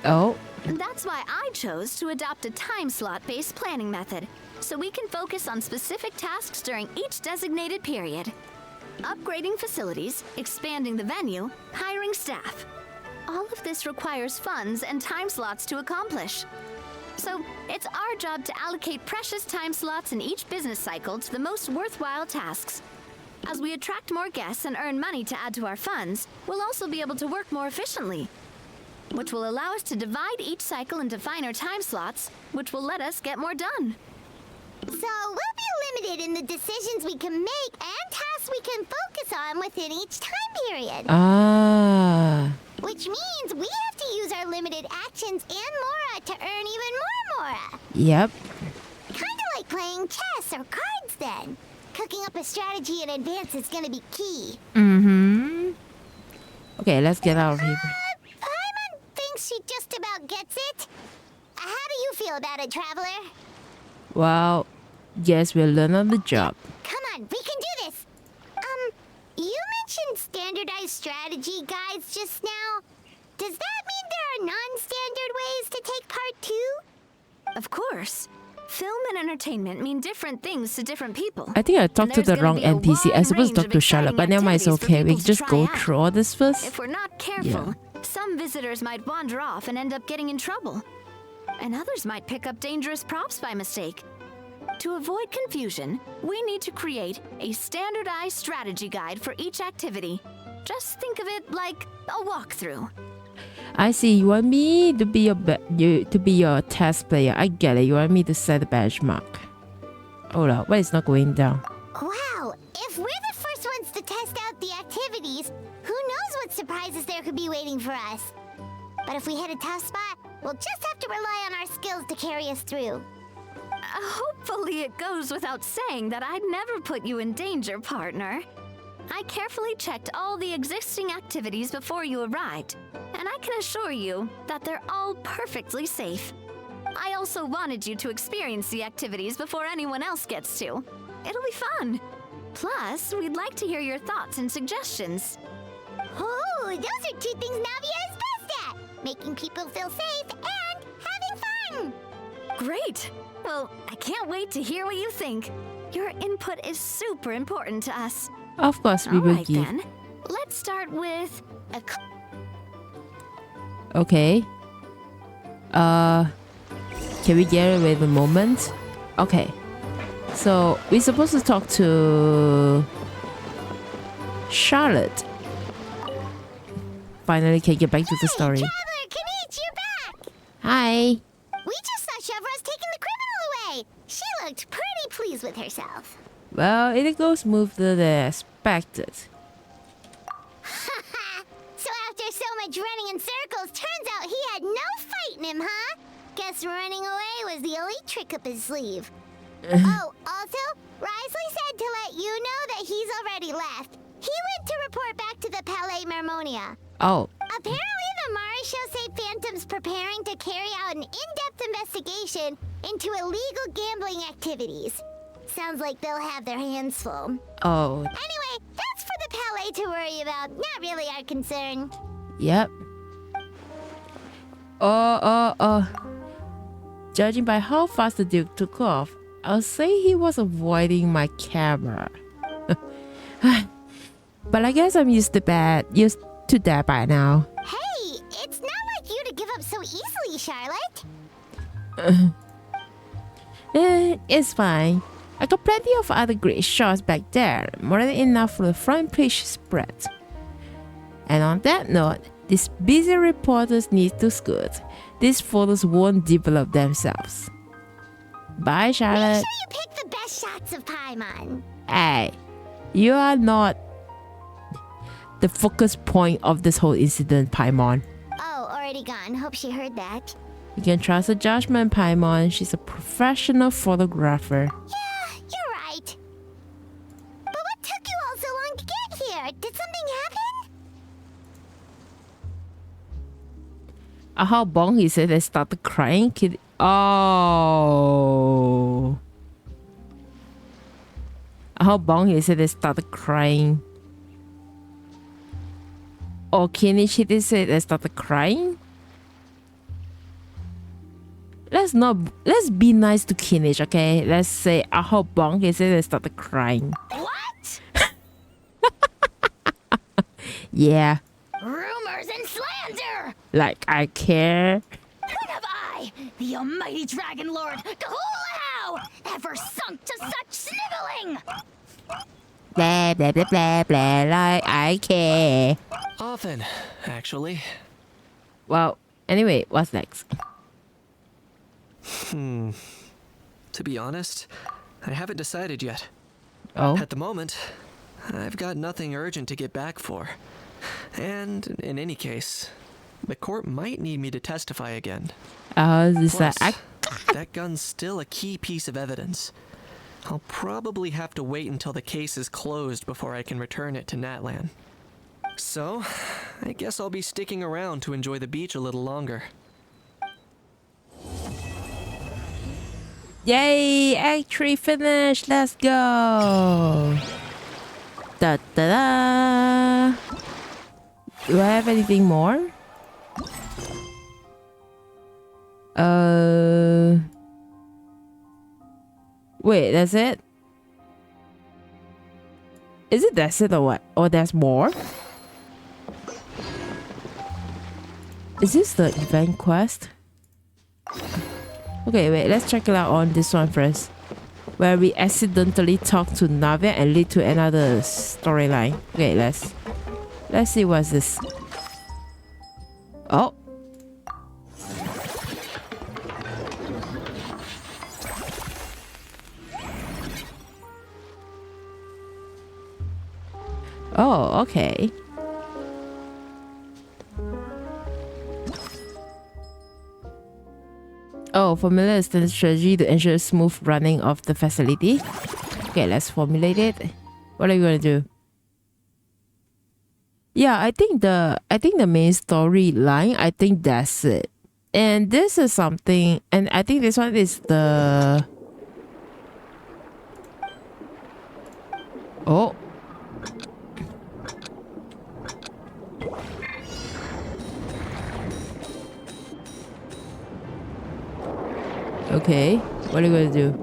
Oh. That's why I chose to adopt a time slot-based planning method, so we can focus on specific tasks during each designated period. Upgrading facilities, expanding the venue, hiring staff. All of this requires funds and time slots to accomplish. So, it's our job to allocate precious time slots in each business cycle to the most worthwhile tasks. As we attract more guests and earn money to add to our funds, we'll also be able to work more efficiently, which will allow us to divide each cycle into finer time slots, which will let us get more done. So we'll be limited in the decisions we can make and tasks we can focus on within each time period. Ah. Which means we have to use our limited actions and Mora to earn even more Mora. Yep. Kinda like playing chess or cards then. Cooking up a strategy in advance is gonna be key. Mm-hmm. Okay, let's get out of here. Paimon thinks she just about gets it. How do you feel about it, Traveler? Well, guess we'll learn on the job. Come on, we can do this. You mentioned standardized strategy guides just now. Does that mean there are non-standard ways to take part too? Of course. Film and entertainment mean different things to different people. I think I talked to the wrong NPC. I supposed to talk to Charlotte, but never mind, it's okay. We can just go through all this first. If we're not careful, some visitors might wander off and end up getting in trouble. And others might pick up dangerous props by mistake. To avoid confusion, we need to create a standardized strategy guide for each activity. Just think of it like a walkthrough. I see. You want me to be your test player. I get it. You want me to set a benchmark. Hold up. Why it's not going down? Wow, if we're the first ones to test out the activities, who knows what surprises there could be waiting for us. But if we hit a tough spot, we'll just have to rely on our skills to carry us through. Hopefully it goes without saying that I'd never put you in danger, partner. I carefully checked all the existing activities before you arrived, and I can assure you that they're all perfectly safe. I also wanted you to experience the activities before anyone else gets to. It'll be fun. Plus, we'd like to hear your thoughts and suggestions. Oh, those are two things Navia is best at! Making people feel safe and having fun! Great! Well, I can't wait to hear what you think. Your input is super important to us. Of course, we will give. Then, let's start with a... Okay. Can we get away the moment? Okay. So, we're supposed to talk to Charlotte. Finally can get back to the story. Traveler, Kanich, you're back! Hi. We just saw Chevro's taking the criminal away. She looked pretty pleased with herself. Well, it goes smoother than expected. So after so much running in circles, turns out he had no fight in him, huh? Guess running away was the only trick up his sleeve. Oh, also, Risley said to let you know that he's already left. He went to report back to the Palais Mermonia. Oh. Apparently, the Mari show say Phantom's preparing to carry out an in-depth investigation into illegal gambling activities. Sounds like they'll have their hands full. Oh. Anyway, that's for the Palais to worry about. Not really our concern. Yep. Judging by how fast the Duke took off, I'll say he was avoiding my camera. But I guess I'm used to that by now. Hey, it's not like you to give up so easily, Charlotte. It's fine. I got plenty of other great shots back there, more than enough for the front page spread. And on that note, these busy reporters need to scoot. These photos won't develop themselves. Bye, Charlotte. Make sure you pick the best shots of Paimon. Hey, you are not the focus point of this whole incident, Paimon. Oh, already gone. Hope she heard that. You can trust her judgment, Paimon. She's a professional photographer. Yeah, you're right. But what took you all so long to get here? Did something happen? How bong he said they started crying. Kid. Oh. How bong he said they started crying. Oh, Kenichi did say they started crying. let's be nice to Kinich, okay? Let's say I hope bonk is it and started crying. What? Yeah. Rumors and slander! Like I care. When have I, the almighty Dragon Lord, Kahulahau, ever sunk to such sniveling? Blah blah blah blah blah like I care. Often, actually. Well, anyway, what's next? To be honest, I haven't decided yet. Oh. At the moment, I've got nothing urgent to get back for. And in any case, the court might need me to testify again. Plus, that gun's still a key piece of evidence. I'll probably have to wait until the case is closed before I can return it to Natlan. So, I guess I'll be sticking around to enjoy the beach a little longer. Yay! Act 3 finished! Let's go! Da da da! Do I have anything more? Wait, that's it? Is it that's it or what? Or there's more? Is this the event quest? Okay, wait, let's check it out on this one first. Where we accidentally talk to Navia and lead to another storyline. Okay, let's see what's this. Oh. Oh, okay. Oh, formulate a strategy to ensure smooth running of the facility. Okay, let's formulate it. What are you gonna do? Yeah, I think the main storyline, I think that's it. And this is something, and I think this one is the... Oh. Okay, what are you gonna do?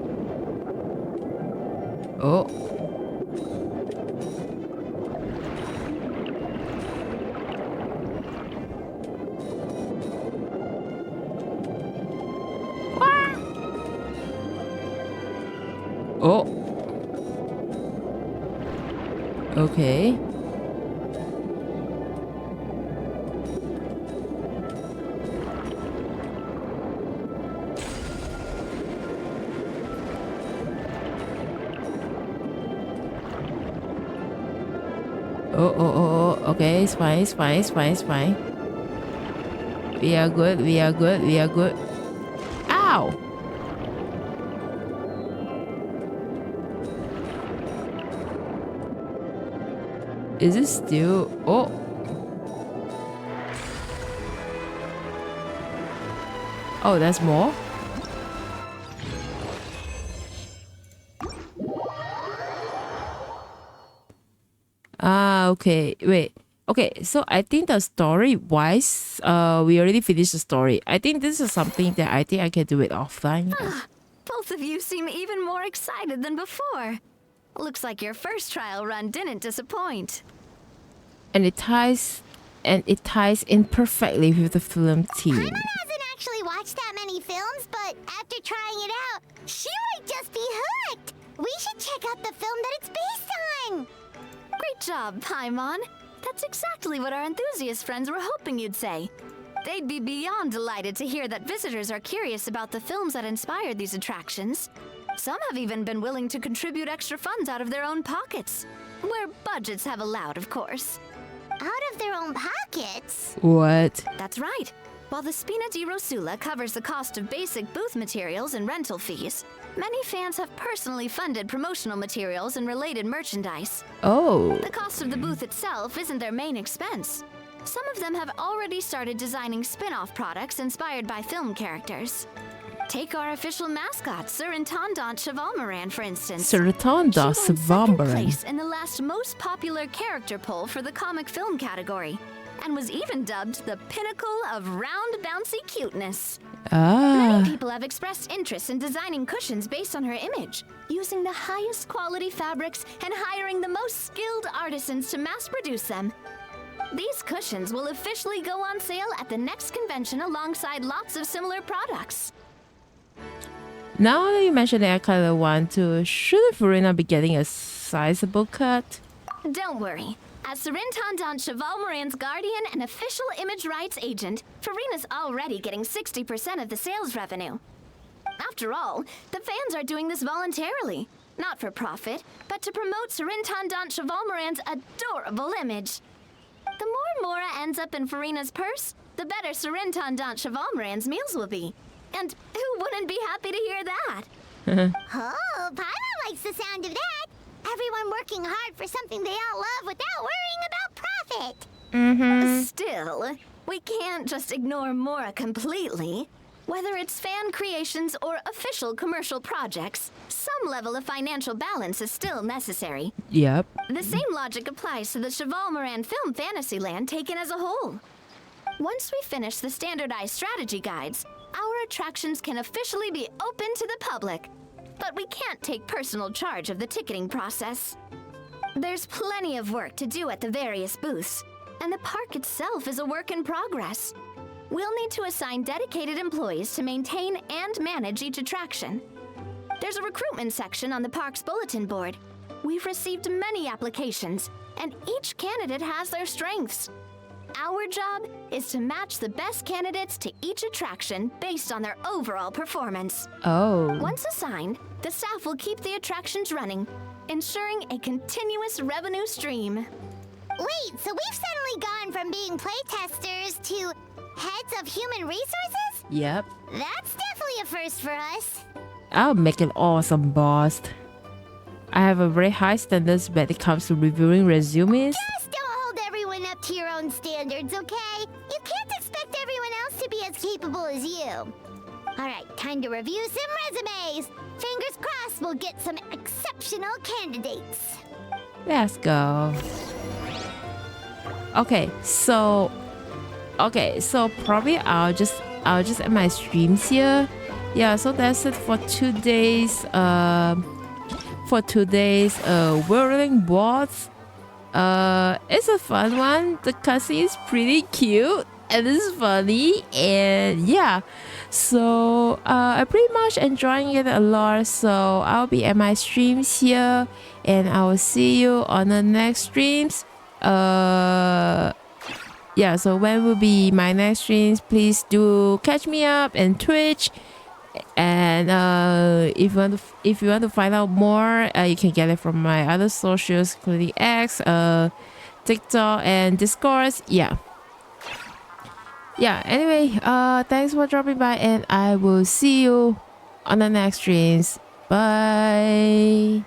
Oh. Oh. Okay. Oh, okay, it's fine. We are good. Ow! Is it still... Oh! Oh, that's more? Ah, okay. Wait. Okay, so I think the story-wise, we already finished the story. I think this is something that I think I can do it offline. Both of you seem even more excited than before. Looks like your first trial run didn't disappoint. And it ties in perfectly with the film team. Paimon hasn't actually watched that many films, but after trying it out, she might just be hooked. We should check out the film that it's based on. Great job, Paimon. That's exactly what our enthusiast friends were hoping you'd say. They'd be beyond delighted to hear that visitors are curious about the films that inspired these attractions. Some have even been willing to contribute extra funds out of their own pockets. Where budgets have allowed, of course. Out of their own pockets? What? That's right. While the Spina di Rosula covers the cost of basic booth materials and rental fees, many fans have personally funded promotional materials and related merchandise. Oh. The cost of the booth itself isn't their main expense. Some of them have already started designing spin-off products inspired by film characters. Take our official mascot, Sir Intendant Chevalmoran, for instance. Sir Intendant She won second Chevalmoran. place in the last most popular character poll for the comic film category. and was even dubbed the pinnacle of round bouncy cuteness. Ah. Many people have expressed interest in designing cushions based on her image, using the highest quality fabrics and hiring the most skilled artisans to mass produce them. These cushions will officially go on sale at the next convention alongside lots of similar products. Now that you mentioned it, I kind of want to. Should Farina be getting a sizable cut? Don't worry. As Surintendant Cheval Moran's guardian and official image rights agent, Farina's already getting 60% of the sales revenue. After all, the fans are doing this voluntarily, not for profit, but to promote Surintendant Cheval Moran's adorable image. The more Mora ends up in Farina's purse, the better Surintendant Cheval Moran's meals will be. And who wouldn't be happy to hear that? Oh, Paimon likes the sound of that. Everyone working hard for something they all love without worrying about profit. Still, we can't just ignore Mora completely. Whether it's fan creations or official commercial projects, some level of financial balance is still necessary. Yep. The same logic applies to the Cheval Moran Film Fantasyland taken as a whole. Once we finish the standardized strategy guides, our attractions can officially be open to the public. But we can't take personal charge of the ticketing process. There's plenty of work to do at the various booths, and the park itself is a work in progress. We'll need to assign dedicated employees to maintain and manage each attraction. There's a recruitment section on the park's bulletin board. We've received many applications, and each candidate has their strengths. Our job is to match the best candidates to each attraction based on their overall performance. Oh. Once assigned, the staff will keep the attractions running, ensuring a continuous revenue stream. Wait, so we've suddenly gone from being playtesters to heads of human resources? Yep. That's definitely a first for us. I'll make it awesome, boss. I have a very high standards when it comes to reviewing resumes. Just don't hold everyone up to your own standards, okay? You can't expect everyone else to be as capable as you. Alright, time to review some resumes. Fingers crossed we'll get some exceptional candidates. Let's go. Okay, so probably I'll just end my streams here. Yeah, so that's it for today's whirling WALTZ. It's a fun one. The cutscene is pretty cute and it's funny, and yeah, so I'm pretty much enjoying it a lot. So I'll be at my streams here, and I will see you on the next streams. Yeah, so when will be my next streams? Please do catch me up on Twitch. And if you want to find out more, you can get it from my other socials, including X, TikTok, and Discord. Yeah. Anyway, thanks for dropping by, and I will see you on the next streams. Bye.